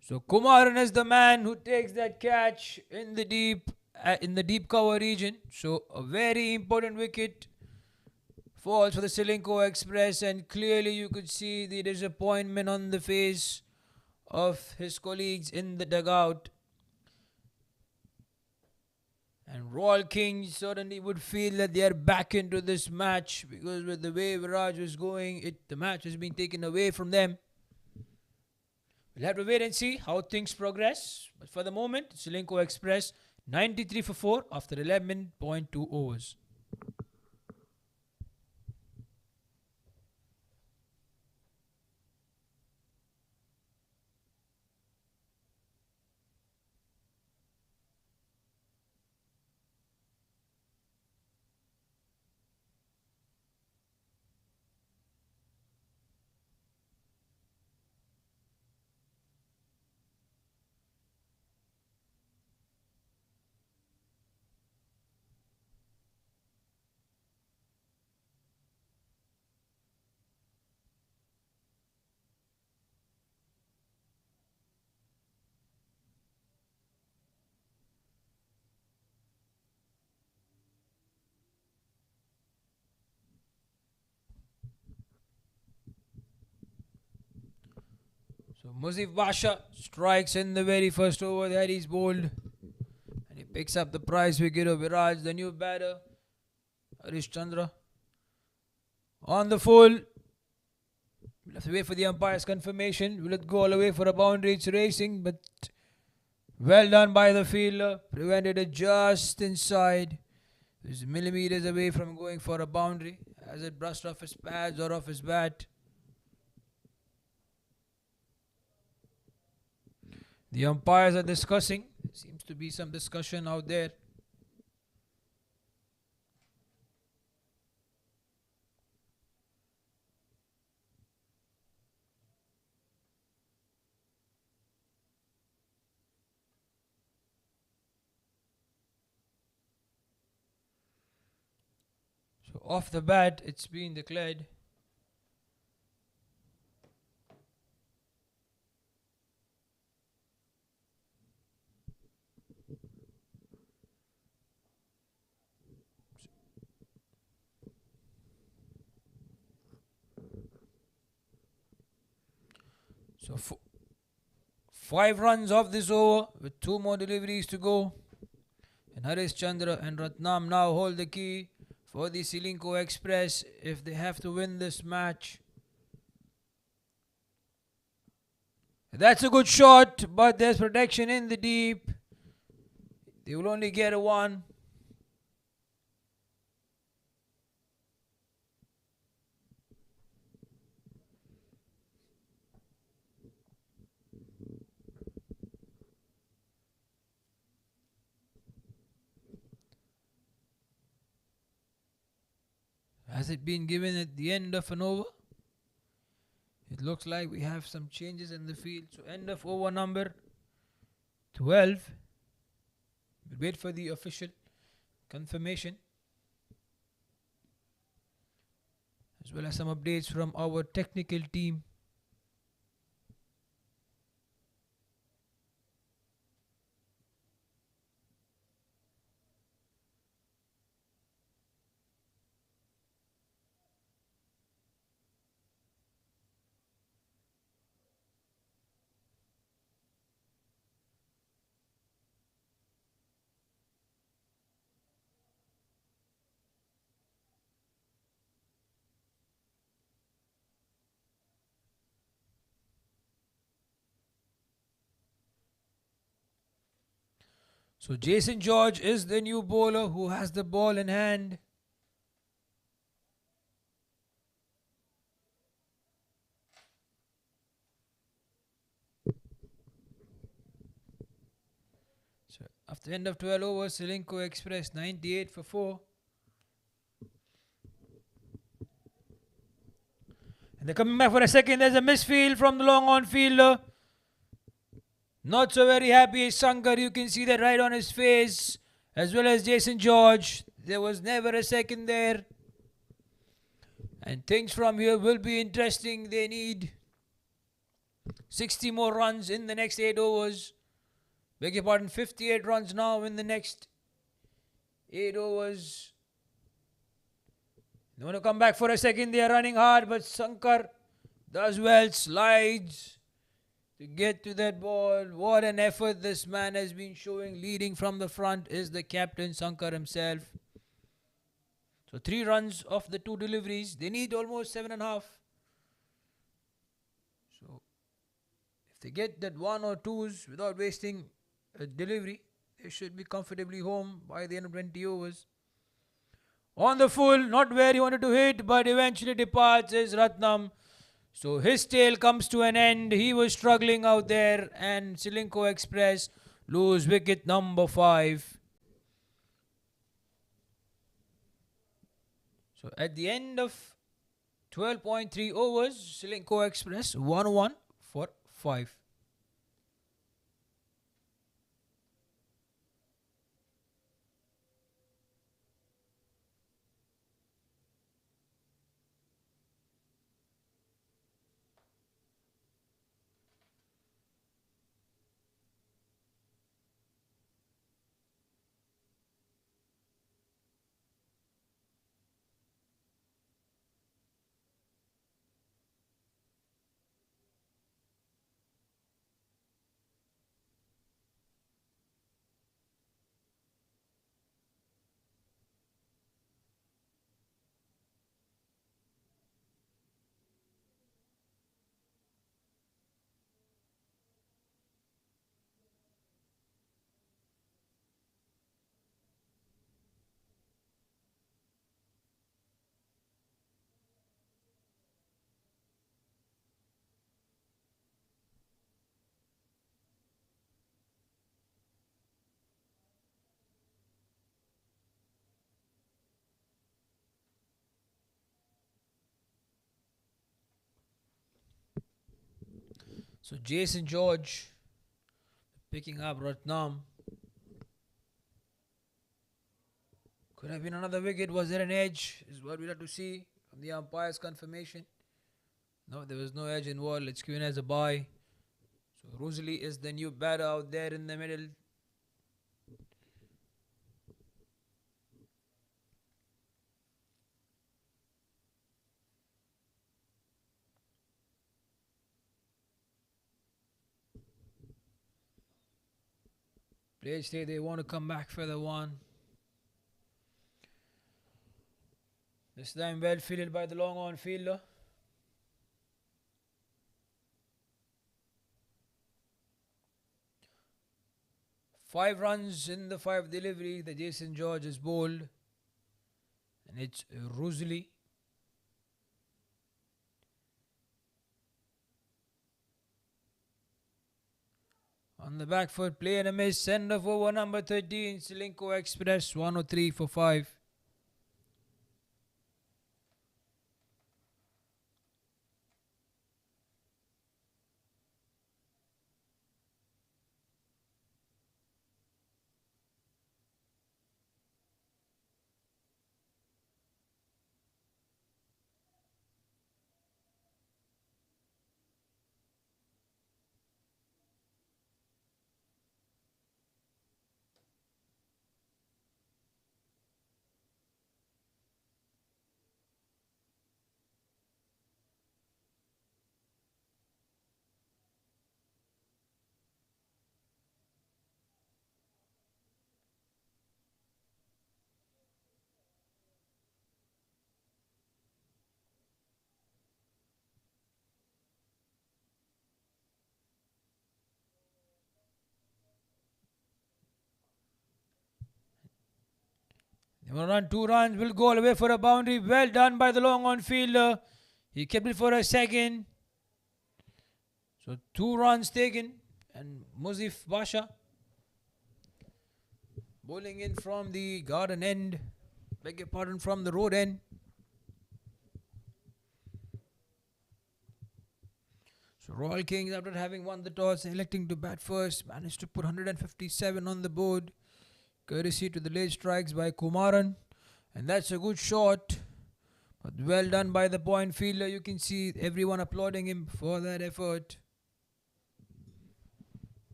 So Kumaran is the man who takes that catch in the deep cover region. So a very important wicket falls for the Ceylinco Express, and clearly you could see the disappointment on the face of his colleagues in the dugout. And Royal Kings certainly would feel that they are back into this match, because with the way Viraj was going, the match has been taken away from them. We'll have to wait and see how things progress. But for the moment, Ceylinco Express 93 for 4 after 11.2 overs. So Muzif Basha strikes in the very first over that he's bowled. And he picks up the prize wicket of Viraj, the new batter. Harish Chandra on the full. We'll have to wait for the umpire's confirmation. Will it go all the way for a boundary? It's racing, but Well done by the fielder. Prevented it just inside. He was millimeters away from going for a boundary as it brushed off his pads or off his bat. The umpires are discussing. Seems to be some discussion out there. So off the bat, it's been declared. So 5 runs off this over with 2 more deliveries to go. And Harish Chandra and Ratnam now hold the key for the Ceylinco Express if they have to win this match. That's a good shot, but there's protection in the deep. They will only get a 1. Has it been given at the end of an over? It looks like we have some changes in the field. So end of over number 12. We'll wait for the official confirmation, as well as some updates from our technical team. So Jason George is the new bowler who has the ball in hand. So after the end of 12 overs, Ceylinco Express 98 for 4. And they're coming back for a second. There's a misfield from the long on fielder. Not so very happy is Shankar. You can see that right on his face, as well as Jason George. There was never a second there. And things from here will be interesting. They need 60 more runs in the next 8 overs. Beg your pardon, 58 runs now in the next 8 overs. They want to come back for a second. They are running hard, but Shankar does well, slides to get to that ball. What an effort this man has been showing. Leading from the front is the captain, Shankar himself. So 3 runs off the 2 deliveries. They need almost 7.5. So if they get that 1 or 2s without wasting a delivery, they should be comfortably home by the end of 20 overs. On the full, not where he wanted to hit, but eventually departs is Ratnam. So his tail comes to an end. He was struggling out there, and Ceylinco Express lose wicket number 5. So at the end of 12.3 overs, Ceylinco Express 1-1 for 5. So Jason George picking up Ratnam. Could have been another wicket. Was there an edge? Is what we'll have to see from the umpire's confirmation. No, there was no edge involved. It's given as a bye. So Rosalie is the new batter out there in the middle. Players say they want to come back for the one. This time well fielded by the long on fielder. Five runs in the 5 delivery. The Jason George is bowled. And it's Rosalie. On the back foot, play and a miss. Send off over number 13. Ceylinco Express 103 for 5. They want to run 2 runs. Will go away for a boundary. Well done by the long on fielder. He kept it for a second. So 2 runs taken. And Muzif Basha bowling in from the garden end. Beg your pardon, from the road end. So Royal Kings, after having won the toss, electing to bat first, managed to put 157 on the board. Courtesy to the late strikes by Kumaran. And that's a good shot. But well done by the point fielder. You can see everyone applauding him for that effort.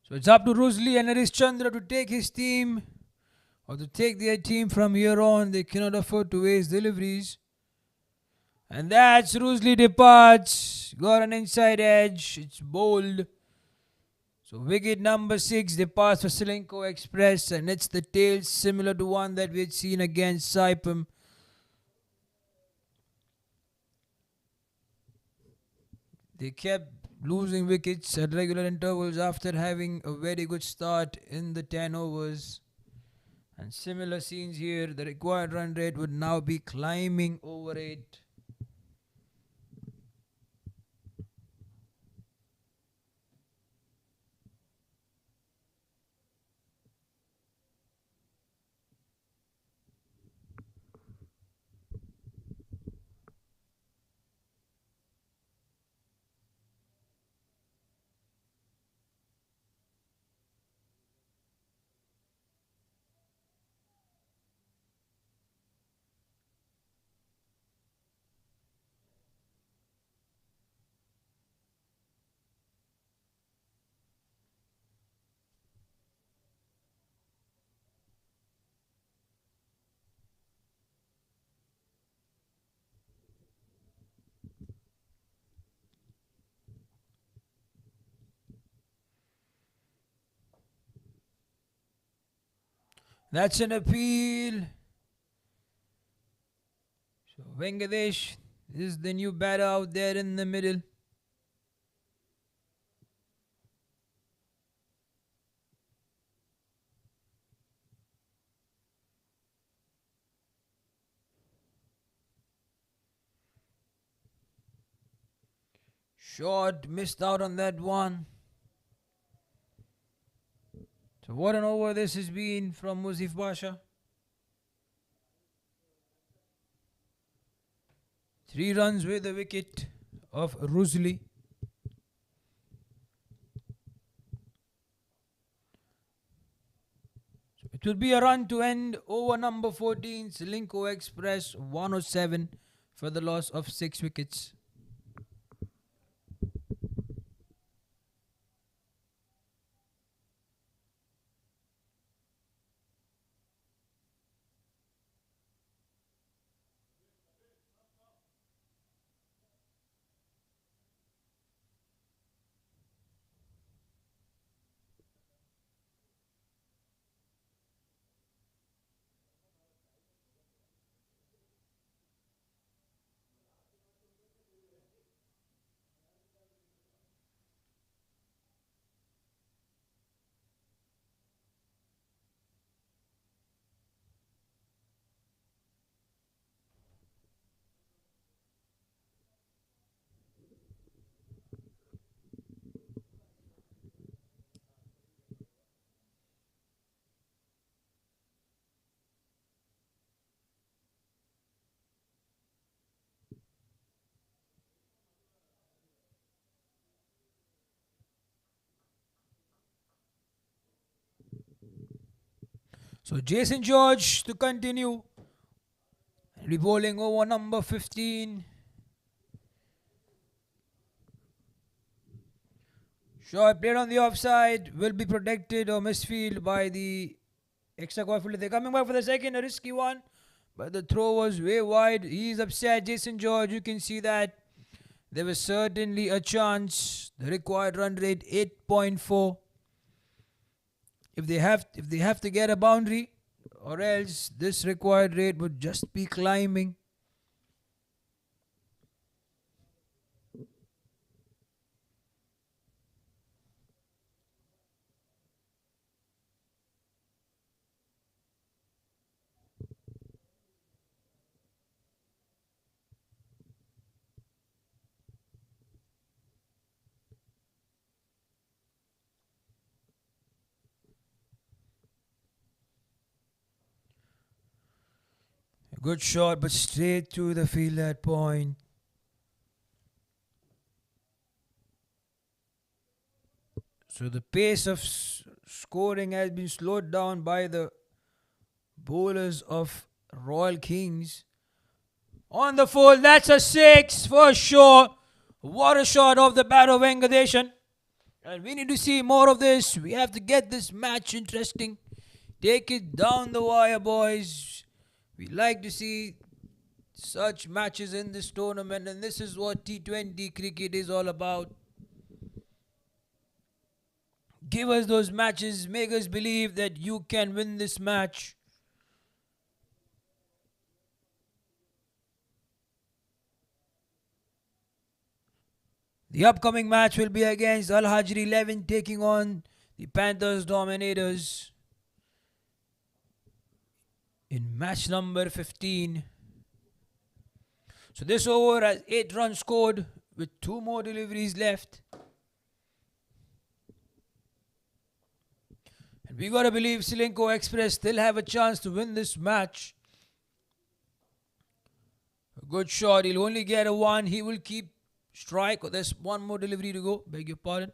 So it's up to Rosalie and Harish Chandra to take his team, or to take their team from here on. They cannot afford to waste deliveries. And that's Rosalie departs. Got an inside edge. It's bowled. So wicket number 6 departs for Ceylinco Express. And it's the tail similar to one that we had seen against Saipem. They kept losing wickets at regular intervals after having a very good start in the 10 overs. And similar scenes here. The required run rate would now be climbing over 8. That's an appeal. So Venkatesh is the new batter out there in the middle. Short, missed out on that one. So what an over this has been from Muzif Basha. 3 runs with the wicket of Rusli. It will be a run to end over number 14, Ceylinco Express 107 for the loss of 6 wickets. So Jason George to continue. He'll be bowling over number 15. Shot played on the offside, will be protected or misfield by the extra cover fielder. They're coming back for the second, a risky one, but the throw was way wide. He's upset, Jason George. You can see that there was certainly a chance. The required run rate 8.4. If they have to get a boundary, or else this required rate would just be climbing. Good shot, but straight to the field at point. So the pace of scoring has been slowed down by the bowlers of Royal Kings. On the full, that's a 6 for sure. What a shot off the bat of Vengadeshan. And we need to see more of this. We have to get this match interesting. Take it down the wire, boys. We like to see such matches in this tournament, and this is what T20 cricket is all about. Give us those matches, make us believe that you can win this match. The upcoming match will be against Al Hajri 11 taking on the Panthers Dominators in match number 15. So this over has 8 runs scored with 2 more deliveries left. And we gotta believe Ceylinco Express still have a chance to win this match. A good shot. He'll only get a 1. He will keep strike. Oh, there's 1 more delivery to go. Beg your pardon.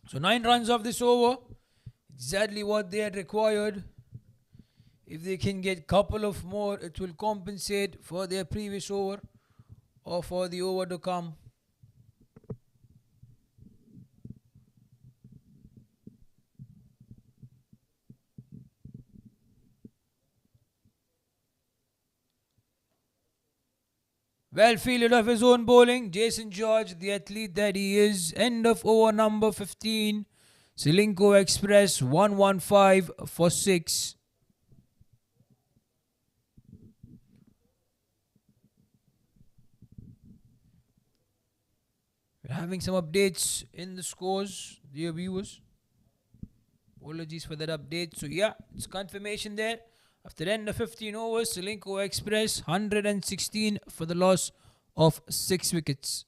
So 9 runs off this over. Exactly what they had required. If they can get couple of more, it will compensate for their previous over or for the over to come. Well fielded of his own bowling. Jason George, the athlete that he is. End of over number 15. Ceylinco Express 115 for 6. We're having some updates in the scores, dear viewers. Apologies for that update. So yeah, it's confirmation there. After the end of 15 overs, Ceylinco Express 116 for the loss of 6 wickets.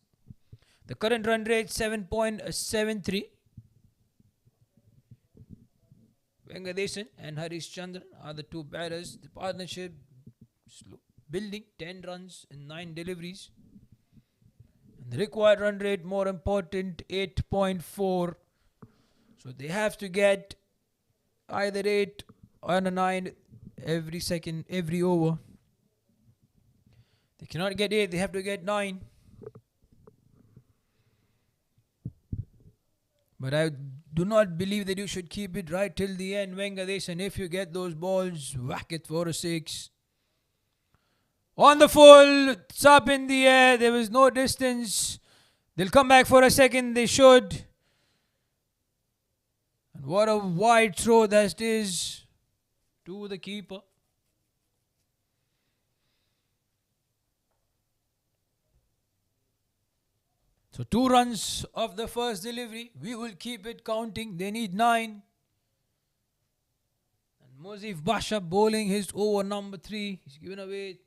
The current run rate 7.73. Vengadeshan and Harish Chandran are the 2 batters. The partnership building, 10 runs in 9 deliveries. And the required run rate, more important, 8.4. So they have to get either 8 or a 9 every over. They cannot get 8, they have to get 9. But I do not believe that you should keep it right till the end, Venkatesh. And if you get those balls, whack it for a 6. On the full, it's up in the air. There was no distance. They'll come back for a second. They should. And what a wide throw that is to the keeper. So 2 runs of the first delivery. We will keep it counting. They need 9. And Muzif Basha bowling his over number 3. He's given away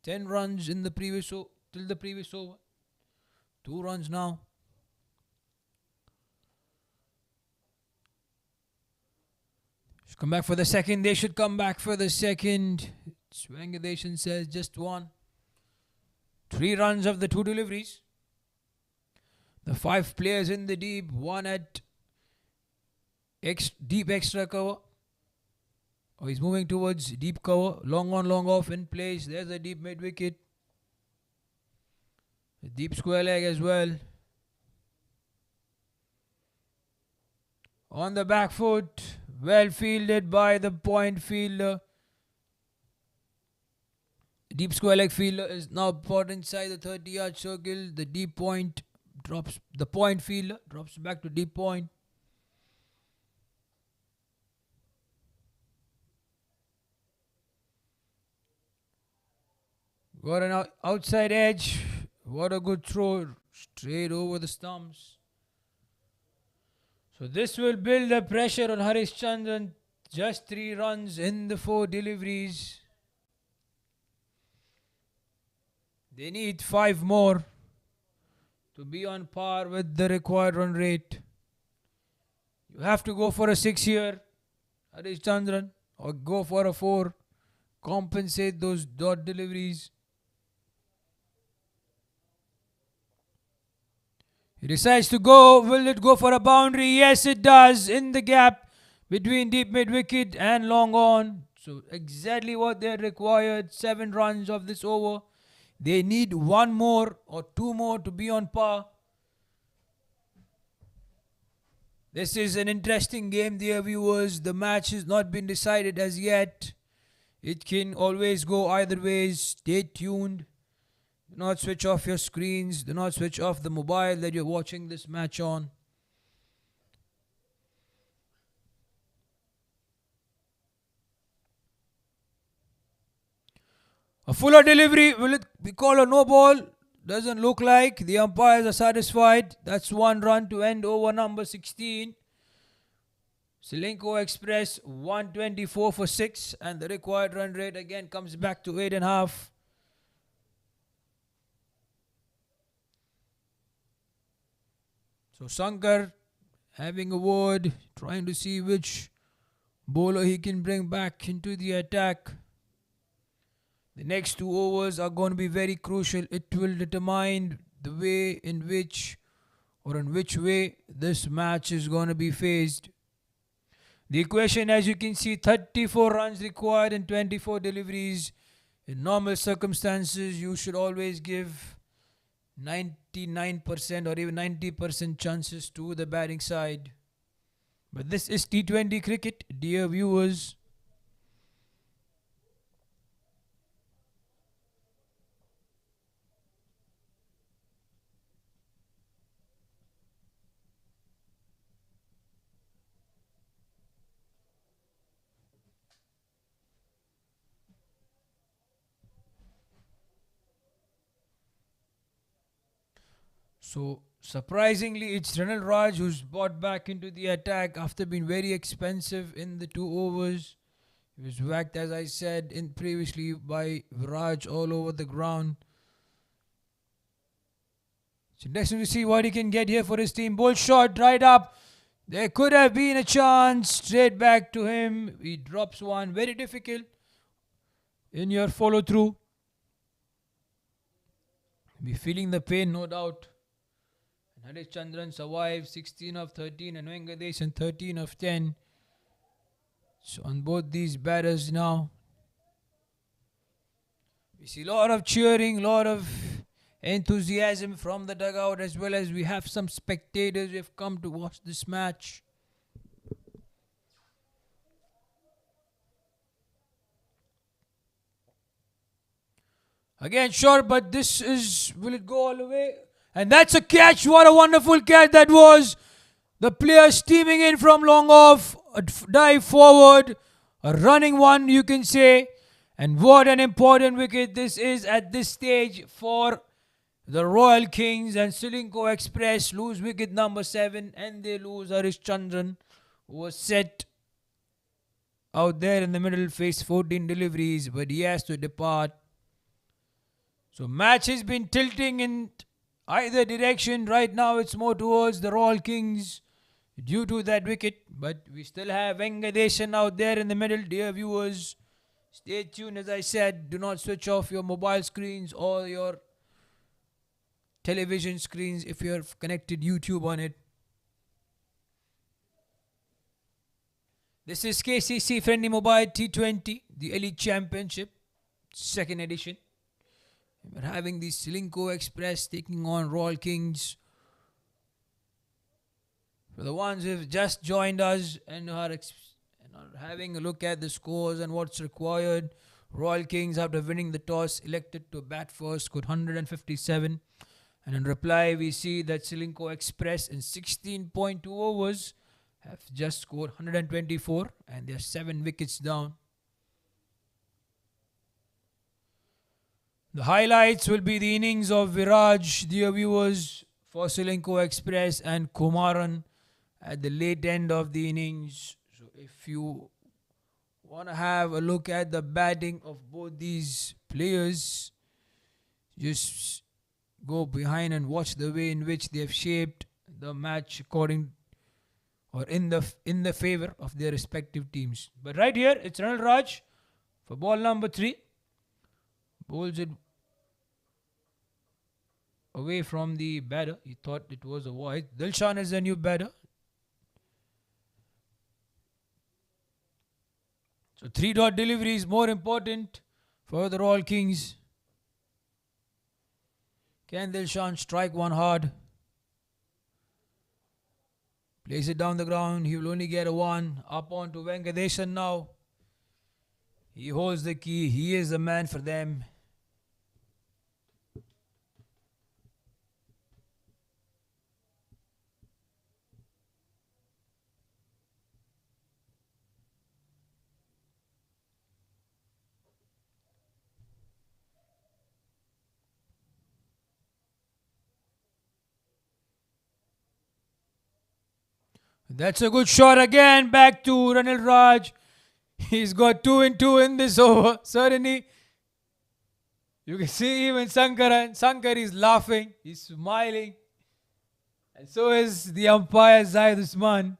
10 runs in the previous till the previous over. 2 runs now. Should come back for the second. They should come back for the second. Swangadeshan says just 1. 3 runs of the 2 deliveries. The 5 players in the deep, 1 at deep extra cover. Oh, he's moving towards deep cover. Long on, long off in place. There's a deep mid wicket. A deep square leg as well. On the back foot. Well fielded by the point fielder. Deep square leg fielder is now put inside the 30-yard circle. The deep point drops. The point fielder drops back to deep point. Got an outside edge. What a good throw. Straight over the stumps. So this will build the pressure on Harishchandran. Just 3 runs in the 4 deliveries. They need 5 more to be on par with the required run rate. You have to go for a 6 here, Harishchandran, or go for a 4. Compensate those dot deliveries. He decides to go. Will it go for a boundary? Yes, it does. In the gap between deep mid wicket and long on. So exactly what they required. 7 runs of this over. They need 1 more or 2 more to be on par. This is an interesting game, dear viewers. The match has not been decided as yet. It can always go either ways. Stay tuned. Do not switch off your screens. Do not switch off the mobile that you're watching this match on. A fuller delivery. Will it be called a no ball? Doesn't look like. The umpires are satisfied. That's 1 run to end over number 16. Ceylinco Express 124 for 6. And the required run rate again comes back to 8.5. So Sankar having a word, trying to see which bowler he can bring back into the attack. The next 2 overs are going to be very crucial. It will determine the way in which way this match is going to be faced. The equation, as you can see, 34 runs required in 24 deliveries. In normal circumstances, you should always give 99% or even 90% chances to the batting side. But this is T20 cricket, dear viewers. So, surprisingly, it's Ranil Raj who's brought back into the attack after being very expensive in the 2 overs. He was whacked, as I said previously, by Viraj all over the ground. It's interesting to see what he can get here for his team. Bull shot right up. There could have been a chance. Straight back to him. He drops one. Very difficult in your follow through. Be feeling the pain, no doubt. Harish Chandran survived 16 of 13 and Venkatesan 13 of 10. So on both these batters now, we see a lot of cheering, a lot of enthusiasm from the dugout, as well as we have some spectators who have come to watch this match. Again, short, but this is, will it go all the way? And that's a catch. What a wonderful catch that was. The player steaming in from long off, a dive forward, a running one, you can say. And what an important wicket this is at this stage for the Royal Kings. And Ceylinco Express lose wicket number 7, and they lose Harish Chandran, who was set out there in the middle, faced 14 deliveries, but he has to depart. So match has been tilting in either direction. Right now it's more towards the Royal Kings due to that wicket. But we still have Venkatesan out there in the middle. Dear viewers, stay tuned. As I said, do not switch off your mobile screens or your television screens if you have connected YouTube on it. This is KCC FRiENDi Mobile T20, the Elite Championship, 2nd edition. We're having the Ceylinco Express taking on Royal Kings. For the ones who have just joined us and are having a look at the scores and what's required, Royal Kings, after winning the toss, elected to bat first, scored 157. And in reply, we see that Ceylinco Express in 16.2 overs have just scored 124, and they're 7 wickets down. The highlights will be the innings of Viraj, dear viewers, for Ceylinco Express, and Kumaran at the late end of the innings. So if you want to have a look at the batting of both these players, just go behind and watch the way in which they have shaped the match according or in the favor of their respective teams. But right here, it's Ranil Raj for ball number 3. Bowls it away from the batter. He thought it was a wide. Dilshan is the new batter. So 3-dot delivery is more important for the Royal Kings. Can Dilshan strike one hard? Place it down the ground. He will only get a 1. Up on to Venkatesan now. He holds the key. He is the man for them. That's a good shot again. Back to Ranil Raj. He's got 2 and 2 in this over. Certainly, you can see even Sankar is laughing. He's smiling. And so is the umpire Zaid Usman.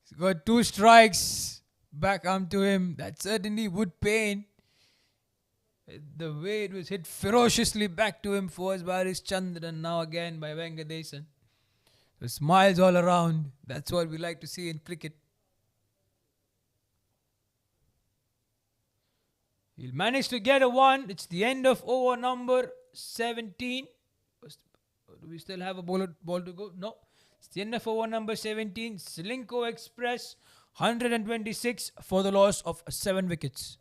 He's got 2 strikes back onto him. That certainly would pain. The way it was hit ferociously back to him first by Harish Chandran, now again by Venkatesan. So smiles all around. That's what we like to see in cricket. He'll manage to get a 1. It's the end of over number 17. Do we still have a ball to go? No. It's the end of over number 17. Ceylinco Express 126 for the loss of 7 wickets.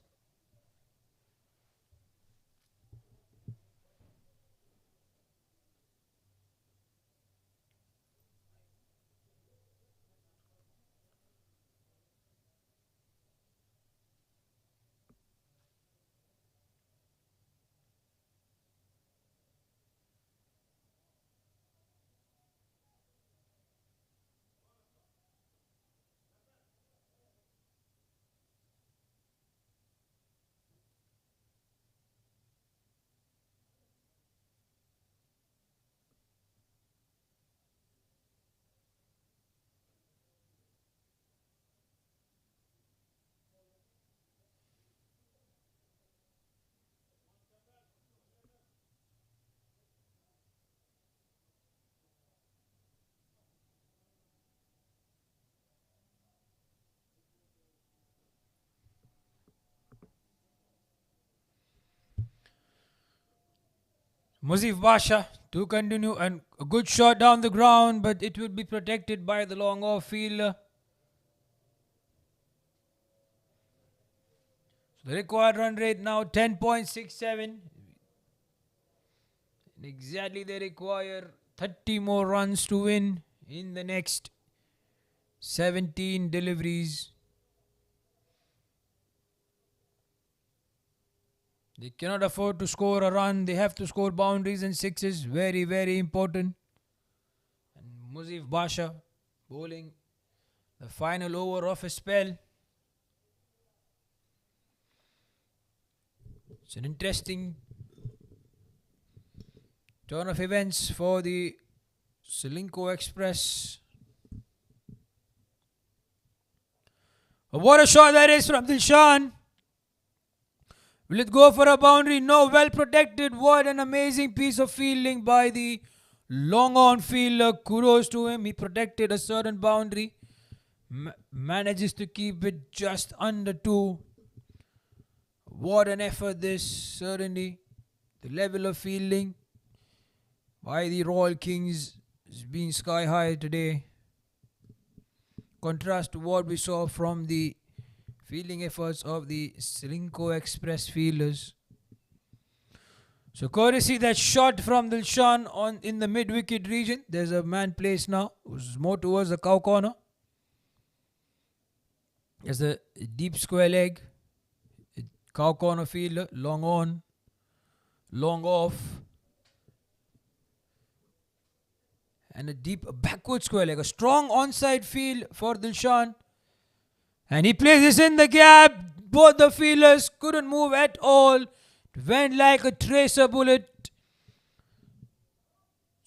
Muzif Basha to continue, and a good shot down the ground, but it will be protected by the long off fielder. So the required run rate now 10.67. Exactly, they require 30 more runs to win in the next 17 deliveries. They cannot afford to score a run. They have to score boundaries and sixes. Very, very important. And Muzif Basha bowling the final over of a spell. It's an interesting turn of events for the Ceylinco Express. What a shot that is from Dilshan. Will it go for a boundary? No, well protected. What an amazing piece of fielding by the long on fielder. Kudos to him. He protected a certain boundary. Manages to keep it just under 2. What an effort this, certainly. The level of fielding by the Royal Kings has been sky high today. Contrast to what we saw from the fielding efforts of the Ceylinco Express fielders. So courtesy that shot from Dilshan in the mid-wicket region. There's a man placed now who's more towards the cow corner. There's a deep square leg. Cow corner fielder, long on, long off. And a deep backward square leg. A strong onside field for Dilshan. And he plays this in the gap. Both the fielders couldn't move at all. It went like a tracer bullet.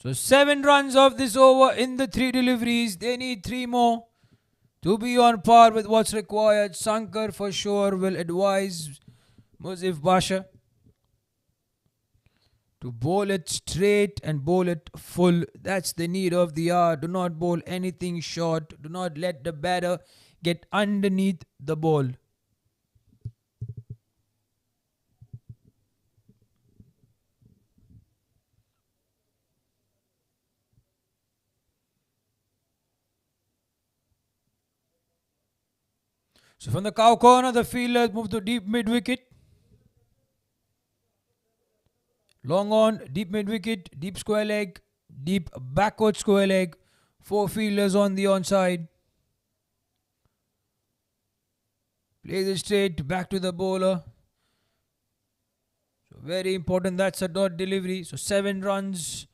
So 7 runs of this over in the 3 deliveries. They need 3 more to be on par with what's required. Sankar for sure will advise Muzif Basha to bowl it straight and bowl it full. That's the need of the hour. Do not bowl anything short. Do not let the batter get underneath the ball. So from the cow corner, the fielders move to deep mid-wicket. Long on, deep mid-wicket, deep square leg, deep backward square leg. 4 fielders on the onside. Plays it straight back to the bowler. So very important. That's a dot delivery. So 7 runs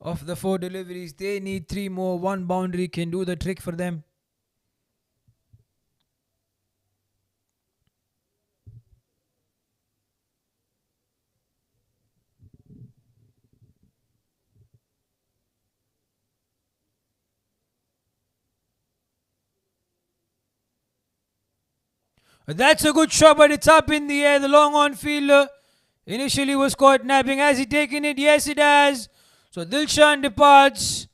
of the 4 deliveries. They need 3 more. 1 boundary can do the trick for them. That's a good shot, but it's up in the air. The long on fielder initially was caught napping. Has he taken it? Yes, it has. So Dilshan departs.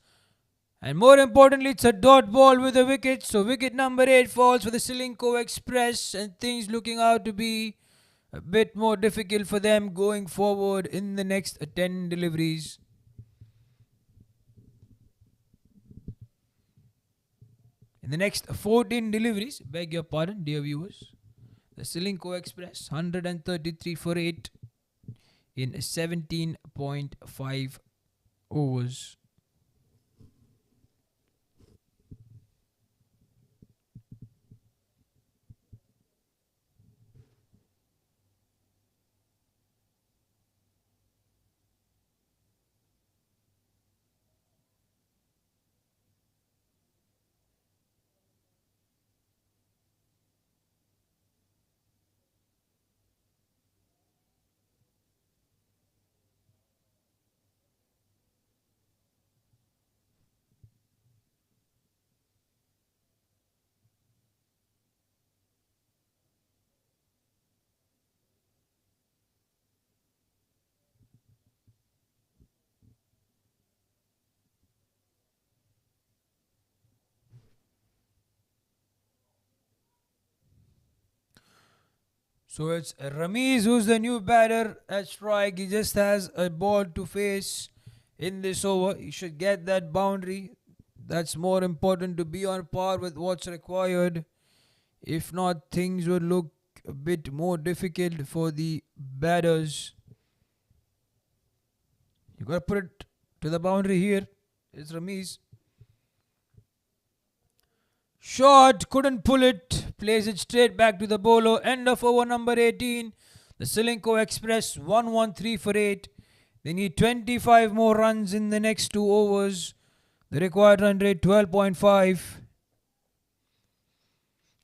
And more importantly, it's a dot ball with a wicket. So wicket number 8 falls for the Ceylinco Express. And things looking out to be a bit more difficult for them going forward in the next 10 deliveries. In the next 14 deliveries, beg your pardon, dear viewers. The Ceylinco Express, 133 for 8 in 17.5 overs. So it's Ramiz who's the new batter at strike. He just has a ball to face in this over. He should get that boundary. That's more important to be on par with what's required. If not, things would look a bit more difficult for the batters. You gotta put it to the boundary here. It's Ramiz. Short, couldn't pull it. Plays it straight back to the bowler. End of over number 18. The Sulaibiya Express 1-1-3 for 8. They need 25 more runs in the next 2 overs. The required run rate 12.5.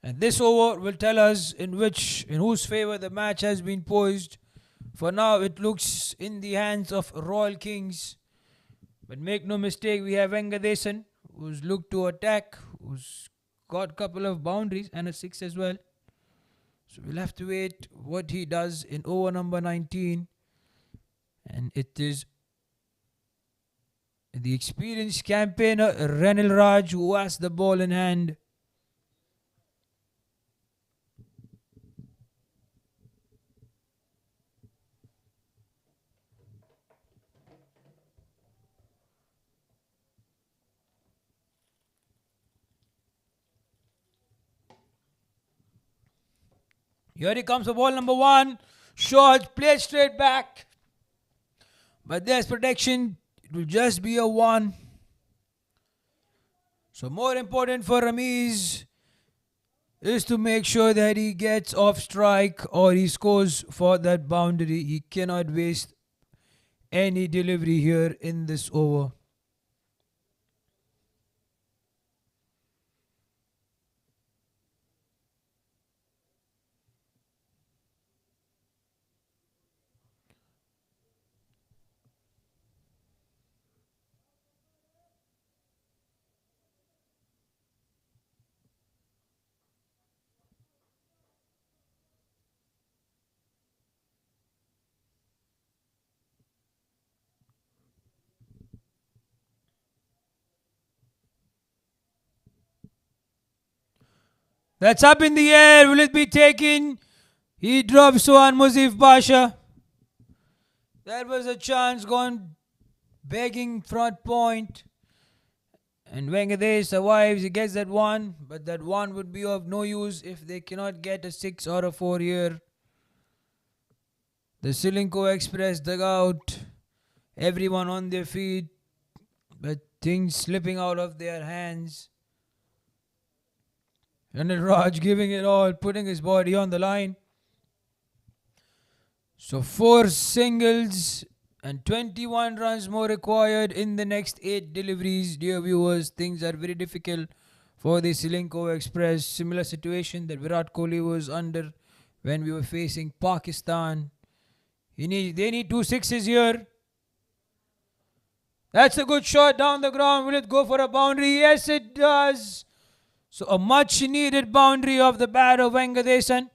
And this over will tell us in whose favour the match has been poised. For now, it looks in the hands of Royal Kings. But make no mistake, we have Venkatesan, who's looked to attack, who's got a couple of boundaries and a 6 as well. So we'll have to wait what he does in over number 19. And it is the experienced campaigner Renil Raj who has the ball in hand. Here he comes for ball number 1. Short, played straight back. But there's protection. It will just be a 1. So more important for Ramiz is to make sure that he gets off strike or he scores for that boundary. He cannot waste any delivery here in this over. That's up in the air. Will it be taken? He drops one. Muzif Basha. There was a chance gone begging front point. And Venkatesh survives. He gets that 1. But that 1 would be of no use if they cannot get a 6 or a 4 here. The Ceylinco Express dugout. Everyone on their feet. But things slipping out of their hands. And Raj giving it all, putting his body on the line. So 4 singles and 21 runs more required in the next 8 deliveries. Dear viewers, things are very difficult for the Ceylinco Express. Similar situation that Virat Kohli was under when we were facing Pakistan. They need 2 sixes here. That's a good shot down the ground. Will it go for a boundary? Yes, it does. So a much needed boundary of the bat of Venkatesan.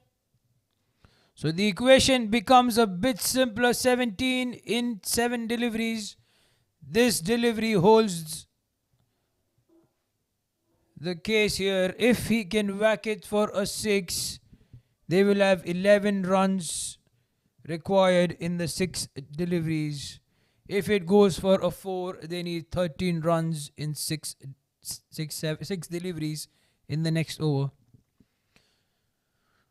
So the equation becomes a bit simpler. 17 in 7 deliveries. This delivery holds the case here. If he can whack it for a 6, they will have 11 runs required in the 6 deliveries. If it goes for a 4, they need 13 runs in 6 deliveries in the next over.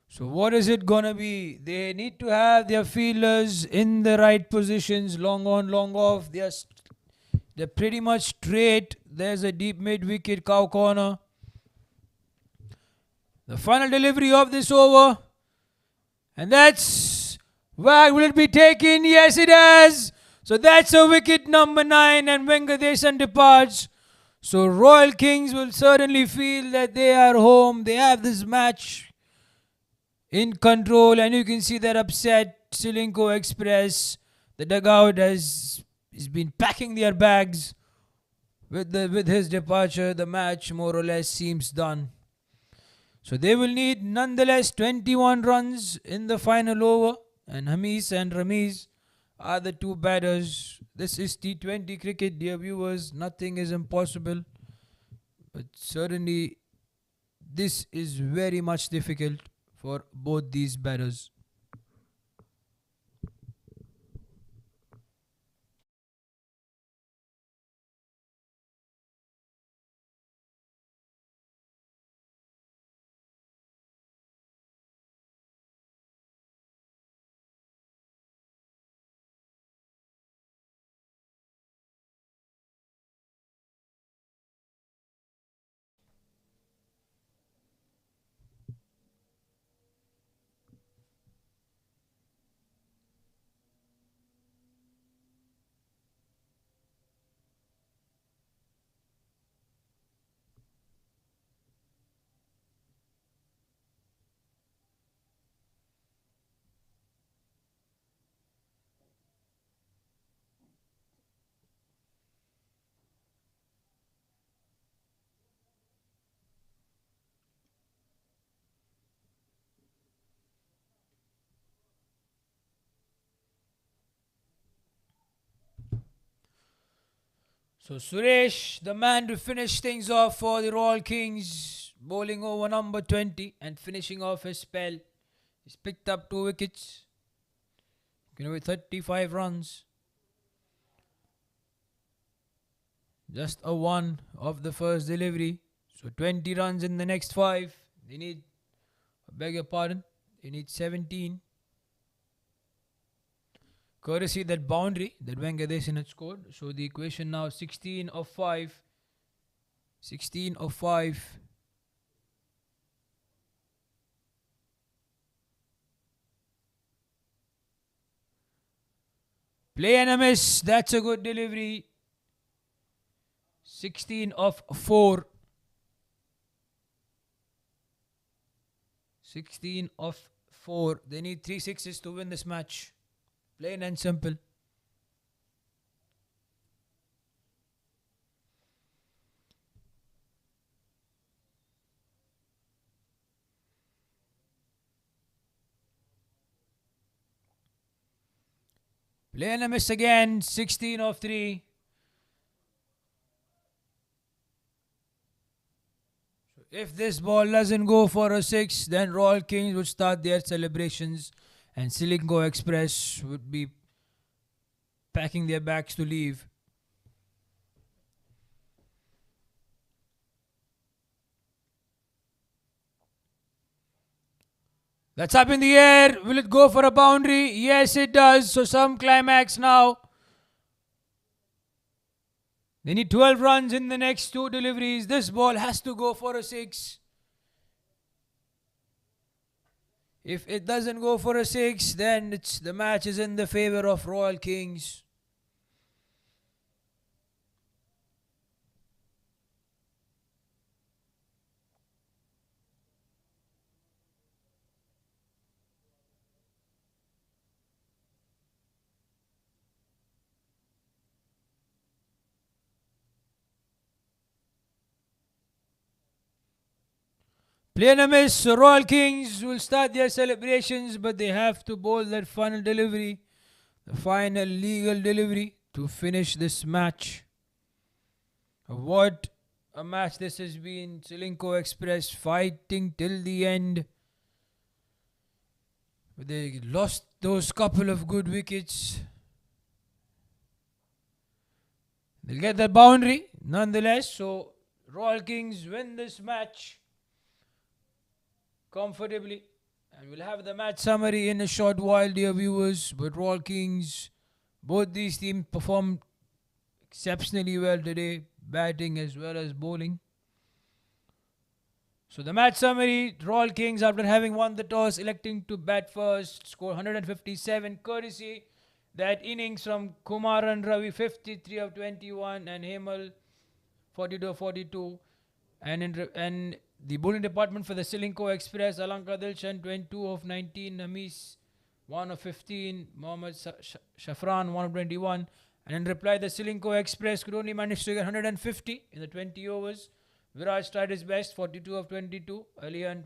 So what is it gonna be? They need to have their fielders in the right positions, long on, long off. They're pretty much straight. There's a deep mid-wicket cow corner. The final delivery of this over. And that's whack. Will it be taken? Yes, it has. So that's a wicket number 9 and Venkatesan departs. So Royal Kings will certainly feel that they are home. They have this match in control, and you can see that upset Ceylinco Express. The dugout has been packing their bags. With his departure, the match more or less seems done. So they will need nonetheless 21 runs in the final over, and Hamis and Ramiz are the 2 batters. This is T20 cricket, dear viewers. Nothing is impossible. But certainly, this is very much difficult for both these batters. So Suresh, the man to finish things off for the Royal Kings, bowling over number 20 and finishing off his spell. He's picked up 2 wickets, with 35 runs. Just a 1 of the first delivery. So 20 runs in the next 5. They need, I beg your pardon, they need 17. Courtesy that boundary that Venkadesan had scored. So the equation now 16 of 5. 16 of 5. Play and a miss. That's a good delivery. 16 of 4. 16 of 4. They need 3 sixes to win this match. Plain and simple. Play and a miss again. 16 of 3. So if this ball doesn't go for a 6, then Royal Kings would start their celebrations and Ceylinco Express would be packing their bags to leave. That's up in the air. Will it go for a boundary? Yes, it does. So some climax now. They need 12 runs in the next 2 deliveries. This ball has to go for a 6. If it doesn't go for a 6, then the match is in the favour of Royal Kings. Play and a miss. So Royal Kings will start their celebrations, but they have to bowl that final delivery, the final legal delivery to finish this match. What a match this has been. Ceylinco Express fighting till the end. But they lost those couple of good wickets. They'll get the boundary nonetheless. So Royal Kings win this match comfortably. And we'll have the match summary in a short while, dear viewers. But Royal Kings, both these teams performed exceptionally well today, batting as well as bowling. So the match summary: Royal Kings, after having won the toss, electing to bat first, score 157, courtesy that innings from Kumar and Ravi, 53 of 21, and Hemal, 42 of 42. And the bowling department for the Ceylinco Express: Alanka Dilshan, 22 of 19, Hamis, 1 of 15, Mohammad Shafran, 1 of 21. And in reply, the Ceylinco Express could only manage to get 150 in the 20 overs. Viraj tried his best, 42 of 22, Aliyan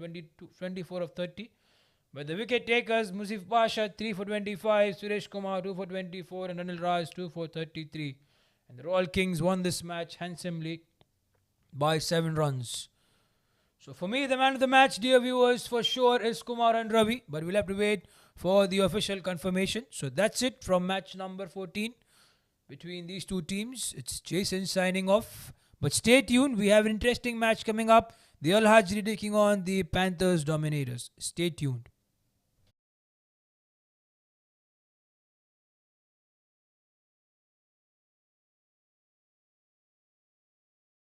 24 of 30. But the wicket takers: Musif Pasha, 3 for 25, Suresh Kumar, 2 for 24, and Anil Raj, 2 for 33. And the Royal Kings won this match handsomely by 7 runs. So for me, the man of the match, dear viewers, for sure is Kumar and Ravi. But we'll have to wait for the official confirmation. So that's it from match number 14 between these two teams. It's Jason signing off. But stay tuned. We have an interesting match coming up. The Al Hajri taking on the Panthers Dominators. Stay tuned.